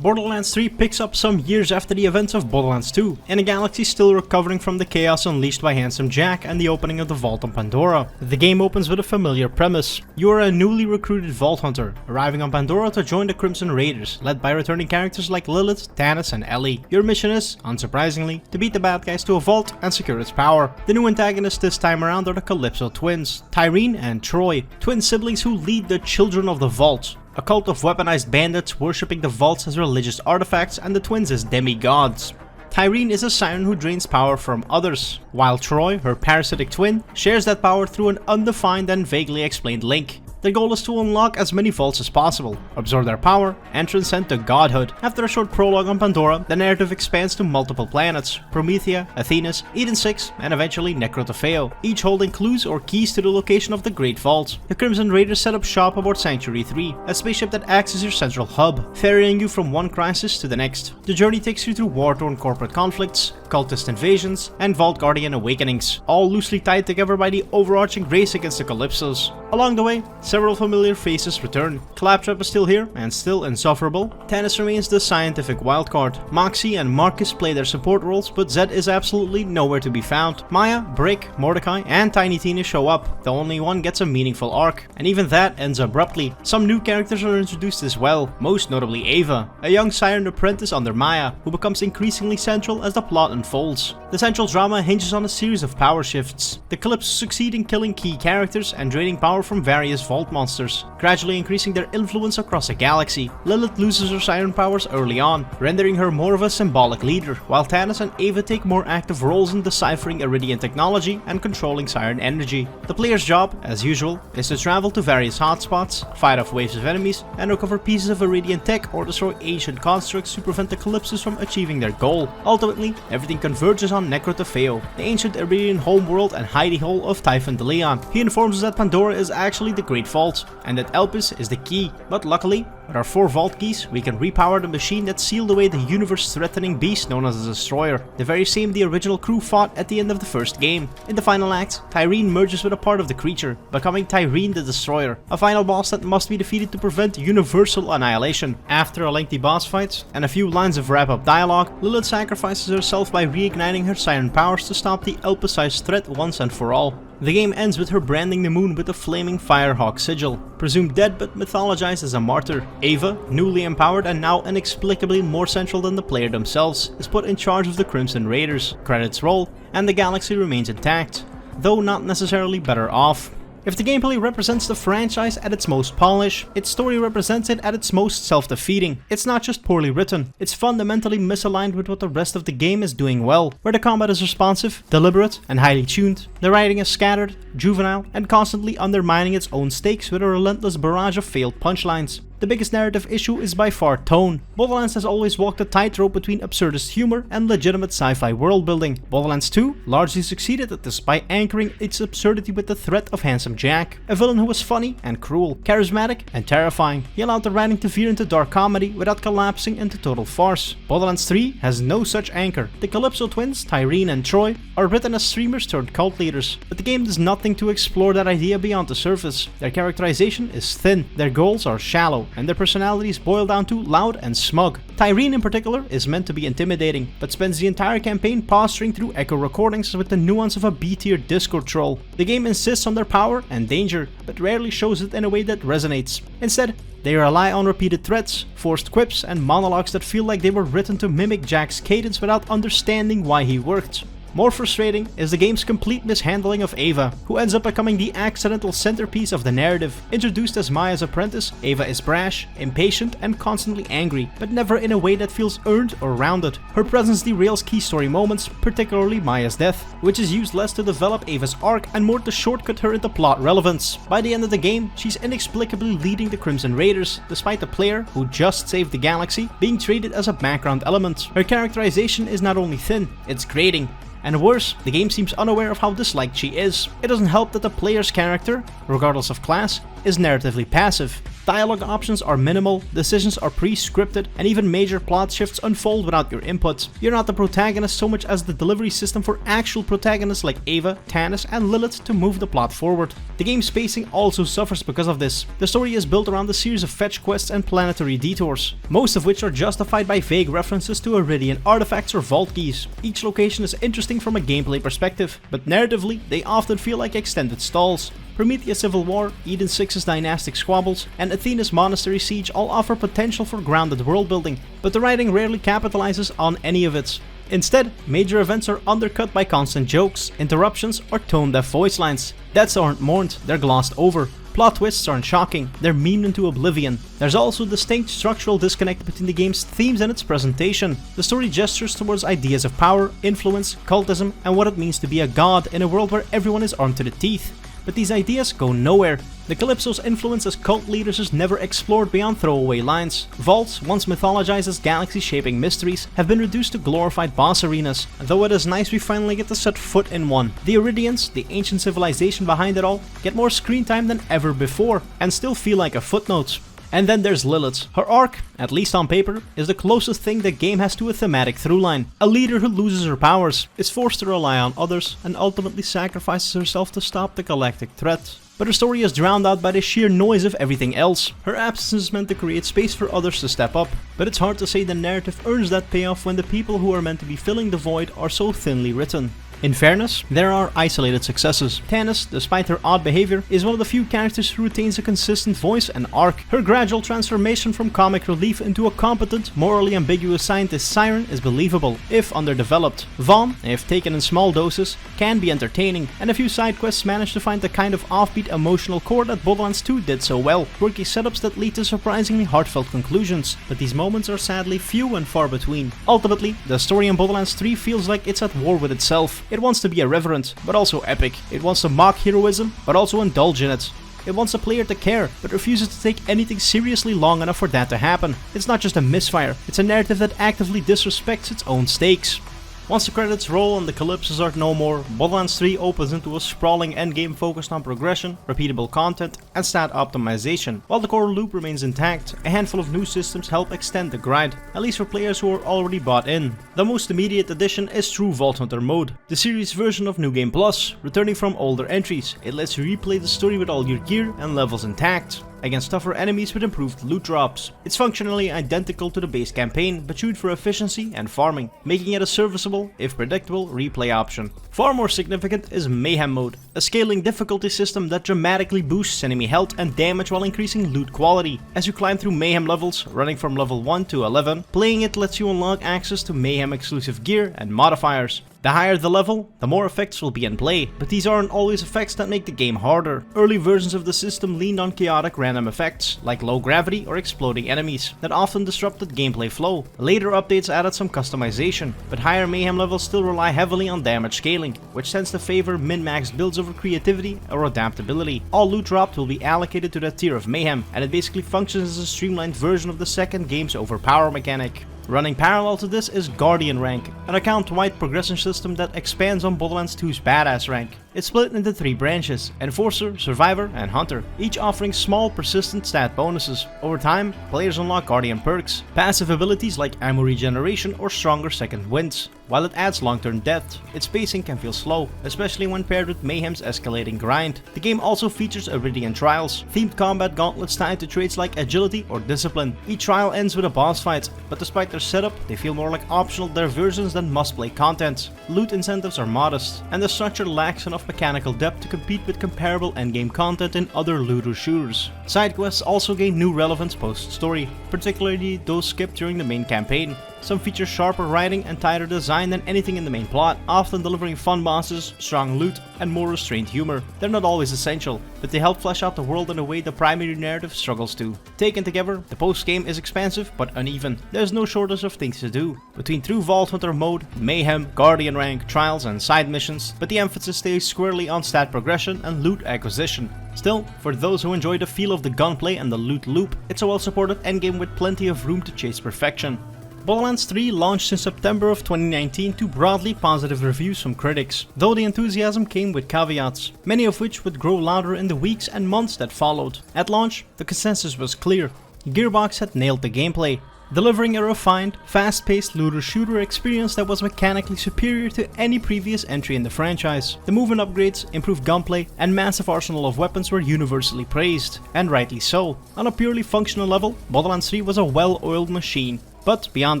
[SPEAKER 1] Borderlands 3 picks up some years after the events of Borderlands 2, in a galaxy still recovering from the chaos unleashed by Handsome Jack and the opening of the Vault on Pandora. The game opens with a familiar premise. You are a newly recruited Vault Hunter, arriving on Pandora to join the Crimson Raiders, led by returning characters like Lilith, Tannis, and Ellie. Your mission is, unsurprisingly, to beat the bad guys to a vault and secure its power. The new antagonists this time around are the Calypso twins, Tyreen and Troy, twin siblings who lead the Children of the Vault, a cult of weaponized bandits worshipping the vaults as religious artifacts and the twins as demigods. Tyreen is a siren who drains power from others, while Troy, her parasitic twin, shares that power through an undefined and vaguely explained link. Their goal is to unlock as many vaults as possible, absorb their power, and transcend to godhood. After a short prologue on Pandora, the narrative expands to multiple planets: Promethea, Athenas, Eden 6, and eventually Necrotafeo, each holding clues or keys to the location of the Great Vault. The Crimson Raiders set up shop aboard Sanctuary 3, a spaceship that acts as your central hub, ferrying you from one crisis to the next. The journey takes you through war-torn corporate conflicts, cultist invasions, and Vault Guardian awakenings, all loosely tied together by the overarching race against the Calypsos. Along the way, several familiar faces return. Claptrap is still here, and still insufferable. Tannis remains the scientific wildcard. Moxie and Marcus play their support roles, but Zed is absolutely nowhere to be found. Maya, Brick, Mordecai, and Tiny Tina show up. The only one gets a meaningful arc, and even that ends abruptly. Some new characters are introduced as well, most notably Ava, a young siren apprentice under Maya, who becomes increasingly central as the plot unfolds. unfolds. The central drama hinges on a series of power shifts. The Calypso succeed in killing key characters and draining power from various vault monsters, gradually increasing their influence across the galaxy. Lilith loses her siren powers early on, rendering her more of a symbolic leader, while Tannis and Ava take more active roles in deciphering Iridian technology and controlling siren energy. The player's job, as usual, is to travel to various hotspots, fight off waves of enemies, and recover pieces of Iridian tech or destroy ancient constructs to prevent the Calypsos from achieving their goal. Ultimately, everything converges on Necrotafeo, the ancient Iridian homeworld and hidey hole of Typhon de Leon. He informs us that Pandora is actually the Great Vault, and that Elpis is the key, but luckily, with our 4 vault keys, we can repower the machine that sealed away the universe-threatening beast known as the Destroyer, the very same the original crew fought at the end of the first game. In the final act, Tyreen merges with a part of the creature, becoming Tyreen the Destroyer, a final boss that must be defeated to prevent universal annihilation. After a lengthy boss fight and a few lines of wrap-up dialogue, Lilith sacrifices herself by reigniting her siren powers to stop the Elpis-sized threat once and for all. The game ends with her branding the moon with a flaming Firehawk sigil, presumed dead but mythologized as a martyr. Ava, newly empowered and now inexplicably more central than the player themselves, is put in charge of the Crimson Raiders. Credits roll, and the galaxy remains intact, though not necessarily better off. If the gameplay represents the franchise at its most polished, its story represents it at its most self-defeating. It's not just poorly written, it's fundamentally misaligned with what the rest of the game is doing well, where the combat is responsive, deliberate, and highly tuned. The writing is scattered, juvenile, and constantly undermining its own stakes with a relentless barrage of failed punchlines. The biggest narrative issue is by far tone. Borderlands has always walked a tightrope between absurdist humor and legitimate sci-fi world building. Borderlands 2 largely succeeded at this by anchoring its absurdity with the threat of Handsome Jack, a villain who was funny and cruel, charismatic and terrifying. He allowed the writing to veer into dark comedy without collapsing into total farce. Borderlands 3 has no such anchor. The Calypso twins, Tyreen and Troy, are written as streamers turned cult leaders, but the game does nothing to explore that idea beyond the surface. Their characterization is thin, their goals are shallow, and their personalities boil down to loud and smug. Tyreen in particular is meant to be intimidating, but spends the entire campaign posturing through echo recordings with the nuance of a B-tier Discord troll. The game insists on their power and danger, but rarely shows it in a way that resonates. Instead, they rely on repeated threats, forced quips, and monologues that feel like they were written to mimic Jack's cadence without understanding why he worked. More frustrating is the game's complete mishandling of Ava, who ends up becoming the accidental centerpiece of the narrative. Introduced as Maya's apprentice, Ava is brash, impatient, and constantly angry, but never in a way that feels earned or rounded. Her presence derails key story moments, particularly Maya's death, which is used less to develop Ava's arc and more to shortcut her into plot relevance. By the end of the game, she's inexplicably leading the Crimson Raiders, despite the player, who just saved the galaxy, being treated as a background element. Her characterization is not only thin, it's grating. And worse, the game seems unaware of how disliked she is. It doesn't help that the player's character, regardless of class, is narratively passive. Dialogue options are minimal, decisions are pre-scripted, and even major plot shifts unfold without your input. You're not the protagonist so much as the delivery system for actual protagonists like Ava, Tannis, and Lilith to move the plot forward. The game's pacing also suffers because of this. The story is built around a series of fetch quests and planetary detours, most of which are justified by vague references to Iridian artifacts or vault keys. Each location is interesting from a gameplay perspective, but narratively, they often feel like extended stalls. Prometheus Civil War, Eden 6's dynastic squabbles, and Athena's Monastery Siege all offer potential for grounded world building, but the writing rarely capitalizes on any of it. Instead, major events are undercut by constant jokes, interruptions, or tone-deaf voice lines. Deaths aren't mourned, they're glossed over. Plot twists aren't shocking, they're memed into oblivion. There's also a distinct structural disconnect between the game's themes and its presentation. The story gestures towards ideas of power, influence, cultism, and what it means to be a god in a world where everyone is armed to the teeth. But these ideas go nowhere. The Calypso's influence as cult leaders is never explored beyond throwaway lines. Vaults, once mythologized as galaxy-shaping mysteries, have been reduced to glorified boss arenas, though it is nice we finally get to set foot in one. The Iridians, the ancient civilization behind it all, get more screen time than ever before, and still feel like a footnote. And then there's Lilith. Her arc, at least on paper, is the closest thing the game has to a thematic throughline. A leader who loses her powers, is forced to rely on others, and ultimately sacrifices herself to stop the galactic threat. But her story is drowned out by the sheer noise of everything else. Her absence is meant to create space for others to step up, but it's hard to say the narrative earns that payoff when the people who are meant to be filling the void are so thinly written. In fairness, there are isolated successes. Tannis, despite her odd behavior, is one of the few characters who retains a consistent voice and arc. Her gradual transformation from comic relief into a competent, morally ambiguous scientist siren is believable, if underdeveloped. Vaughn, if taken in small doses, can be entertaining, and a few side quests manage to find the kind of offbeat emotional core that Borderlands 2 did so well, quirky setups that lead to surprisingly heartfelt conclusions, but these moments are sadly few and far between. Ultimately, the story in Borderlands 3 feels like it's at war with itself. It wants to be irreverent, but also epic. It wants to mock heroism, but also indulge in it. It wants a player to care, but refuses to take anything seriously long enough for that to happen. It's not just a misfire, it's a narrative that actively disrespects its own stakes. Once the credits roll and the calypsos are no more, Borderlands 3 opens into a sprawling endgame focused on progression, repeatable content, and stat optimization. While the core loop remains intact, a handful of new systems help extend the grind, at least for players who are already bought in. The most immediate addition is True Vault Hunter mode, the series version of New Game Plus. Returning from older entries, it lets you replay the story with all your gear and levels intact, against tougher enemies with improved loot drops. It's functionally identical to the base campaign, but tuned for efficiency and farming, making it a serviceable, if predictable, replay option. Far more significant is Mayhem mode, a scaling difficulty system that dramatically boosts enemy health and damage while increasing loot quality. As you climb through Mayhem levels, running from level 1 to 11, playing it lets you unlock access to Mayhem exclusive gear and modifiers. The higher the level, the more effects will be in play, but these aren't always effects that make the game harder. Early versions of the system leaned on chaotic random effects, like low gravity or exploding enemies, that often disrupted gameplay flow. Later updates added some customization, but higher Mayhem levels still rely heavily on damage scaling, which tends to favor min-maxed builds over creativity or adaptability. All loot dropped will be allocated to that tier of Mayhem, and it basically functions as a streamlined version of the second game's overpower mechanic. Running parallel to this is Guardian rank, an account-wide progression system that expands on Borderlands 2's Badass rank. It's split into 3 branches: Enforcer, Survivor, and Hunter, each offering small persistent stat bonuses. Over time, players unlock Guardian perks, passive abilities like ammo regeneration or stronger second winds. While it adds long-term depth, its pacing can feel slow, especially when paired with Mayhem's escalating grind. The game also features Iridian Trials, themed combat gauntlets tied to traits like agility or discipline. Each trial ends with a boss fight, but despite their setup, they feel more like optional diversions than must-play content. Loot incentives are modest, and the structure lacks enough mechanical depth to compete with comparable endgame content in other looter shooters. Side quests also gain new relevance post-story, particularly those skipped during the main campaign. Some feature sharper writing and tighter design than anything in the main plot, often delivering fun bosses, strong loot, and more restrained humor. They're not always essential, but they help flesh out the world in a way the primary narrative struggles to. Taken together, the post-game is expansive but uneven. There's no shortage of things to do, between True Vault Hunter mode, Mayhem, Guardian rank, trials, and side missions, but the emphasis stays squarely on stat progression and loot acquisition. Still, for those who enjoy the feel of the gunplay and the loot loop, it's a well-supported endgame with plenty of room to chase perfection. Borderlands 3 launched in September of 2019 to broadly positive reviews from critics, though the enthusiasm came with caveats, many of which would grow louder in the weeks and months that followed. At launch, the consensus was clear: Gearbox had nailed the gameplay, delivering a refined, fast-paced looter-shooter experience that was mechanically superior to any previous entry in the franchise. The movement upgrades, improved gunplay, and massive arsenal of weapons were universally praised, and rightly so. On a purely functional level, Borderlands 3 was a well-oiled machine. But beyond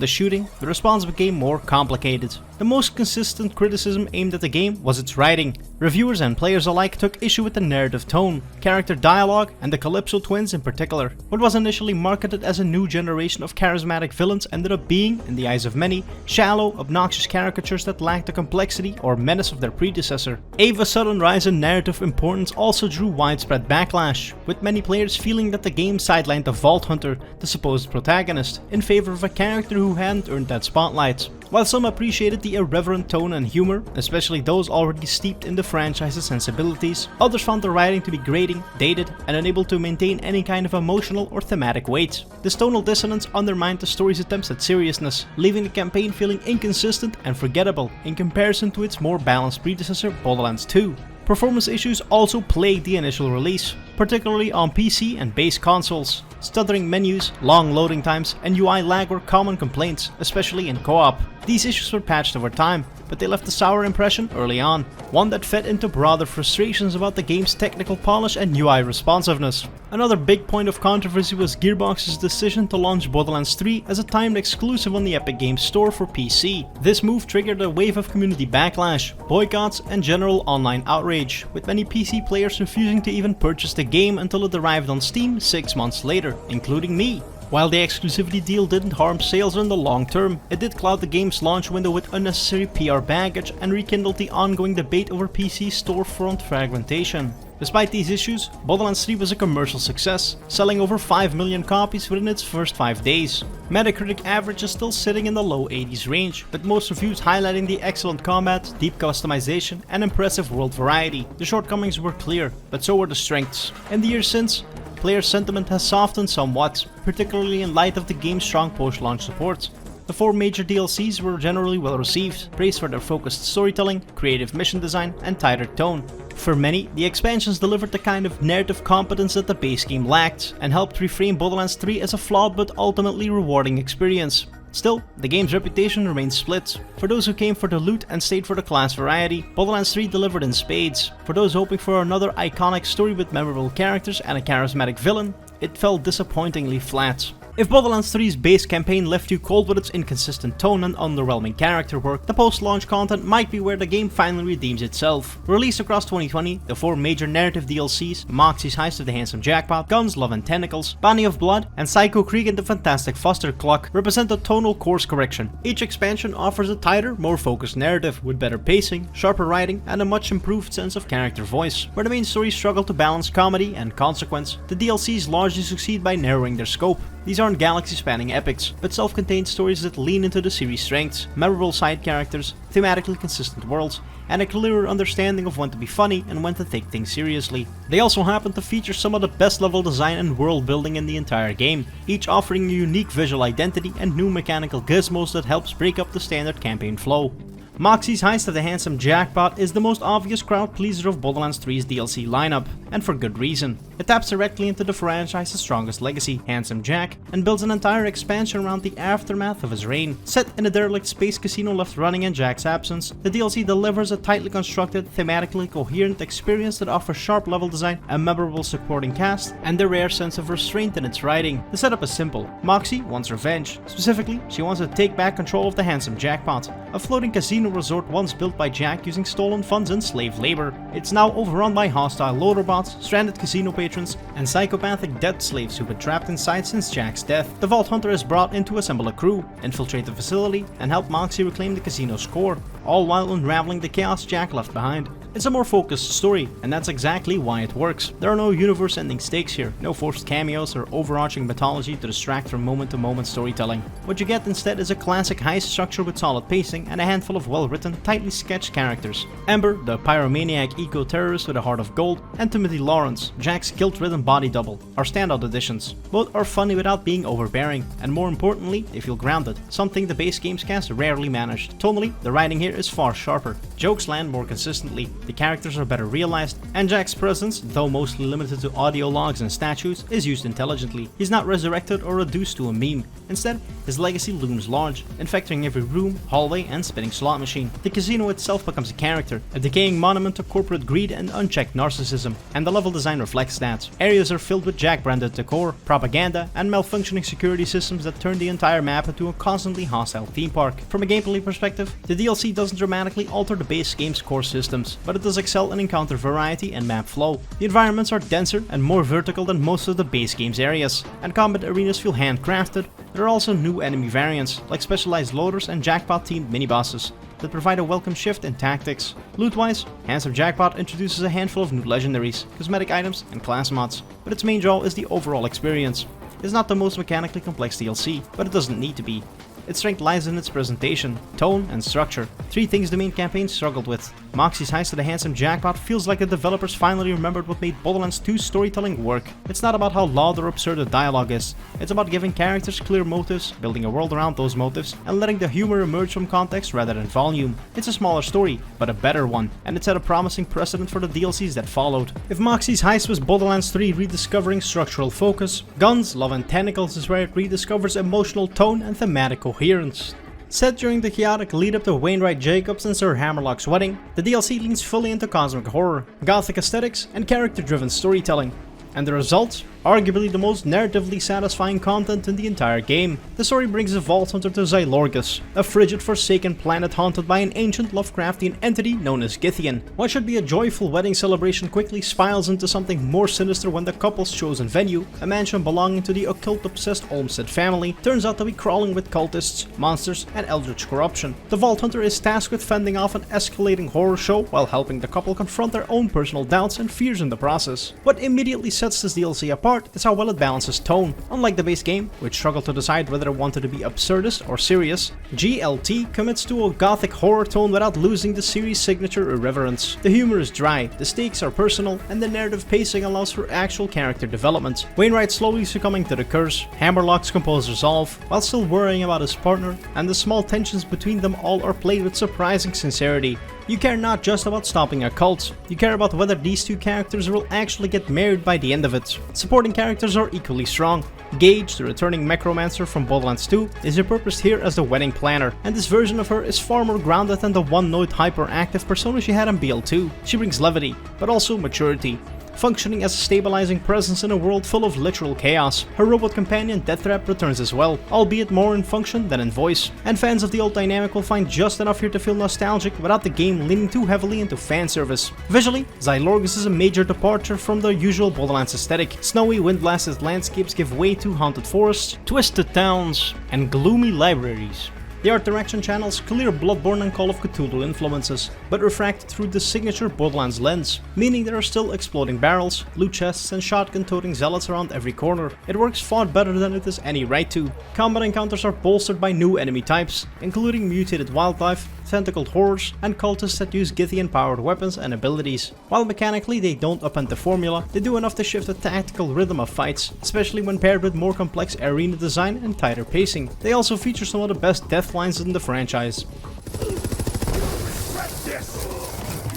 [SPEAKER 1] the shooting, the response became more complicated. The most consistent criticism aimed at the game was its writing. Reviewers and players alike took issue with the narrative tone, character dialogue, and the Calypso twins in particular. What was initially marketed as a new generation of charismatic villains ended up being, in the eyes of many, shallow, obnoxious caricatures that lacked the complexity or menace of their predecessor. Ava's sudden rise in narrative importance also drew widespread backlash, with many players feeling that the game sidelined the Vault Hunter, the supposed protagonist, in favor of a character who hadn't earned that spotlight. While some appreciated the irreverent tone and humor, especially those already steeped in the franchise's sensibilities, others found the writing to be grating, dated, and unable to maintain any kind of emotional or thematic weight. This tonal dissonance undermined the story's attempts at seriousness, leaving the campaign feeling inconsistent and forgettable in comparison to its more balanced predecessor, Borderlands 2. Performance issues also plagued the initial release. particularly on PC and base consoles. Stuttering menus, long loading times, and UI lag were common complaints, especially in co-op. These issues were patched over time, but they left a sour impression early on, one that fed into broader frustrations about the game's technical polish and UI responsiveness. Another big point of controversy was Gearbox's decision to launch Borderlands 3 as a timed exclusive on the Epic Games Store for PC. This move triggered a wave of community backlash, boycotts, and general online outrage, with many PC players refusing to even purchase the game until it arrived on Steam 6 months later, including me. While the exclusivity deal didn't harm sales in the long term, it did cloud the game's launch window with unnecessary PR baggage and rekindled the ongoing debate over PC storefront fragmentation. Despite these issues, Borderlands 3 was a commercial success, selling over 5 million copies within its first 5 days. Metacritic average is still sitting in the low 80s range, with most reviews highlighting the excellent combat, deep customization, and impressive world variety. The shortcomings were clear, but so were the strengths. In the years since, player sentiment has softened somewhat, particularly in light of the game's strong post-launch support. The 4 major DLCs were generally well received, praised for their focused storytelling, creative mission design, and tighter tone. For many, the expansions delivered the kind of narrative competence that the base game lacked, and helped reframe Borderlands 3 as a flawed but ultimately rewarding experience. Still, the game's reputation remains split. For those who came for the loot and stayed for the class variety, Borderlands 3 delivered in spades. For those hoping for another iconic story with memorable characters and a charismatic villain, it fell disappointingly flat. If Borderlands 3's base campaign left you cold with its inconsistent tone and underwhelming character work, the post-launch content might be where the game finally redeems itself. Released across 2020, the 4 major narrative DLCs, Moxie's Heist of the Handsome Jackpot, Guns, Love and Tentacles, Bounty of Blood, and Psycho Creek and the Fantastic Foster Clock, represent a tonal course correction. Each expansion offers a tighter, more focused narrative, with better pacing, sharper writing, and a much improved sense of character voice. Where the main stories struggle to balance comedy and consequence, the DLCs largely succeed by narrowing their scope. These aren't galaxy-spanning epics, but self-contained stories that lean into the series' strengths, memorable side characters, thematically consistent worlds, and a clearer understanding of when to be funny and when to take things seriously. They also happen to feature some of the best level design and world building in the entire game, each offering a unique visual identity and new mechanical gizmos that helps break up the standard campaign flow. Moxie's Heist of the Handsome Jackpot is the most obvious crowd pleaser of Borderlands 3's DLC lineup, and for good reason. It taps directly into the franchise's strongest legacy, Handsome Jack, and builds an entire expansion around the aftermath of his reign. Set in a derelict space casino left running in Jack's absence, the DLC delivers a tightly constructed, thematically coherent experience that offers sharp level design, a memorable supporting cast, and a rare sense of restraint in its writing. The setup is simple. Moxie wants revenge. Specifically, she wants to take back control of the Handsome Jackpot, a floating casino resort once built by Jack using stolen funds and slave labor. It's now overrun by hostile loader bots, stranded casino patrons, and psychopathic debt slaves who've been trapped inside since Jack's death. The Vault Hunter is brought in to assemble a crew, infiltrate the facility, and help Moxie reclaim the casino's core, all while unraveling the chaos Jack left behind. It's a more focused story, and that's exactly why it works. There are no universe-ending stakes here, no forced cameos or overarching mythology to distract from moment-to-moment storytelling. What you get instead is a classic heist structure with solid pacing and a handful of well-written, tightly sketched characters. Ember, the pyromaniac eco-terrorist with a heart of gold, and Timothy Lawrence, Jack's guilt-ridden body double, are standout additions. Both are funny without being overbearing, and more importantly, they feel grounded, something the base game's cast rarely managed. Tonally, the writing here is far sharper. Jokes land more consistently, the characters are better realized, and Jack's presence, though mostly limited to audio logs and statues, is used intelligently. He's not resurrected or reduced to a meme. Instead, his legacy looms large, infecting every room, hallway, and spinning slot machine. The casino itself becomes a character, a decaying monument to corporate greed and unchecked narcissism, and the level design reflects that. Areas are filled with Jack-branded decor, propaganda, and malfunctioning security systems that turn the entire map into a constantly hostile theme park. From a gameplay perspective, the DLC doesn't dramatically alter the base game's core systems, but it does excel in encounter variety and map flow. The environments are denser and more vertical than most of the base game's areas, and combat arenas feel handcrafted. There are also new enemy variants, like specialized loaders and jackpot-themed mini-bosses, that provide a welcome shift in tactics. Loot-wise, Handsome Jackpot introduces a handful of new legendaries, cosmetic items, and class mods, but its main draw is the overall experience. It's not the most mechanically complex DLC, but it doesn't need to be. Its strength lies in its presentation, tone, and structure, 3 things the main campaign struggled with. Moxie's heist to the handsome jackpot feels like the developers finally remembered what made Borderlands 2's storytelling work. It's not about how loud or absurd the dialogue is, it's about giving characters clear motives, building a world around those motives, and letting the humor emerge from context rather than volume. It's a smaller story, but a better one, and it set a promising precedent for the DLCs that followed. If Moxie's heist was Borderlands 3 rediscovering structural focus, Guns, Love and Tentacles is where it rediscovers emotional tone and thematic coherence. Set during the chaotic lead up to Wainwright Jacobs and Sir Hammerlock's wedding, the DLC leans fully into cosmic horror, gothic aesthetics, and character-driven storytelling. And the result? Arguably the most narratively satisfying content in the entire game. The story brings a Vault Hunter to Xylorgus, a frigid forsaken planet haunted by an ancient Lovecraftian entity known as Githian. What should be a joyful wedding celebration quickly spirals into something more sinister when the couple's chosen venue, a mansion belonging to the occult-obsessed Olmsted family, turns out to be crawling with cultists, monsters, and eldritch corruption. The Vault Hunter is tasked with fending off an escalating horror show while helping the couple confront their own personal doubts and fears in the process. What immediately sets this DLC apart is how well it balances tone. Unlike the base game, which struggled to decide whether it wanted to be absurdist or serious, GLT commits to a gothic horror tone without losing the series' signature irreverence. The humor is dry, the stakes are personal, and the narrative pacing allows for actual character development. Wainwright slowly succumbing to the curse, Hammerlock's composed resolve, while still worrying about his partner, and the small tensions between them all are played with surprising sincerity. You care not just about stopping a cult, you care about whether these two characters will actually get married by the end of it. Supporting characters are equally strong. Gage, the returning necromancer from Borderlands 2, is repurposed here as the wedding planner, and this version of her is far more grounded than the one-note hyperactive persona she had in BL2. She brings levity, but also maturity, functioning as a stabilizing presence in a world full of literal chaos. Her robot companion Deathtrap returns as well, albeit more in function than in voice, and fans of the old dynamic will find just enough here to feel nostalgic without the game leaning too heavily into fan service. Visually, Xylorgus is a major departure from the usual Borderlands aesthetic. Snowy, wind-blasted landscapes give way to haunted forests, twisted towns, and gloomy libraries. The art direction channels clear Bloodborne and Call of Cthulhu influences, but refracted through the signature Borderlands lens, meaning there are still exploding barrels, loot chests, and shotgun-toting zealots around every corner. It works far better than it has any right to. Combat encounters are bolstered by new enemy types, including mutated wildlife, tentacled horrors, and cultists that use Githian-powered weapons and abilities. While mechanically they don't upend the formula, they do enough to shift the tactical rhythm of fights, especially when paired with more complex arena design and tighter pacing. They also feature some of the best death lines in the franchise.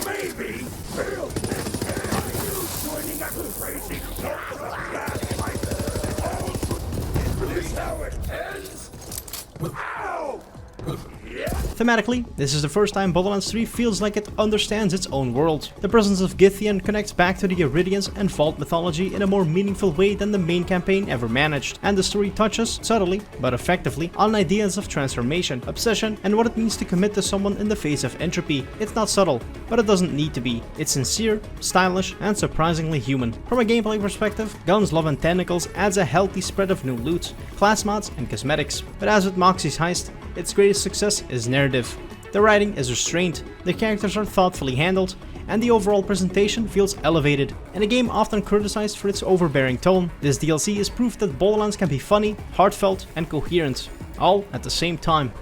[SPEAKER 5] Maybe. Joining a crazy This is how it ends. Ow!
[SPEAKER 1] Thematically, this is the first time Borderlands 3 feels like it understands its own world. The presence of Githian connects back to the Iridians and Vault mythology in a more meaningful way than the main campaign ever managed, and the story touches, subtly but effectively, on ideas of transformation, obsession, and what it means to commit to someone in the face of entropy. It's not subtle, but it doesn't need to be. It's sincere, stylish, and surprisingly human. From a gameplay perspective, Guns, Love and Tentacles adds a healthy spread of new loot, class mods, and cosmetics. But as with Moxie's heist, its greatest success is narrative. The writing is restrained, the characters are thoughtfully handled, and the overall presentation feels elevated. In a game often criticized for its overbearing tone, this DLC is proof that Borderlands can be funny, heartfelt, and coherent, all at the same time.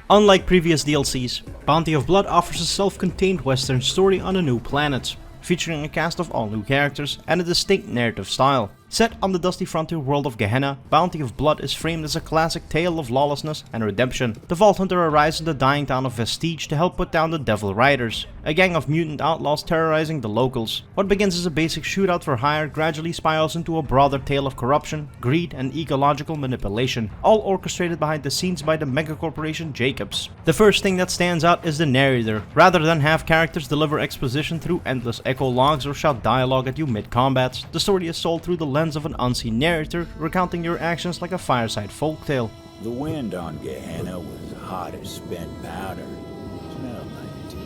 [SPEAKER 1] Unlike previous DLCs, Bounty of Blood offers a self-contained western story on a new planet, featuring a cast of all new characters and a distinct narrative style. Set on the dusty frontier world of Gehenna, Bounty of Blood is framed as a classic tale of lawlessness and redemption. The Vault Hunter arrives in the dying town of Vestige to help put down the Devil Riders, a gang of mutant outlaws terrorizing the locals. What begins as a basic shootout for hire gradually spirals into a broader tale of corruption, greed, and ecological manipulation, all orchestrated behind the scenes by the megacorporation Jacobs. The first thing that stands out is the narrator. Rather than have characters deliver exposition through endless echo logs or shout dialogue at you mid-combat, the story is told through the lens of an unseen narrator, recounting your actions like a fireside folktale.
[SPEAKER 6] The wind on Gehenna was hot as spent powder. Smelled like tea.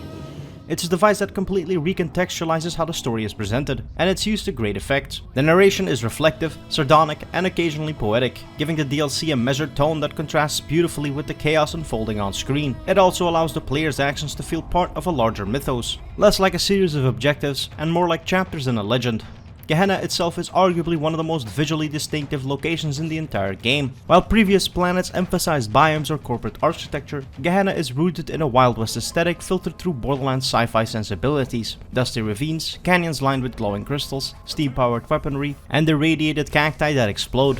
[SPEAKER 1] It's a device that completely recontextualizes how the story is presented, and it's used to great effect. The narration is reflective, sardonic, and occasionally poetic, giving the DLC a measured tone that contrasts beautifully with the chaos unfolding on screen. It also allows the player's actions to feel part of a larger mythos, less like a series of objectives and more like chapters in a legend. Gehenna itself is arguably one of the most visually distinctive locations in the entire game. While previous planets emphasized biomes or corporate architecture, Gehenna is rooted in a Wild West aesthetic filtered through Borderlands sci-fi sensibilities. Dusty ravines, canyons lined with glowing crystals, steam-powered weaponry, and irradiated cacti that explode.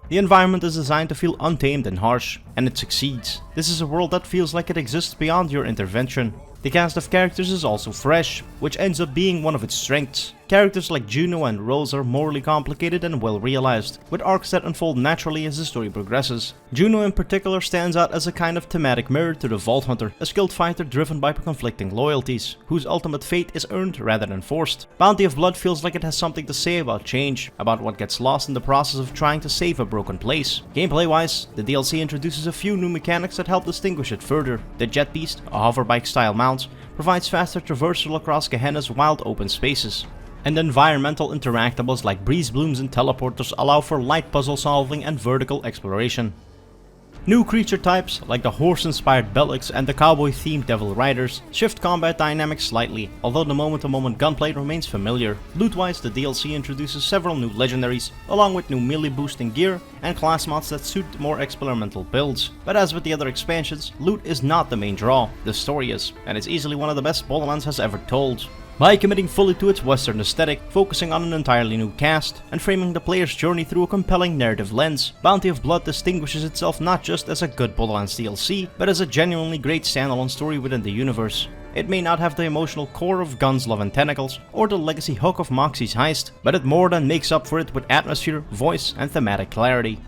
[SPEAKER 1] The environment is designed to feel untamed and harsh, and it succeeds. This is a world that feels like it exists beyond your intervention. The cast of characters is also fresh, which ends up being one of its strengths. Characters like Juno and Rose are morally complicated and well realized, with arcs that unfold naturally as the story progresses. Juno in particular stands out as a kind of thematic mirror to the Vault Hunter, a skilled fighter driven by conflicting loyalties, whose ultimate fate is earned rather than forced. Bounty of Blood feels like it has something to say about change, about what gets lost in the process of trying to save a broken place. Gameplay-wise, the DLC introduces a few new mechanics that help distinguish it further. The Jet Beast, a hoverbike-style mount, provides faster traversal across Gehenna's wild open spaces. And environmental interactables like breeze blooms and teleporters allow for light puzzle solving and vertical exploration. New creature types, like the horse-inspired Belix and the cowboy-themed Devil Riders, shift combat dynamics slightly, although the moment-to-moment gunplay remains familiar. Loot-wise, the DLC introduces several new legendaries, along with new melee boosting gear and class mods that suit more experimental builds. But as with the other expansions, loot is not the main draw, the story is, and it's easily one of the best Borderlands has ever told. By committing fully to its Western aesthetic, focusing on an entirely new cast, and framing the player's journey through a compelling narrative lens, Bounty of Blood distinguishes itself not just as a good Borderlands DLC, but as a genuinely great standalone story within the universe. It may not have the emotional core of Guns, Love and Tentacles, or the legacy hook of Moxxi's Heist, but it more than makes up for it with atmosphere, voice, and thematic clarity.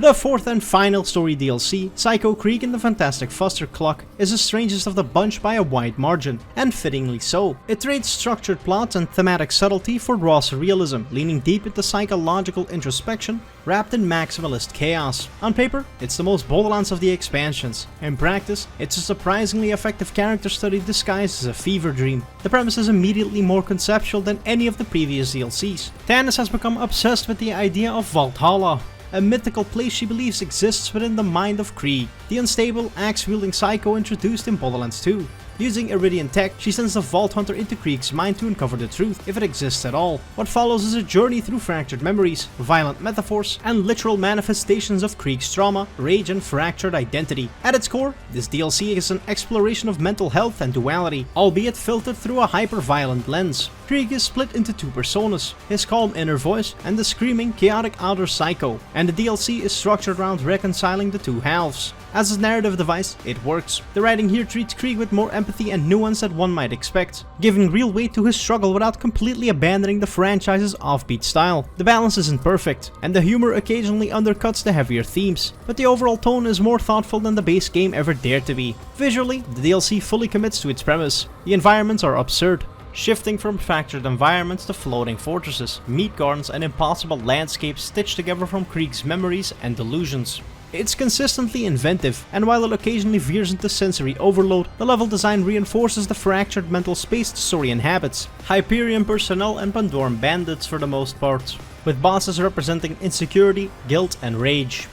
[SPEAKER 1] The fourth and final story DLC, Psycho Creek and the Fantastic Foster Clock, is the strangest of the bunch by a wide margin, and fittingly so. It trades structured plots and thematic subtlety for raw surrealism, leaning deep into psychological introspection, wrapped in maximalist chaos. On paper, it's the most Borderlands of the expansions. In practice, it's a surprisingly effective character study disguised as a fever dream. The premise is immediately more conceptual than any of the previous DLCs. Tannis has become obsessed with the idea of Valhalla, a mythical place she believes exists within the mind of Krieg, the unstable, axe-wielding psycho introduced in Borderlands 2. Using Iridian tech, she sends the Vault Hunter into Krieg's mind to uncover the truth, if it exists at all. What follows is a journey through fractured memories, violent metaphors, and literal manifestations of Krieg's trauma, rage, and fractured identity. At its core, this DLC is an exploration of mental health and duality, albeit filtered through a hyper-violent lens. Krieg is split into two personas, his calm inner voice and the screaming, chaotic outer psycho, and the DLC is structured around reconciling the two halves. As a narrative device, it works. The writing here treats Krieg with more empathy and nuance than one might expect, giving real weight to his struggle without completely abandoning the franchise's offbeat style. The balance isn't perfect, and the humor occasionally undercuts the heavier themes, but the overall tone is more thoughtful than the base game ever dared to be. Visually, the DLC fully commits to its premise. The environments are absurd, shifting from fractured environments to floating fortresses, meat gardens, and impossible landscapes stitched together from Krieg's memories and delusions. It's consistently inventive, and while it occasionally veers into sensory overload, the level design reinforces the fractured mental space the story inhabits. Hyperion personnel and Pandoran bandits for the most part, with bosses representing insecurity, guilt, and rage.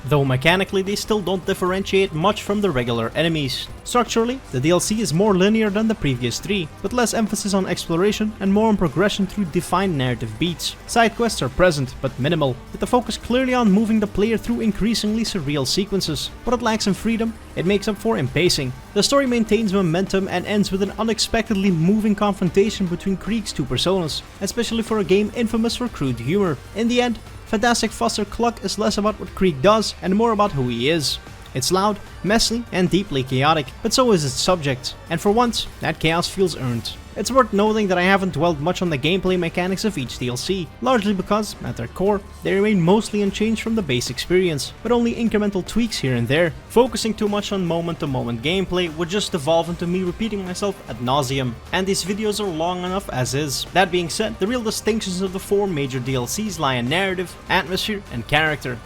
[SPEAKER 1] Though mechanically they still don't differentiate much from the regular enemies. Structurally, the DLC is more linear than the previous three, with less emphasis on exploration and more on progression through defined narrative beats. Side quests are present, but minimal, with the focus clearly on moving the player through increasingly surreal sequences. What it lacks in freedom, it makes up for in pacing. The story maintains momentum and ends with an unexpectedly moving confrontation between Krieg's two personas, especially for a game infamous for crude humor. In the end, Fantastic Foster Clock is less about what Krieg does and more about who he is. It's loud, messy, and deeply chaotic, but so is its subject, and for once, that chaos feels earned. It's worth noting that I haven't dwelled much on the gameplay mechanics of each DLC, largely because, at their core, they remain mostly unchanged from the base experience, but only incremental tweaks here and there. Focusing too much on moment-to-moment gameplay would just devolve into me repeating myself ad nauseum, and these videos are long enough as is. That being said, the real distinctions of the four major DLCs lie in narrative, atmosphere, and character.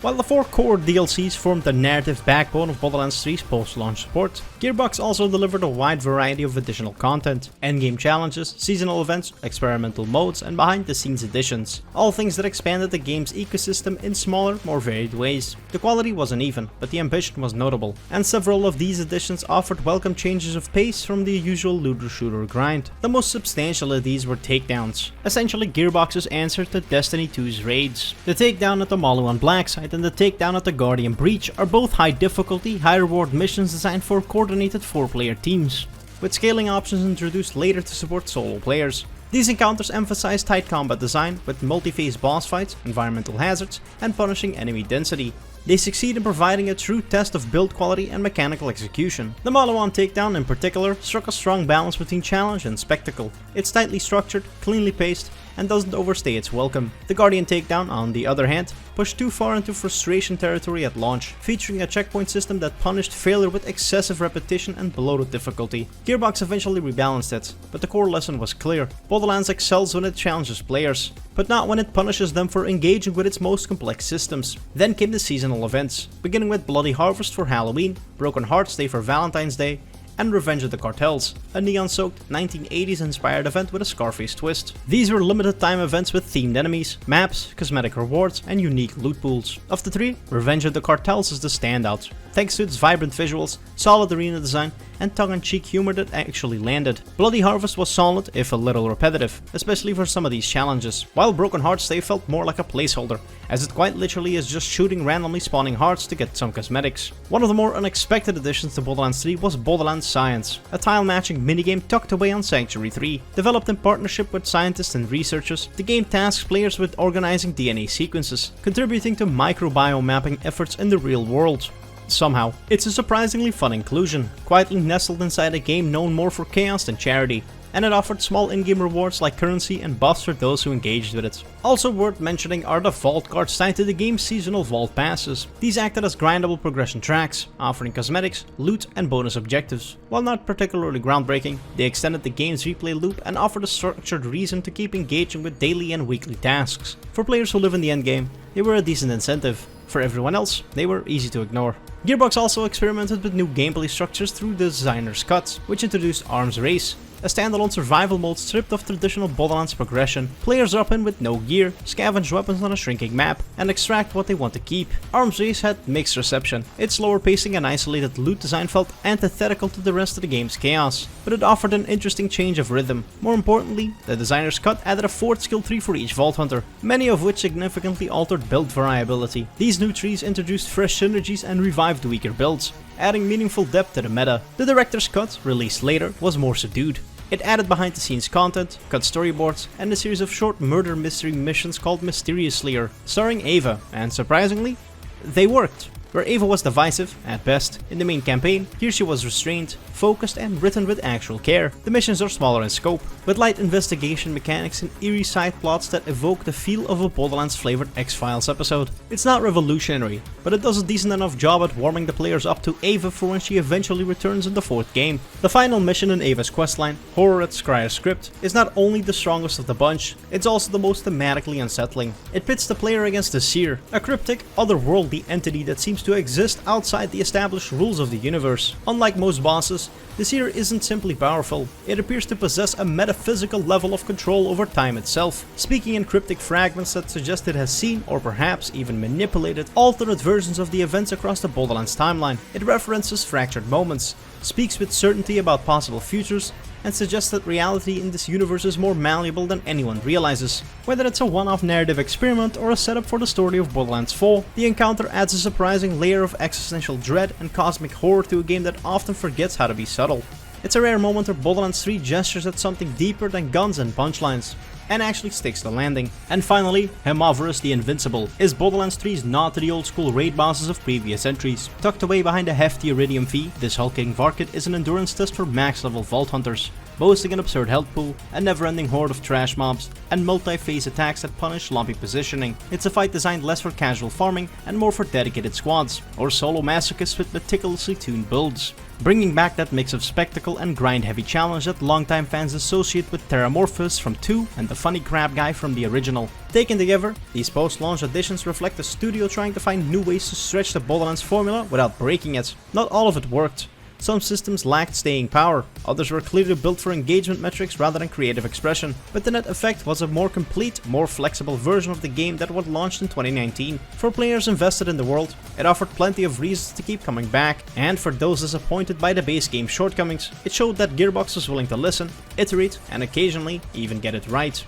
[SPEAKER 1] While the 4 core DLCs formed the narrative backbone of Borderlands 3's post-launch support, Gearbox also delivered a wide variety of additional content, endgame challenges, seasonal events, experimental modes, and behind-the-scenes additions, all things that expanded the game's ecosystem in smaller, more varied ways. The quality was uneven, but the ambition was notable, and several of these additions offered welcome changes of pace from the usual looter-shooter grind. The most substantial of these were takedowns, essentially Gearbox's answer to Destiny 2's raids. The takedown at the Maluan Black Site and the takedown at the Guardian Breach are both high difficulty, high reward missions designed for coordinated 4-player teams, with scaling options introduced later to support solo players. These encounters emphasize tight combat design with multi-phase boss fights, environmental hazards, and punishing enemy density. They succeed in providing a true test of build quality and mechanical execution. The Maluan takedown in particular struck a strong balance between challenge and spectacle. It's tightly structured, cleanly paced, and doesn't overstay its welcome. The Guardian takedown, on the other hand, pushed too far into frustration territory at launch, featuring a checkpoint system that punished failure with excessive repetition and bloated difficulty. Gearbox eventually rebalanced it, but the core lesson was clear. Borderlands excels when it challenges players, but not when it punishes them for engaging with its most complex systems. Then came the seasonal events, beginning with Bloody Harvest for Halloween, Broken Hearts Day for Valentine's Day, and Revenge of the Cartels, a neon-soaked 1980s inspired event with a Scarface twist. These were limited time events with themed enemies, maps, cosmetic rewards, and unique loot pools. Of the 3, Revenge of the Cartels is the standout, thanks to its vibrant visuals, solid arena design, and tongue-in-cheek humor that actually landed. Bloody Harvest was solid, if a little repetitive, especially for some of these challenges, while Broken Hearts Day felt more like a placeholder, as it quite literally is just shooting randomly spawning hearts to get some cosmetics. One of the more unexpected additions to Borderlands 3 was Borderlands Science, a tile-matching minigame tucked away on Sanctuary 3. Developed in partnership with scientists and researchers, the game tasks players with organizing DNA sequences, contributing to microbiome mapping efforts in the real world. Somehow, it's a surprisingly fun inclusion, quietly nestled inside a game known more for chaos than charity, and it offered small in-game rewards like currency and buffs for those who engaged with it. Also worth mentioning are the vault cards tied to the game's seasonal vault passes. These acted as grindable progression tracks, offering cosmetics, loot, and bonus objectives. While not particularly groundbreaking, they extended the game's replay loop and offered a structured reason to keep engaging with daily and weekly tasks. For players who live in the endgame, they were a decent incentive. For everyone else, they were easy to ignore. Gearbox also experimented with new gameplay structures through the Designer's Cut, which introduced Arms Race, a standalone survival mode stripped of traditional Borderlands progression. Players drop in with no gear, scavenge weapons on a shrinking map, and extract what they want to keep. Arms Race had mixed reception. Its slower pacing and isolated loot design felt antithetical to the rest of the game's chaos, but it offered an interesting change of rhythm. More importantly, the Designer's Cut added a 4th skill tree for each Vault Hunter, many of which significantly altered build variability. These new trees introduced fresh synergies and revived weaker builds, adding meaningful depth to the meta. The Director's Cut, released later, was more subdued. It added behind-the-scenes content, cut storyboards, and a series of short murder mystery missions called Mysterious Slayer, starring Ava, and surprisingly, they worked. Where Ava was divisive, at best, in the main campaign, here she was restrained, focused, and written with actual care. The missions are smaller in scope, with light investigation mechanics and eerie side plots that evoke the feel of a Borderlands-flavored X-Files episode. It's not revolutionary, but it does a decent enough job at warming the players up to Ava for when she eventually returns in the 4th game. The final mission in Ava's questline, Horror at Scryer's Crypt, is not only the strongest of the bunch, it's also the most thematically unsettling. It pits the player against the Seer, a cryptic, otherworldly entity that seems to exist outside the established rules of the universe. Unlike most bosses, the Seer isn't simply powerful, it appears to possess a metaphysical level of control over time itself, speaking in cryptic fragments that suggest it has seen, or perhaps even manipulated, alternate versions of the events across the Borderlands timeline. It references fractured moments, speaks with certainty about possible futures, and suggests that reality in this universe is more malleable than anyone realizes. Whether it's a one-off narrative experiment or a setup for the story of Borderlands 4, the encounter adds a surprising layer of existential dread and cosmic horror to a game that often forgets how to be subtle. It's a rare moment where Borderlands 3 gestures at something deeper than guns and punchlines, and actually sticks the landing. And finally, Hemoverus the Invincible is Borderlands 3's nod to the old school raid bosses of previous entries. Tucked away behind a hefty Iridium fee, this hulking Varkid is an endurance test for max level Vault Hunters, boasting an absurd health pool, a never-ending horde of trash mobs, and multi-phase attacks that punish lumpy positioning. It's a fight designed less for casual farming and more for dedicated squads, or solo masochists with meticulously tuned builds. bringing back that mix of spectacle and grind-heavy challenge that longtime fans associate with Terramorphous from 2 and the funny crab guy from the original. Taken together, these post-launch additions reflect the studio trying to find new ways to stretch the Borderlands formula without breaking it. Not all of it worked. Some systems lacked staying power, others were clearly built for engagement metrics rather than creative expression, but the net effect was a more complete, more flexible version of the game that was launched in 2019. For players invested in the world, it offered plenty of reasons to keep coming back, and for those disappointed by the base game's shortcomings, it showed that Gearbox was willing to listen, iterate, and occasionally even get it right.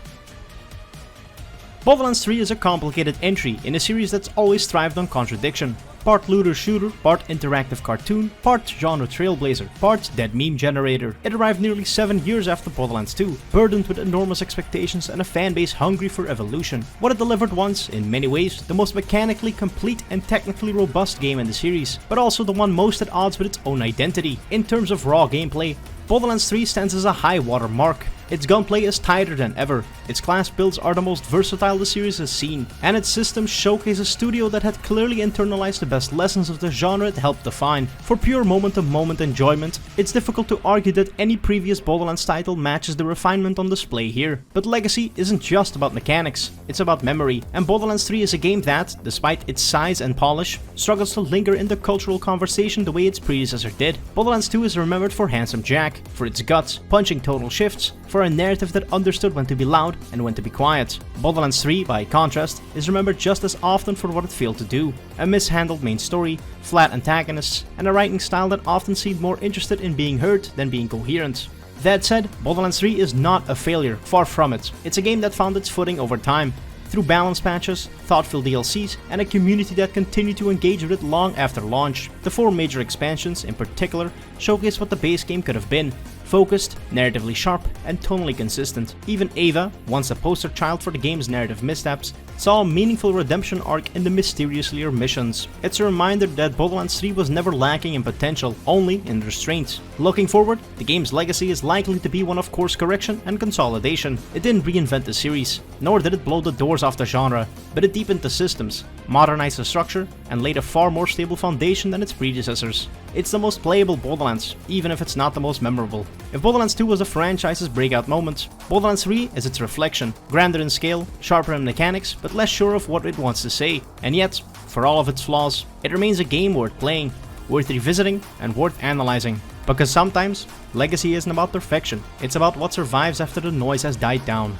[SPEAKER 1] Borderlands 3 is a complicated entry in a series that's always thrived on contradiction. Part looter-shooter, part interactive cartoon, part genre trailblazer, part dead meme generator. It arrived nearly 7 years after Borderlands 2, burdened with enormous expectations and a fanbase hungry for evolution. What it delivered was, in many ways, the most mechanically complete and technically robust game in the series, but also the one most at odds with its own identity. In terms of raw gameplay, Borderlands 3 stands as a high water mark. Its gunplay is tighter than ever, its class builds are the most versatile the series has seen, and its systems showcase a studio that had clearly internalized the best lessons of the genre it helped define. For pure moment-to-moment enjoyment, it's difficult to argue that any previous Borderlands title matches the refinement on display here. But Legacy isn't just about mechanics, it's about memory, and Borderlands 3 is a game that, despite its size and polish, struggles to linger in the cultural conversation the way its predecessor did. Borderlands 2 is remembered for Handsome Jack, for its guts, punching tonal shifts, for a narrative that understood when to be loud and when to be quiet. Borderlands 3, by contrast, is remembered just as often for what it failed to do. A mishandled main story, flat antagonists, and a writing style that often seemed more interested in being heard than being coherent. That said, Borderlands 3 is not a failure, far from it. It's a game that found its footing over time, through balance patches, thoughtful DLCs, and a community that continued to engage with it long after launch. The 4 major expansions, in particular, showcase what the base game could have been. Focused, narratively sharp, and tonally consistent. Even Ava, once a poster child for the game's narrative missteps, saw a meaningful redemption arc in the mysteriously missions. It's a reminder that Borderlands 3 was never lacking in potential, only in restraint. Looking forward, the game's legacy is likely to be one of course correction and consolidation. It didn't reinvent the series, nor did it blow the doors off the genre, but it deepened the systems, modernized the structure, and laid a far more stable foundation than its predecessors. It's the most playable Borderlands, even if it's not the most memorable. If Borderlands 2 was a franchise's breakout moment, Borderlands 3 is its reflection, grander in scale, sharper in mechanics, but less sure of what it wants to say. And yet, for all of its flaws, it remains a game worth playing, worth revisiting, and worth analyzing. Because sometimes, legacy isn't about perfection, it's about what survives after the noise has died down.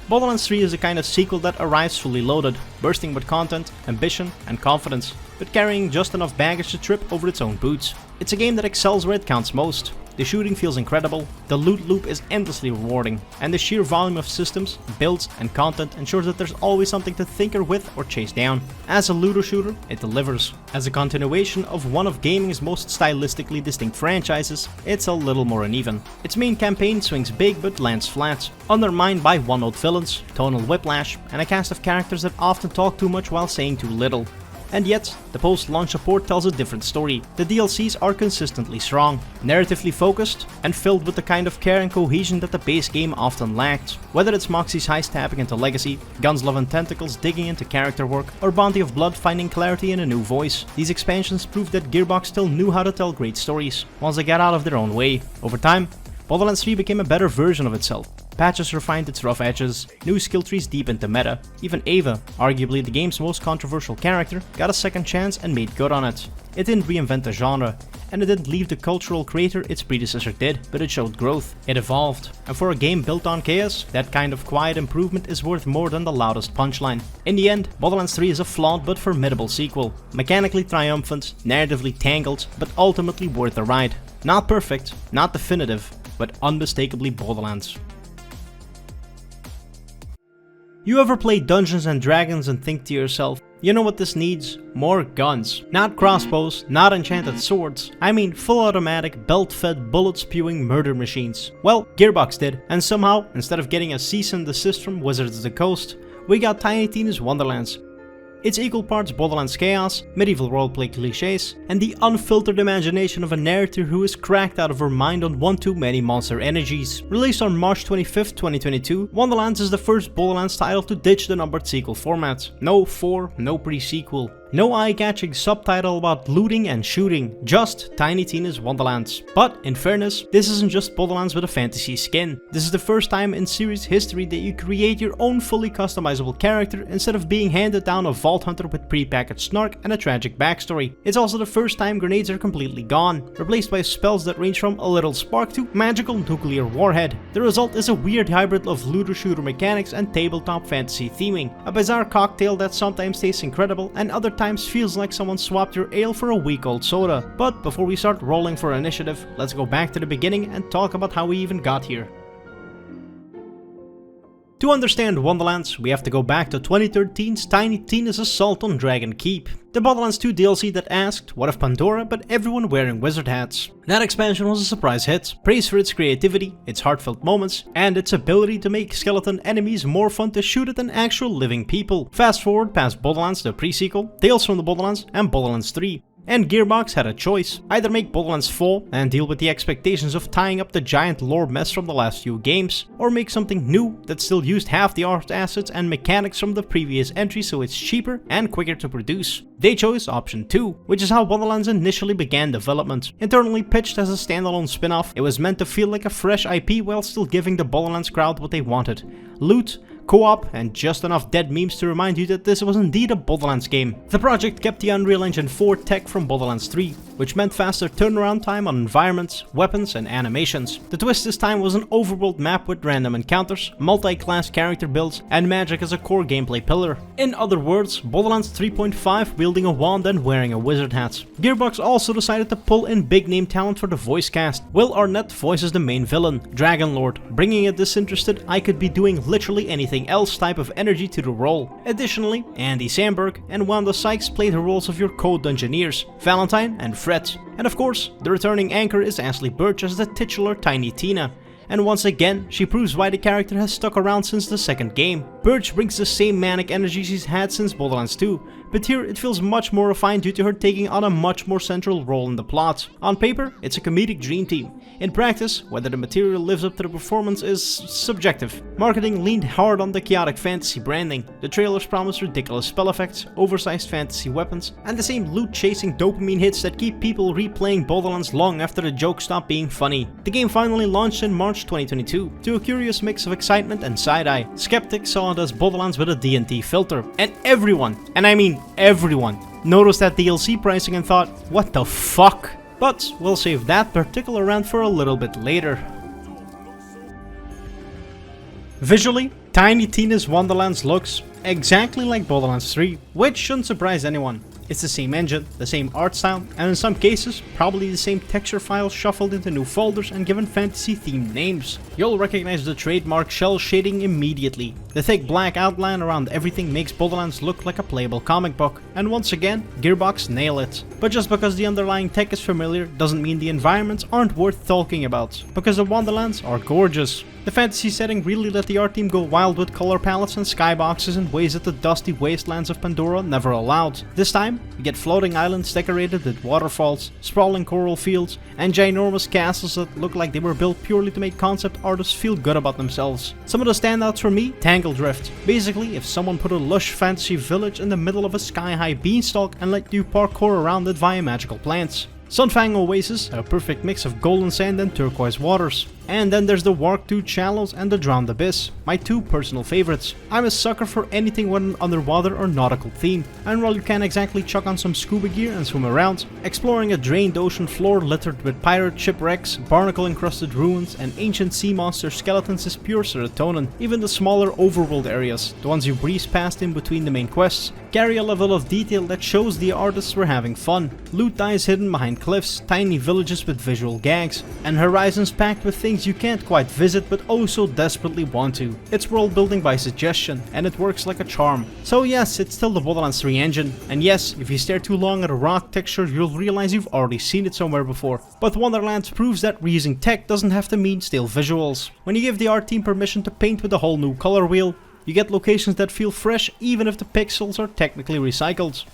[SPEAKER 1] Borderlands 3 is a kind of sequel that arrives fully loaded, bursting with content, ambition, and confidence, but carrying just enough baggage to trip over its own boots. It's a game that excels where it counts most. The shooting feels incredible, the loot loop is endlessly rewarding, and the sheer volume of systems, builds, and content ensures that there's always something to tinker with or chase down. As a looter shooter, it delivers. As a continuation of one of gaming's most stylistically distinct franchises, it's a little more uneven. Its main campaign swings big but lands flat, undermined by one-note villains, tonal whiplash, and a cast of characters that often talk too much while saying too little. And yet, the post-launch support tells a different story. The DLCs are consistently strong, narratively focused, and filled with the kind of care and cohesion that the base game often lacked. Whether it's Moxxi's heist tapping into Legacy, Guns, Love and Tentacles digging into character work, or Bounty of Blood finding clarity in a new voice, these expansions prove that Gearbox still knew how to tell great stories, once they got out of their own way. Over time, Borderlands 3 became a better version of itself. Patches refined its rough edges, new skill trees deepened the meta, even Ava, arguably the game's most controversial character, got a second chance and made good on it. It didn't reinvent the genre, and it didn't leave the cultural crater its predecessor did, but it showed growth. It evolved, and for a game built on chaos, that kind of quiet improvement is worth more than the loudest punchline. In the end, Borderlands 3 is a flawed but formidable sequel, mechanically triumphant, narratively tangled, but ultimately worth the ride. Not perfect, not definitive, but unmistakably Borderlands. You ever play Dungeons and Dragons and think to yourself, you know what this needs? More guns. Not crossbows, not enchanted swords. I mean full automatic, belt-fed, bullet-spewing murder machines. Well, Gearbox did, and somehow, instead of getting a cease and desist from Wizards of the Coast, we got Tiny Tina's Wonderlands. It's equal parts Borderlands chaos, medieval roleplay cliches, and the unfiltered imagination of a narrator who is cracked out of her mind on one too many monster energies. Released on March 25th, 2022, Wonderlands is the first Borderlands title to ditch the numbered sequel format. No 4, no pre-sequel. No eye-catching subtitle about looting and shooting, just Tiny Tina's Wonderlands. But in fairness, this isn't just Borderlands with a fantasy skin. This is the first time in series history that you create your own fully customizable character instead of being handed down a Vault Hunter with prepackaged snark and a tragic backstory. It's also the first time grenades are completely gone, replaced by spells that range from a little spark to magical nuclear warhead. The result is a weird hybrid of looter-shooter mechanics and tabletop fantasy theming, a bizarre cocktail that sometimes tastes incredible and other times feels like someone swapped your ale for a week-old soda. But before we start rolling for initiative, let's go back to the beginning and talk about how we even got here. To understand Wonderlands, we have to go back to 2013's Tiny Tina's assault on Dragon Keep, the Borderlands 2 DLC that asked, what if Pandora but everyone wearing wizard hats? That expansion was a surprise hit, praised for its creativity, its heartfelt moments, and its ability to make skeleton enemies more fun to shoot at than actual living people. Fast forward past Borderlands the pre-sequel, Tales from the Borderlands, and Borderlands 3. And Gearbox had a choice, either make Borderlands 4 and deal with the expectations of tying up the giant lore mess from the last few games, or make something new that still used half the art assets and mechanics from the previous entry so it's cheaper and quicker to produce. They chose option 2, which is how Wonderlands initially began development. Internally pitched as a standalone spin-off, it was meant to feel like a fresh IP while still giving the Borderlands crowd what they wanted: loot, co-op, and just enough dead memes to remind you that this was indeed a Borderlands game. The project kept the Unreal Engine 4 tech from Borderlands 3, which meant faster turnaround time on environments, weapons, and animations. The twist this time was an overworld map with random encounters, multi-class character builds, and magic as a core gameplay pillar. In other words, Borderlands 3.5 wielding a wand and wearing a wizard hat. Gearbox also decided to pull in big-name talent for the voice cast. Will Arnett voices the main villain, Dragonlord, bringing a disinterested I could be doing literally anything else type of energy to the role. Additionally, Andy Samberg and Wanda Sykes played the roles of your Code Dungeoneers, Valentine and Fred. And of course, the returning anchor is Ashley Birch as the titular Tiny Tina. And once again, she proves why the character has stuck around since the second game. Birch brings the same manic energy she's had since Borderlands 2, but here it feels much more refined due to her taking on a much more central role in the plot. On paper, it's a comedic dream team. In practice, whether the material lives up to the performance is subjective. Marketing leaned hard on the chaotic fantasy branding. The trailers promised ridiculous spell effects, oversized fantasy weapons, and the same loot-chasing dopamine hits that keep people replaying Borderlands long after the jokes stop being funny. The game finally launched in March 2022, to a curious mix of excitement and side-eye. Skeptics saw it as Borderlands with a D&T filter, and everyone, and I mean everyone, noticed that DLC pricing and thought, what the fuck? But we'll save that particular rant for a little bit later. Visually, Tiny Tina's Wonderlands looks exactly like Borderlands 3, which shouldn't surprise anyone. It's the same engine, the same art style, and in some cases, probably the same texture files shuffled into new folders and given fantasy-themed names. You'll recognize the trademark shell shading immediately. The thick black outline around everything makes Borderlands look like a playable comic book, and once again, Gearbox nail it. But just because the underlying tech is familiar doesn't mean the environments aren't worth talking about, because the Wonderlands are gorgeous. The fantasy setting really let the art team go wild with color palettes and skyboxes in ways that the dusty wastelands of Pandora never allowed. This time, we get floating islands decorated with waterfalls, sprawling coral fields, and ginormous castles that look like they were built purely to make concept artists feel good about themselves. Some of the standouts for me, Tangle Drift. Basically, if someone put a lush fantasy village in the middle of a sky-high beanstalk and let you parkour around it via magical plants. Sunfang Oasis, a perfect mix of golden sand and turquoise waters. And then there's the Wark 2 Shallows and the Drowned Abyss, my two personal favorites. I'm a sucker for anything with an underwater or nautical theme, and while you can't exactly chuck on some scuba gear and swim around, exploring a drained ocean floor littered with pirate shipwrecks, barnacle encrusted ruins, and ancient sea monster skeletons is pure serotonin. Even the smaller overworld areas, the ones you breeze past in between the main quests, carry a level of detail that shows the artists were having fun. Loot dies hidden behind cliffs, tiny villages with visual gags, and horizons packed with things you can't quite visit but also desperately want to. It's world building by suggestion, and it works like a charm. So yes, it's still the Borderlands 3 engine, and yes, if you stare too long at a rock texture you'll realize you've already seen it somewhere before. But Wonderlands proves that reusing tech doesn't have to mean stale visuals. When you give the art team permission to paint with a whole new color wheel, you get locations that feel fresh even if the pixels are technically recycled.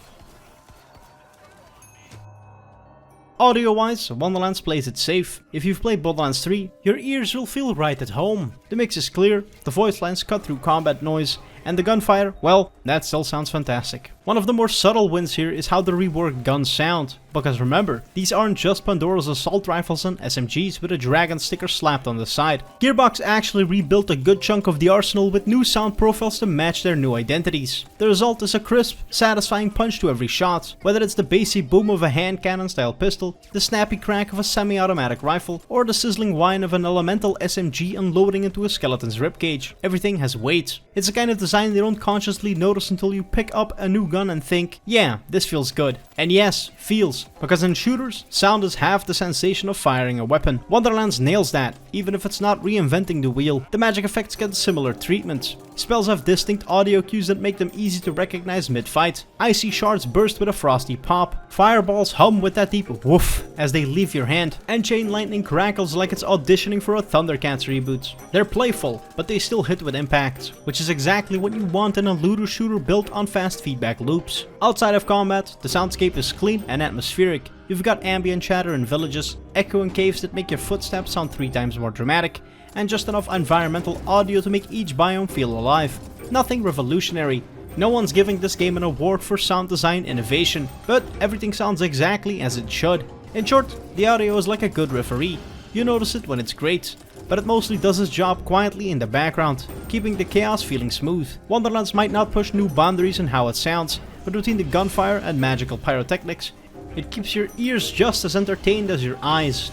[SPEAKER 1] Audio-wise, Wonderlands plays it safe. If you've played Borderlands 3, your ears will feel right at home. The mix is clear, the voice lines cut through combat noise, and the gunfire, well, that still sounds fantastic. One of the more subtle wins here is how the reworked guns sound, because remember, these aren't just Pandora's assault rifles and SMGs with a dragon sticker slapped on the side. Gearbox actually rebuilt a good chunk of the arsenal with new sound profiles to match their new identities. The result is a crisp, satisfying punch to every shot, whether it's the bassy boom of a hand cannon style pistol, the snappy crack of a semi-automatic rifle, or the sizzling whine of an elemental SMG unloading into a skeleton's ribcage. Everything has weight. It's a kind of design you don't consciously notice until you pick up a new gun and think, yeah, this feels good. And yes, feels, because in shooters, sound is half the sensation of firing a weapon. Wonderlands nails that, even if it's not reinventing the wheel. The magic effects get similar treatment. Spells have distinct audio cues that make them easy to recognize mid-fight. Icy shards burst with a frosty pop. Fireballs hum with that deep woof as they leave your hand. And chain lightning crackles like it's auditioning for a Thundercats reboot. They're playful, but they still hit with impact, which is exactly what you want in a looter shooter built on fast feedback loops. Outside of combat, the soundscape is clean and atmospheric. You've got ambient chatter in villages, echoing caves that make your footsteps sound 3 times more dramatic, and just enough environmental audio to make each biome feel alive. Nothing revolutionary. No one's giving this game an award for sound design innovation, but everything sounds exactly as it should. In short, the audio is like a good referee. You notice it when it's great, but it mostly does its job quietly in the background, keeping the chaos feeling smooth. Wonderlands might not push new boundaries in how it sounds, but between the gunfire and magical pyrotechnics, it keeps your ears just as entertained as your eyes.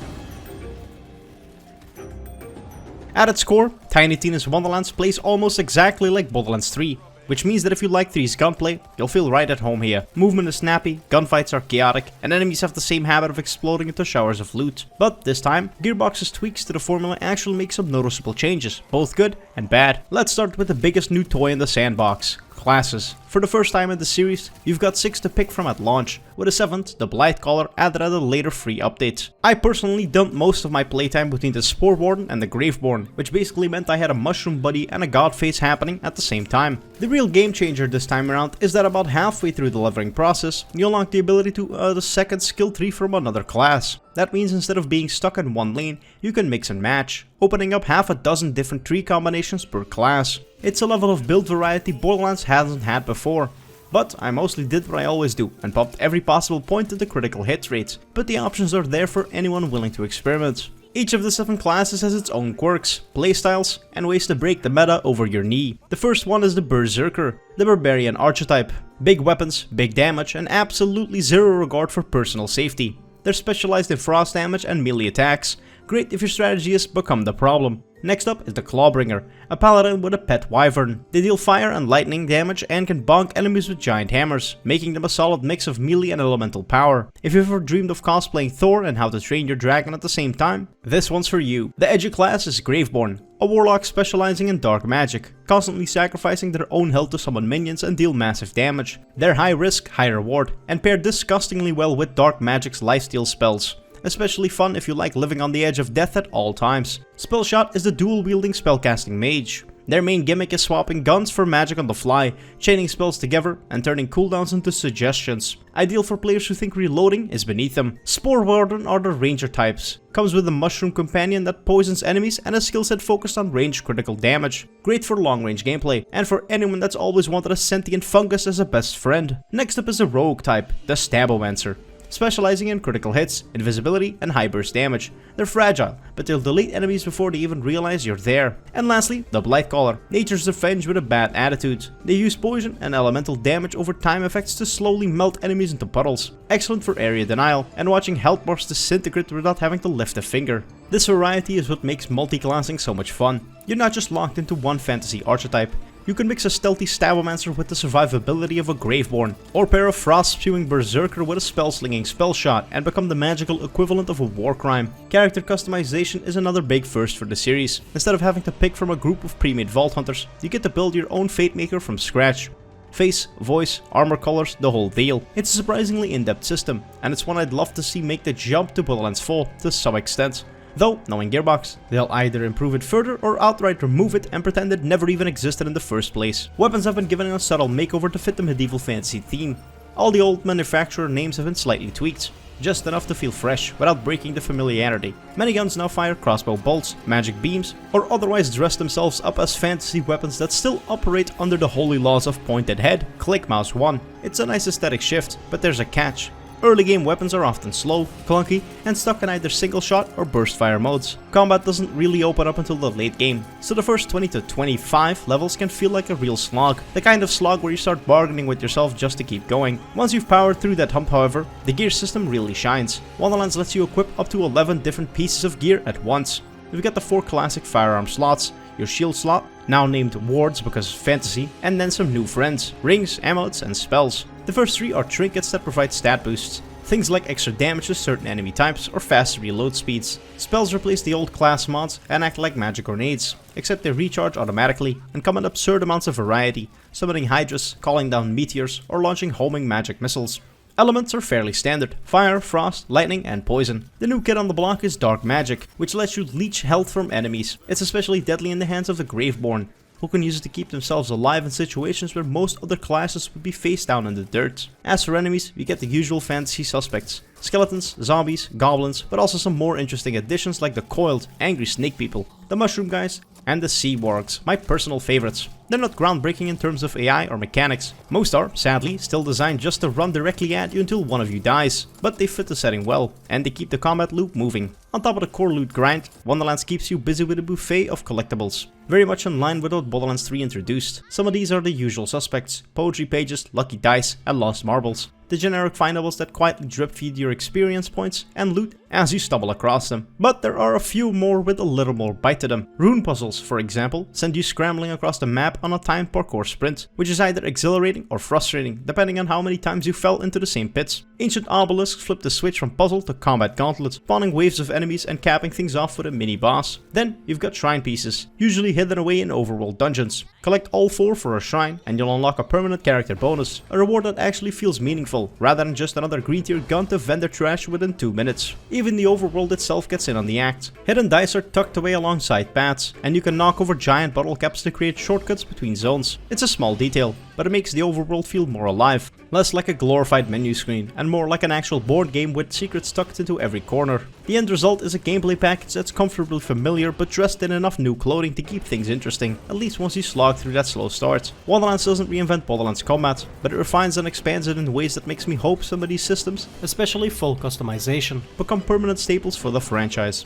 [SPEAKER 1] At its core, Tiny Tina's Wonderlands plays almost exactly like Borderlands 3, which means that if you like 3's gunplay, you'll feel right at home here. Movement is snappy, gunfights are chaotic, and enemies have the same habit of exploding into showers of loot. But this time, Gearbox's tweaks to the formula actually make some noticeable changes, both good and bad. Let's start with the biggest new toy in the sandbox. Classes. For the first time in the series, you've got 6 to pick from at launch, with a 7th, the Blightcaller, added at a later free update. I personally dumped most of my playtime between the Spore Warden and the Graveborn, which basically meant I had a mushroom buddy and a god face happening at the same time. The real game changer this time around is that about halfway through the leveling process, you unlock the ability to the second skill tree from another class. That means instead of being stuck in one lane, you can mix and match, opening up half a dozen different tree combinations per class. It's a level of build variety Borderlands hasn't had before. But I mostly did what I always do and popped every possible point at the critical hit rate, but the options are there for anyone willing to experiment. Each of the 7 classes has its own quirks, playstyles, and ways to break the meta over your knee. The first one is the Berserker, the Barbarian archetype. Big weapons, big damage, and absolutely zero regard for personal safety. They're specialized in frost damage and melee attacks, great if your strategy is become the problem. Next up is the Clawbringer, a paladin with a pet wyvern. They deal fire and lightning damage and can bonk enemies with giant hammers, making them a solid mix of melee and elemental power. If you've ever dreamed of cosplaying Thor and how to train your dragon at the same time, this one's for you. The edgy class is Graveborn, a warlock specializing in dark magic, constantly sacrificing their own health to summon minions and deal massive damage. They're high risk, high reward, and pair disgustingly well with dark magic's lifesteal spells. Especially fun if you like living on the edge of death at all times. Spellshot is the dual-wielding spellcasting mage. Their main gimmick is swapping guns for magic on the fly, chaining spells together and turning cooldowns into suggestions. Ideal for players who think reloading is beneath them. Spore Warden are the ranger types. Comes with a mushroom companion that poisons enemies and a skill set focused on range critical damage. Great for long range gameplay and for anyone that's always wanted a sentient fungus as a best friend. Next up is a rogue type, the Stabomancer. Specializing in critical hits, invisibility, and high burst damage. They're fragile, but they'll delete enemies before they even realize you're there. And lastly, the Blightcaller, nature's revenge with a bad attitude. They use poison and elemental damage over time effects to slowly melt enemies into puddles. Excellent for area denial and watching health bars disintegrate without having to lift a finger. This variety is what makes multi-classing so much fun. You're not just locked into one fantasy archetype. You can mix a stealthy Stabomancer with the survivability of a Graveborn, or pair a frost-spewing Berserker with a spell-slinging Spellshot and become the magical equivalent of a Warcrime. Character customization is another big first for the series. Instead of having to pick from a group of pre-made Vault Hunters, you get to build your own Fatemaker from scratch. Face, voice, armor colors, the whole deal. It's a surprisingly in-depth system, and it's one I'd love to see make the jump to Borderlands 4 to some extent. Though, knowing Gearbox, they'll either improve it further or outright remove it and pretend it never even existed in the first place. Weapons have been given a subtle makeover to fit the medieval fantasy theme. All the old manufacturer names have been slightly tweaked. just enough to feel fresh without breaking the familiarity. Many guns now fire crossbow bolts, magic beams, or otherwise dress themselves up as fantasy weapons that still operate under the holy laws of pointed head, click mouse 1. It's a nice aesthetic shift, but there's a catch. Early game weapons are often slow, clunky, and stuck in either single shot or burst fire modes. Combat doesn't really open up until the late game, so the first 20 to 25 levels can feel like a real slog. The kind of slog where you start bargaining with yourself just to keep going. Once you've powered through that hump, however, the gear system really shines. Wonderlands lets you equip up to 11 different pieces of gear at once. You've got the 4 classic firearm slots, your shield slot, now named wards because fantasy, and then some new friends, rings, amulets, and spells. The first 3 are trinkets that provide stat boosts, things like extra damage to certain enemy types or faster reload speeds. Spells replace the old class mods and act like magic grenades, except they recharge automatically and come in absurd amounts of variety, summoning hydras, calling down meteors, or launching homing magic missiles. Elements are fairly standard: fire, frost, lightning, and poison. The new kid on the block is dark magic, which lets you leech health from enemies. It's especially deadly in the hands of the Graveborn, who can use it to keep themselves alive in situations where most other classes would be face down in the dirt. As for enemies, we get the usual fantasy suspects: skeletons, zombies, goblins, but also some more interesting additions like the coiled, angry snake people, the mushroom guys, and the sea wargs, my personal favorites. They're not groundbreaking in terms of AI or mechanics. Most are, sadly, still designed just to run directly at you until one of you dies, but they fit the setting well, and they keep the combat loop moving. On top of the core loot grind, Wonderlands keeps you busy with a buffet of collectibles, very much in line with what Borderlands 3 introduced. Some of these are the usual suspects: poetry pages, lucky dice, and lost marbles. The generic findables that quietly drip feed your experience points and loot as you stumble across them. But there are a few more with a little more bite to them. Rune puzzles, for example, send you scrambling across the map on a timed parkour sprint, which is either exhilarating or frustrating, depending on how many times you fell into the same pits. Ancient obelisks flip the switch from puzzle to combat gauntlet, spawning waves of enemies and capping things off with a mini boss. Then you've got shrine pieces, usually hidden away in overworld dungeons. Collect all 4 for a shrine and you'll unlock a permanent character bonus, a reward that actually feels meaningful, rather than just another green tier gun to vendor trash within 2 minutes. Even the overworld itself gets in on the act. Hidden dice are tucked away alongside paths, and you can knock over giant bottle caps to create shortcuts between zones. It's a small detail, but it makes the overworld feel more alive, less like a glorified menu screen, and more like an actual board game with secrets tucked into every corner. The end result is a gameplay package that's comfortably familiar but dressed in enough new clothing to keep things interesting, at least once you slog through that slow start. Wonderlands doesn't reinvent Borderlands combat, but it refines and expands it in ways that makes me hope some of these systems, especially full customization, become permanent staples for the franchise.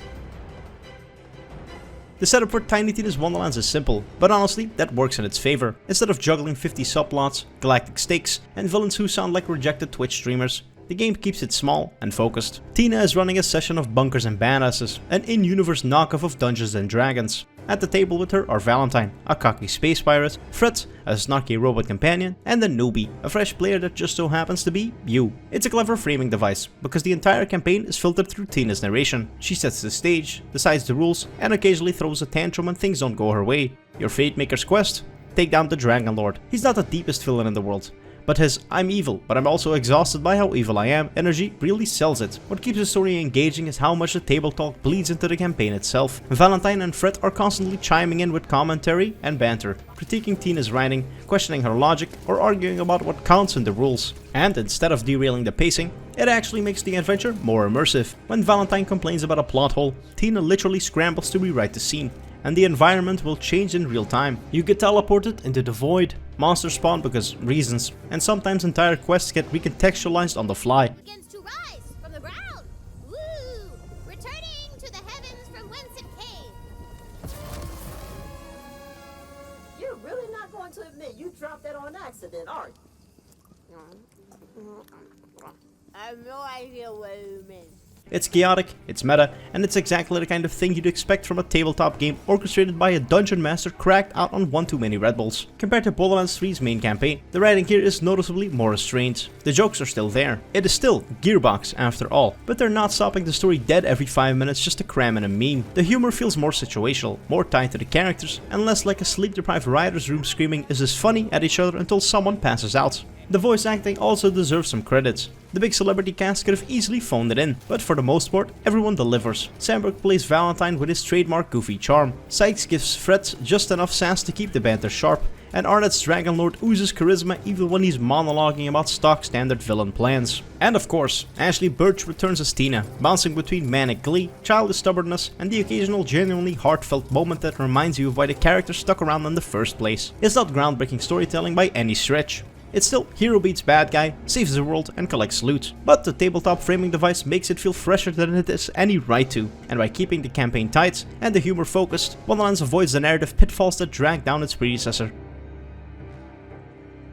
[SPEAKER 1] The setup for Tiny Tina's Wonderlands is simple, but honestly, that works in its favor. Instead of juggling 50 subplots, galactic stakes, and villains who sound like rejected Twitch streamers, the game keeps it small and focused. Tina is running a session of bunkers and badasses, an in-universe knockoff of Dungeons and Dragons. At the table with her are Valentine, a cocky space pirate, Fred, a snarky robot companion, and a newbie, a fresh player that just so happens to be you. It's a clever framing device, because the entire campaign is filtered through Tina's narration. She sets the stage, decides the rules, and occasionally throws a tantrum when things don't go her way. Your Fate Maker's quest? Take down the Dragon Lord. He's not the deepest villain in the world, but his "I'm evil, but I'm also exhausted by how evil I am" energy really sells it. What keeps the story engaging is how much the table talk bleeds into the campaign itself. Valentine and Fred are constantly chiming in with commentary and banter, critiquing Tina's writing, questioning her logic, or arguing about what counts in the rules. And instead of derailing the pacing, it actually makes the adventure more immersive. When Valentine complains about a plot hole, Tina literally scrambles to rewrite the scene, and the environment will change in real time. You get teleported into the void, monsters spawn because reasons, and sometimes entire quests get recontextualized on the fly.
[SPEAKER 7] Begins to rise from the ground. Woo! Returning to the heavens from whence it came.
[SPEAKER 8] You're really not going to admit you dropped that on accident, are you?
[SPEAKER 7] I have no idea what you mean.
[SPEAKER 1] It's chaotic, it's meta, and it's exactly the kind of thing you'd expect from a tabletop game orchestrated by a dungeon master cracked out on one too many Red Bulls. Compared to Borderlands 3's main campaign, the writing here is noticeably more restrained. The jokes are still there. It is still Gearbox after all, but they're not stopping the story dead every 5 minutes just to cram in a meme. The humor feels more situational, more tied to the characters, and less like a sleep-deprived writer's room screaming "is this funny" at each other until someone passes out. The voice acting also deserves some credits. The big celebrity cast could have easily phoned it in, but for the most part, everyone delivers. Sandberg plays Valentine with his trademark goofy charm. Sykes gives Fred just enough sass to keep the banter sharp, and Arnett's Dragon Lord oozes charisma even when he's monologuing about stock standard villain plans. And of course, Ashley Birch returns as Tina, bouncing between manic glee, childish stubbornness, and the occasional genuinely heartfelt moment that reminds you of why the character stuck around in the first place. It's not groundbreaking storytelling by any stretch. It's still hero beats bad guy, saves the world, and collects loot. But the tabletop framing device makes it feel fresher than it has any right to, and by keeping the campaign tight and the humor focused, Wonderlands avoids the narrative pitfalls that drag down its predecessor.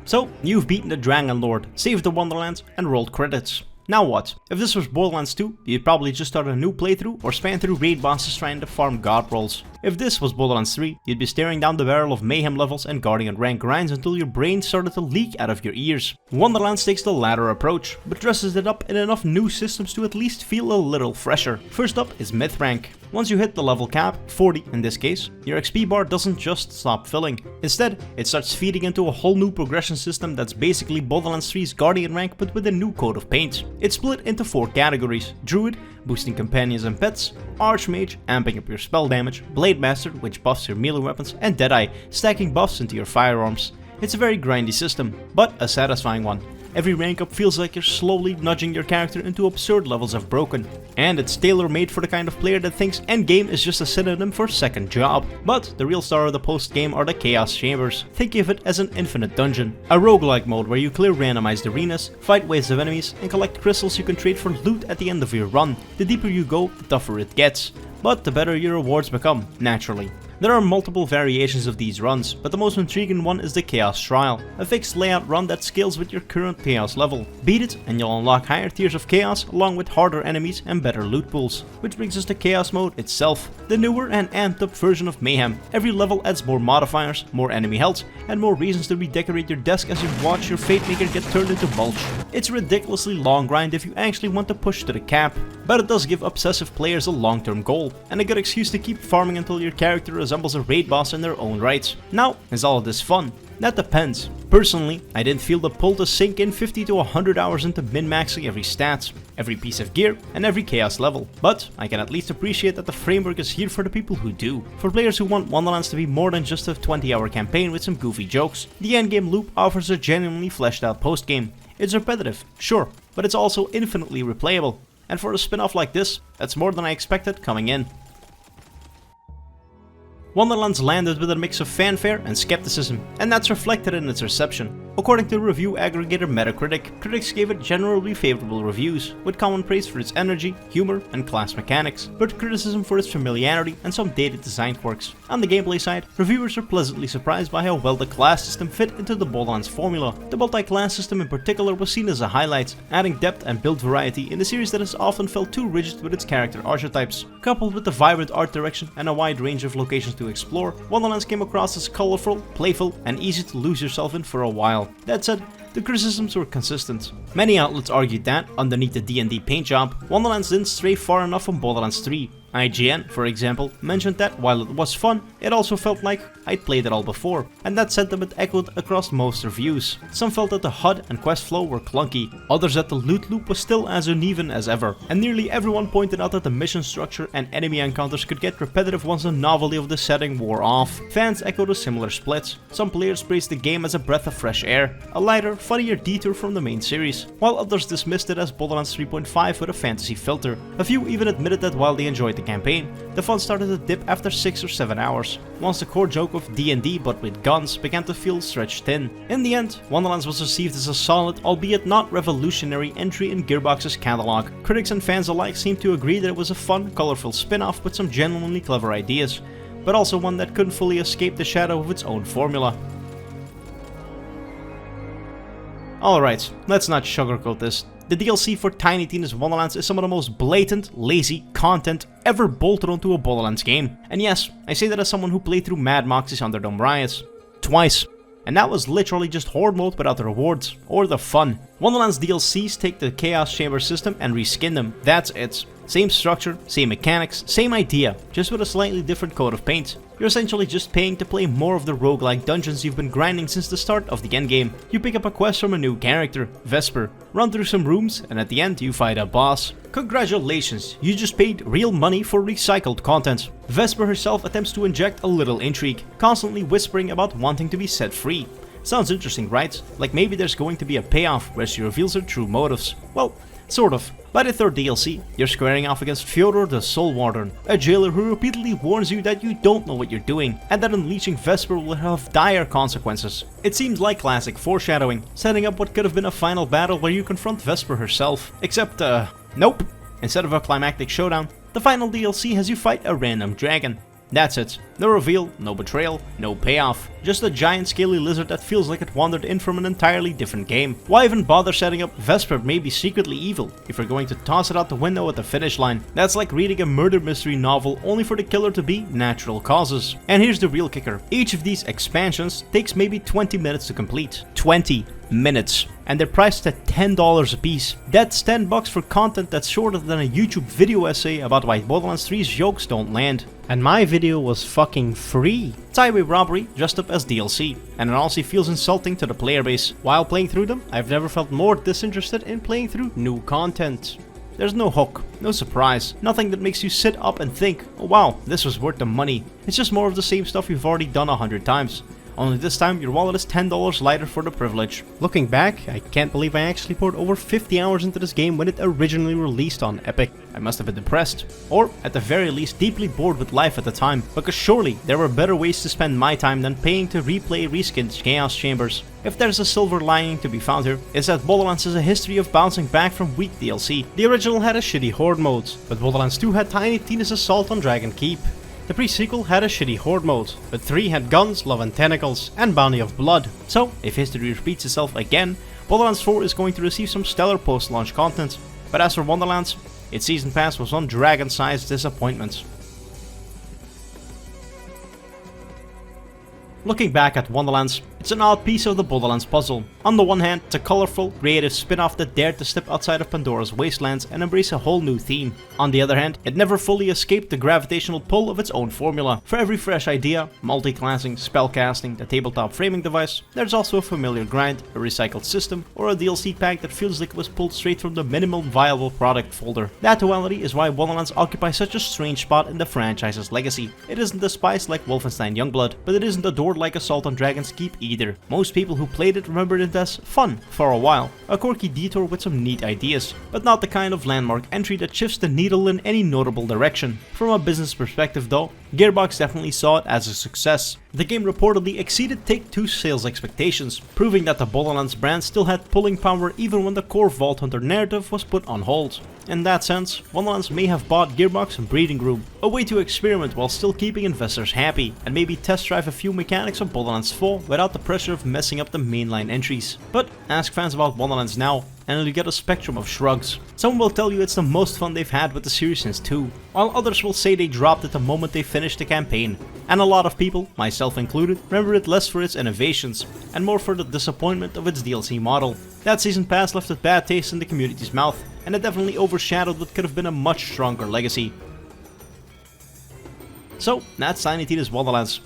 [SPEAKER 1] So, you've beaten the Dragon Lord, saved the Wonderlands, and rolled credits. Now what? If this was Borderlands 2, you'd probably just start a new playthrough or span through raid bosses trying to farm god rolls. If this was Borderlands 3, you'd be staring down the barrel of mayhem levels and guardian rank grinds until your brain started to leak out of your ears. Wonderlands takes the latter approach, but dresses it up in enough new systems to at least feel a little fresher. First up is myth rank. Once you hit the level cap, 40 in this case, your XP bar doesn't just stop filling. Instead, it starts feeding into a whole new progression system that's basically Borderlands 3's guardian rank but with a new coat of paint. It's split into 4 categories: Druid, boosting companions and pets; Archmage, amping up your spell damage; Blade Master, which buffs your melee weapons; and Deadeye, stacking buffs into your firearms. It's a very grindy system, but a satisfying one. Every rank up feels like you're slowly nudging your character into absurd levels of broken. And it's tailor-made for the kind of player that thinks endgame is just a synonym for second job. But the real star of the post-game are the Chaos Chambers. Think of it as an infinite dungeon. A roguelike mode where you clear randomized arenas, fight waves of enemies, and collect crystals you can trade for loot at the end of your run. The deeper you go, the tougher it gets. But the better your rewards become, naturally. There are multiple variations of these runs, but the most intriguing one is the Chaos Trial, a fixed layout run that scales with your current Chaos level. Beat it and you'll unlock higher tiers of Chaos along with harder enemies and better loot pools. Which brings us to Chaos Mode itself, the newer and amped up version of Mayhem. Every level adds more modifiers, more enemy health, and more reasons to redecorate your desk as you watch your Fate Maker get turned into mulch. It's a ridiculously long grind if you actually want to push to the cap, but it does give obsessive players a long-term goal, and a good excuse to keep farming until your character resembles a raid boss in their own right. Now, is all of this fun? That depends. Personally, I didn't feel the pull to sink in 50 to 100 hours into min-maxing every stat, every piece of gear, and every chaos level, but I can at least appreciate that the framework is here for the people who do. For players who want Wonderlands to be more than just a 20-hour campaign with some goofy jokes, the endgame loop offers a genuinely fleshed out postgame. It's repetitive, sure, but it's also infinitely replayable. And for a spin-off like this, that's more than I expected coming in. Wonderlands landed with a mix of fanfare and skepticism, and that's reflected in its reception. According to review aggregator Metacritic, critics gave it generally favorable reviews, with common praise for its energy, humor, and class mechanics, but criticism for its familiarity and some dated design quirks. On the gameplay side, reviewers were pleasantly surprised by how well the class system fit into the Borderlands formula. The multi-class system in particular was seen as a highlight, adding depth and build variety in a series that has often felt too rigid with its character archetypes. Coupled with the vibrant art direction and a wide range of locations to explore, Wonderlands came across as colorful, playful, and easy to lose yourself in for a while. That said, the criticisms were consistent. Many outlets argued that, underneath the D&D paint job, Wonderlands didn't stray far enough from Borderlands 3. IGN, for example, mentioned that while it was fun, it also felt like I'd played it all before, and that sentiment echoed across most reviews. Some felt that the HUD and quest flow were clunky, others that the loot loop was still as uneven as ever, and nearly everyone pointed out that the mission structure and enemy encounters could get repetitive once the novelty of the setting wore off. Fans echoed a similar split. Some players praised the game as a breath of fresh air, a lighter, funnier detour from the main series, while others dismissed it as Borderlands 3.5 with a fantasy filter. A few even admitted that while they enjoyed the campaign, the fun started to dip after 6 or 7 hours, once the core joke of D&D but with guns began to feel stretched thin. In the end, Wonderlands was received as a solid, albeit not revolutionary, entry in Gearbox's catalog. Critics and fans alike seemed to agree that it was a fun, colorful spin-off with some genuinely clever ideas, but also one that couldn't fully escape the shadow of its own formula. Alright, let's not sugarcoat this. The DLC for Tiny Tina's Wonderlands is some of the most blatant, lazy content ever bolted onto a Borderlands game. And yes, I say that as someone who played through Mad Moxie's Underdome Riots. Twice. And that was literally just horde mode without the rewards, or the fun. Wonderlands DLCs take the Chaos Chamber system and reskin them, that's it. Same structure, same mechanics, same idea, just with a slightly different coat of paint. You're essentially just paying to play more of the roguelike dungeons you've been grinding since the start of the endgame. You pick up a quest from a new character, Vesper, run through some rooms, and at the end you fight a boss. Congratulations, you just paid real money for recycled content. Vesper herself attempts to inject a little intrigue, constantly whispering about wanting to be set free. Sounds interesting, right? Like maybe there's going to be a payoff where she reveals her true motives. Well, sort of. By the third DLC, you're squaring off against Fyodor the Soul Warden, a jailer who repeatedly warns you that you don't know what you're doing, and that unleashing Vesper will have dire consequences. It seems like classic foreshadowing, setting up what could have been a final battle where you confront Vesper herself. Except, nope. Instead of a climactic showdown, the final DLC has you fight a random dragon. That's it. No reveal, no betrayal, no payoff. Just a giant scaly lizard that feels like it wandered in from an entirely different game. Why even bother setting up Vesper may be secretly evil if you're going to toss it out the window at the finish line? That's like reading a murder mystery novel only for the killer to be natural causes. And here's the real kicker. Each of these expansions takes maybe 20 minutes to complete. 20 minutes. And they're priced at $10 a piece. That's $10 for content that's shorter than a YouTube video essay about why Borderlands 3's jokes don't land. And my video was fucking free. It's highway robbery dressed up as DLC, and it honestly feels insulting to the player base. While playing through them, I've never felt more disinterested in playing through new content. There's no hook, no surprise, nothing that makes you sit up and think, oh wow, this was worth the money. It's just more of the same stuff you've already done 100 times. Only this time your wallet is $10 lighter for the privilege. Looking back, I can't believe I actually poured over 50 hours into this game when it originally released on Epic. I must have been depressed, or at the very least deeply bored with life at the time, because surely there were better ways to spend my time than paying to replay reskinned Chaos Chambers. If there's a silver lining to be found here, it's that Borderlands has a history of bouncing back from weak DLC. The original had a shitty horde mode, but Borderlands 2 had Tiny Tina's assault on Dragon Keep. The pre-sequel had a shitty horde mode, but 3 had guns, love and tentacles, and bounty of blood. So, if history repeats itself again, Borderlands 4 is going to receive some stellar post-launch content. But as for Wonderlands, its season pass was one dragon-sized disappointment. Looking back at Wonderlands, it's an odd piece of the Borderlands puzzle. On the one hand, it's a colorful, creative spin-off that dared to step outside of Pandora's wastelands and embrace a whole new theme. On the other hand, it never fully escaped the gravitational pull of its own formula. For every fresh idea, multi-classing, spellcasting, the tabletop framing device, there's also a familiar grind, a recycled system, or a DLC pack that feels like it was pulled straight from the minimum viable product folder. That duality is why Wonderlands occupies such a strange spot in the franchise's legacy. It isn't despised like Wolfenstein Youngblood, but it isn't adored like Assault on Dragon's Keep either. Most people who played it remembered it as fun for a while, a quirky detour with some neat ideas, but not the kind of landmark entry that shifts the needle in any notable direction. From a business perspective though, Gearbox definitely saw it as a success. The game reportedly exceeded Take-Two's sales expectations, proving that the Borderlands brand still had pulling power even when the core Vault Hunter narrative was put on hold. In that sense, Wonderlands may have bought Gearbox a breathing room, a way to experiment while still keeping investors happy, and maybe test drive a few mechanics of Borderlands 4 without the pressure of messing up the mainline entries. But ask fans about Wonderlands now, and you get a spectrum of shrugs. Some will tell you it's the most fun they've had with the series since 2, while others will say they dropped it the moment they finished the campaign. And a lot of people, myself included, remember it less for its innovations, and more for the disappointment of its DLC model. That season pass left a bad taste in the community's mouth, and it definitely overshadowed what could have been a much stronger legacy. So, that's Tiny Tina's Wonderlands.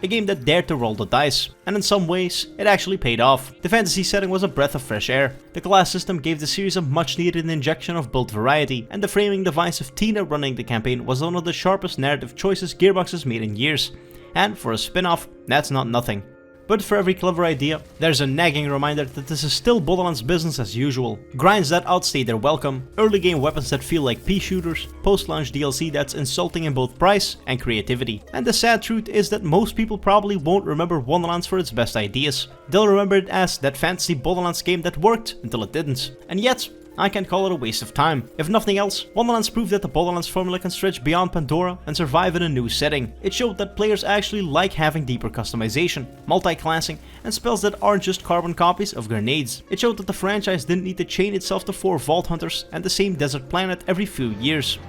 [SPEAKER 1] A game that dared to roll the dice, and in some ways, it actually paid off. The fantasy setting was a breath of fresh air, the class system gave the series a much needed injection of build variety, and the framing device of Tina running the campaign was one of the sharpest narrative choices Gearbox has made in years. And for a spin-off, that's not nothing. But for every clever idea, there's a nagging reminder that this is still Borderlands business as usual. Grinds that outstay their welcome, early game weapons that feel like pea shooters, post-launch DLC that's insulting in both price and creativity. And the sad truth is that most people probably won't remember Wonderlands for its best ideas. They'll remember it as that fantasy Borderlands game that worked until it didn't. And yet, I can call it a waste of time. If nothing else, Wonderlands proved that the Borderlands formula can stretch beyond Pandora and survive in a new setting. It showed that players actually like having deeper customization, multi-classing, and spells that aren't just carbon copies of grenades. It showed that the franchise didn't need to chain itself to 4 Vault Hunters and the same desert planet every few years.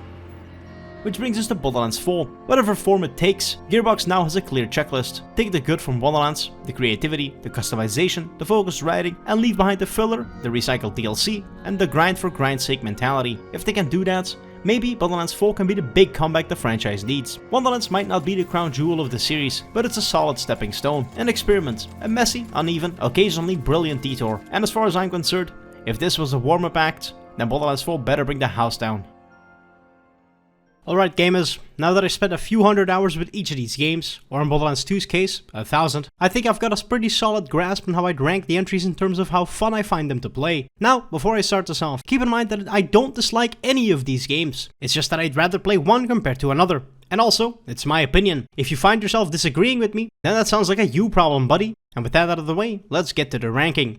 [SPEAKER 1] Which brings us to Borderlands 4. Whatever form it takes, Gearbox now has a clear checklist. Take the good from Wonderlands, the creativity, the customization, the focused writing, and leave behind the filler, the recycled DLC, and the grind for grind's sake mentality. If they can do that, maybe Borderlands 4 can be the big comeback the franchise needs. Wonderlands might not be the crown jewel of the series, but it's a solid stepping stone, an experiment, a messy, uneven, occasionally brilliant detour. And as far as I'm concerned, if this was a warm-up act, then Borderlands 4 better bring the house down. Alright gamers, now that I spent a few hundred hours with each of these games, or in Borderlands 2's case, 1,000, I think I've got a pretty solid grasp on how I'd rank the entries in terms of how fun I find them to play. Now, before I start this off, keep in mind that I don't dislike any of these games, it's just that I'd rather play one compared to another. And also, it's my opinion. If you find yourself disagreeing with me, then that sounds like a you problem, buddy. And with that out of the way, let's get to the ranking.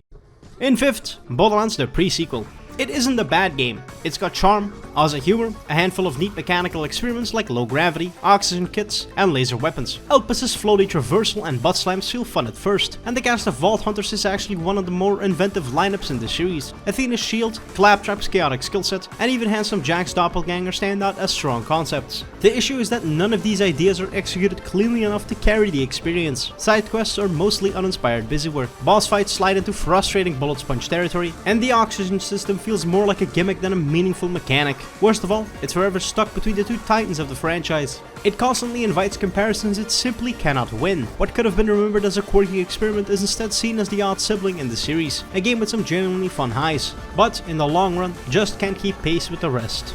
[SPEAKER 1] In 5th, Borderlands the pre-sequel. It isn't a bad game. It's got charm, Aussie humor, a handful of neat mechanical experiments like low gravity, oxygen kits, and laser weapons. Elpis' floaty traversal and butt slams feel fun at first, and the cast of Vault Hunters is actually one of the more inventive lineups in the series. Athena's shield, Claptrap's chaotic skillset, and even Handsome Jack's doppelganger stand out as strong concepts. The issue is that none of these ideas are executed cleanly enough to carry the experience. Side quests are mostly uninspired busywork, boss fights slide into frustrating bullet sponge territory, and the oxygen system feels more like a gimmick than a meaningful mechanic. Worst of all, it's forever stuck between the two titans of the franchise. It constantly invites comparisons it simply cannot win. What could have been remembered as a quirky experiment is instead seen as the odd sibling in the series, a game with some genuinely fun highs, but in the long run just can't keep pace with the rest.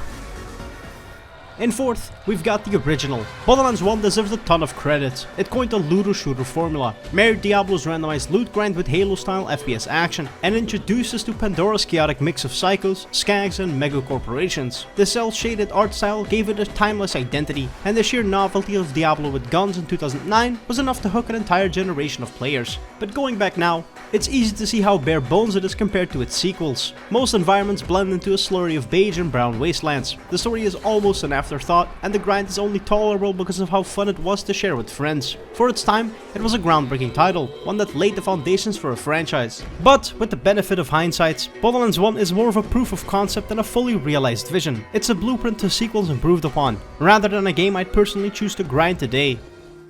[SPEAKER 1] In 4th, we've got the original. Borderlands 1 deserves a ton of credit. It coined the looter-shooter formula, married Diablo's randomized loot grind with Halo-style FPS action, and introduced us to Pandora's chaotic mix of psychos, skags, and mega-corporations. The cel-shaded art style gave it a timeless identity, and the sheer novelty of Diablo with guns in 2009 was enough to hook an entire generation of players. But going back now, it's easy to see how bare bones it is compared to its sequels. Most environments blend into a slurry of beige and brown wastelands. The story is almost an afterthought, and the grind is only tolerable because of how fun it was to share with friends. For its time, it was a groundbreaking title, one that laid the foundations for a franchise. But with the benefit of hindsight, Borderlands 1 is more of a proof of concept than a fully realized vision. It's a blueprint to sequels improved upon, rather than a game I'd personally choose to grind today.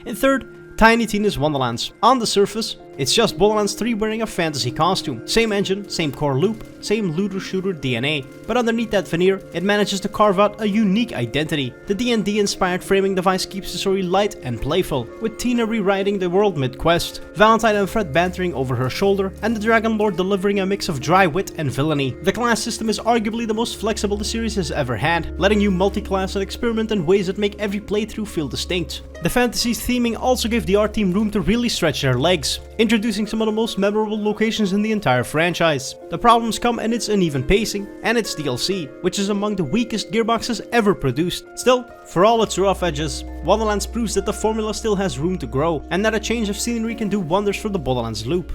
[SPEAKER 1] In 3rd, Tiny Tina's Wonderlands. On the surface, it's just Borderlands 3 wearing a fantasy costume. Same engine, same core loop, same looter-shooter DNA. But underneath that veneer, it manages to carve out a unique identity. The D&D inspired framing device keeps the story light and playful, with Tina rewriting the world mid-quest, Valentine and Fred bantering over her shoulder, and the Dragon Lord delivering a mix of dry wit and villainy. The class system is arguably the most flexible the series has ever had, letting you multi-class and experiment in ways that make every playthrough feel distinct. The fantasy's theming also gave the art team room to really stretch their legs, introducing some of the most memorable locations in the entire franchise. The problems come in its uneven pacing and its DLC, which is among the weakest Gearbox has ever produced. Still, for all its rough edges, Wonderlands proves that the formula still has room to grow, and that a change of scenery can do wonders for the Borderlands loop.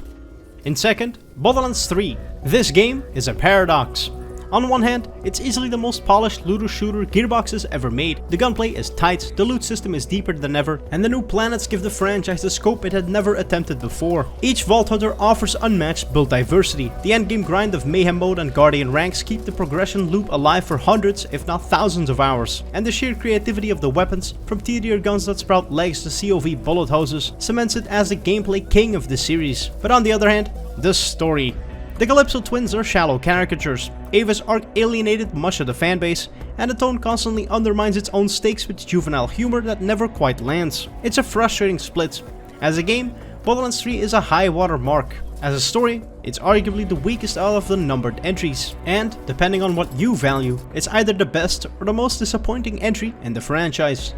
[SPEAKER 1] In 2nd, Borderlands 3. This game is a paradox. On one hand, it's easily the most polished looter-shooter Gearbox has ever made. The gunplay is tight, the loot system is deeper than ever, and the new planets give the franchise the scope it had never attempted before. Each Vault Hunter offers unmatched build diversity. The endgame grind of Mayhem mode and Guardian ranks keep the progression loop alive for hundreds, if not thousands of hours. And the sheer creativity of the weapons, from TDR guns that sprout legs to COV bullet hoses, cements it as the gameplay king of the series. But on the other hand, the story. The Calypso twins are shallow caricatures. Ava's arc alienated much of the fanbase, and the tone constantly undermines its own stakes with juvenile humor that never quite lands. It's a frustrating split. As a game, Borderlands 3 is a high water mark. As a story, it's arguably the weakest out of the numbered entries, and depending on what you value, it's either the best or the most disappointing entry in the franchise.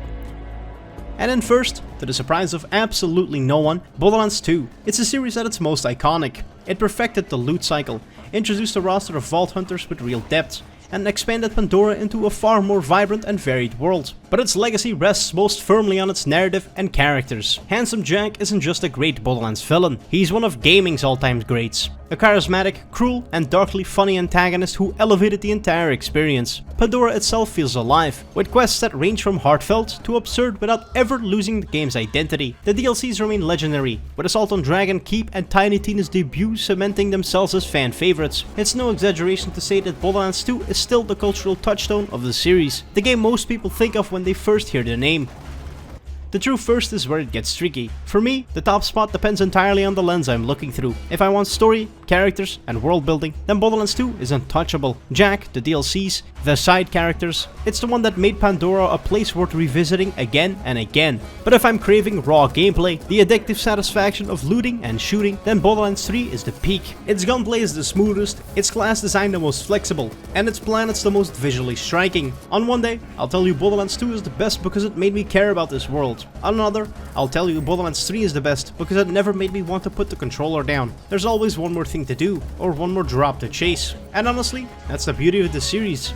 [SPEAKER 1] And in 1st, to the surprise of absolutely no one, Borderlands 2. It's a series at its most iconic. It perfected the loot cycle, introduced a roster of Vault Hunters with real depth, and expanded Pandora into a far more vibrant and varied world. But its legacy rests most firmly on its narrative and characters. Handsome Jack isn't just a great Borderlands villain, he's one of gaming's all-time greats. A charismatic, cruel, and darkly funny antagonist who elevated the entire experience. Pandora itself feels alive, with quests that range from heartfelt to absurd without ever losing the game's identity. The DLCs remain legendary, with Assault on Dragon Keep and Tiny Tina's debut cementing themselves as fan favorites. It's no exaggeration to say that Borderlands 2 is still the cultural touchstone of the series, the game most people think of when they first hear the name. The true first is where it gets tricky. For me, the top spot depends entirely on the lens I'm looking through. If I want story, characters, and world building, then Borderlands 2 is untouchable. Jack, the DLCs, the side characters, it's the one that made Pandora a place worth revisiting again and again. But if I'm craving raw gameplay, the addictive satisfaction of looting and shooting, then Borderlands 3 is the peak. Its gunplay is the smoothest, its class design the most flexible, and its planets the most visually striking. On one day, I'll tell you Borderlands 2 is the best because it made me care about this world. On another, I'll tell you Borderlands 3 is the best because it never made me want to put the controller down. There's always one more thing to do, or one more drop to chase. And honestly, that's the beauty of the series.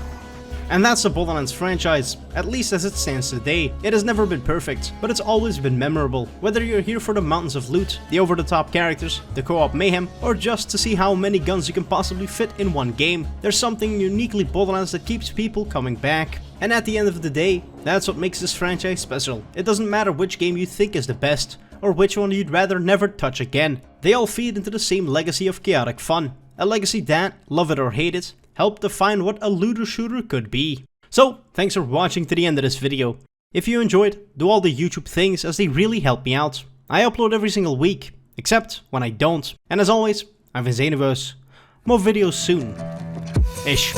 [SPEAKER 1] And that's the Borderlands franchise, at least as it stands today. It has never been perfect, but it's always been memorable. Whether you're here for the mountains of loot, the over-the-top characters, the co-op mayhem, or just to see how many guns you can possibly fit in one game, there's something uniquely Borderlands that keeps people coming back. And at the end of the day, that's what makes this franchise special. It doesn't matter which game you think is the best, or which one you'd rather never touch again. They all feed into the same legacy of chaotic fun. A legacy that, love it or hate it, helped define what a looter shooter could be. So, thanks for watching to the end of this video. If you enjoyed, do all the YouTube things as they really help me out. I upload every single week, except when I don't. And as always, I've been Zenuous. More videos soon. Ish.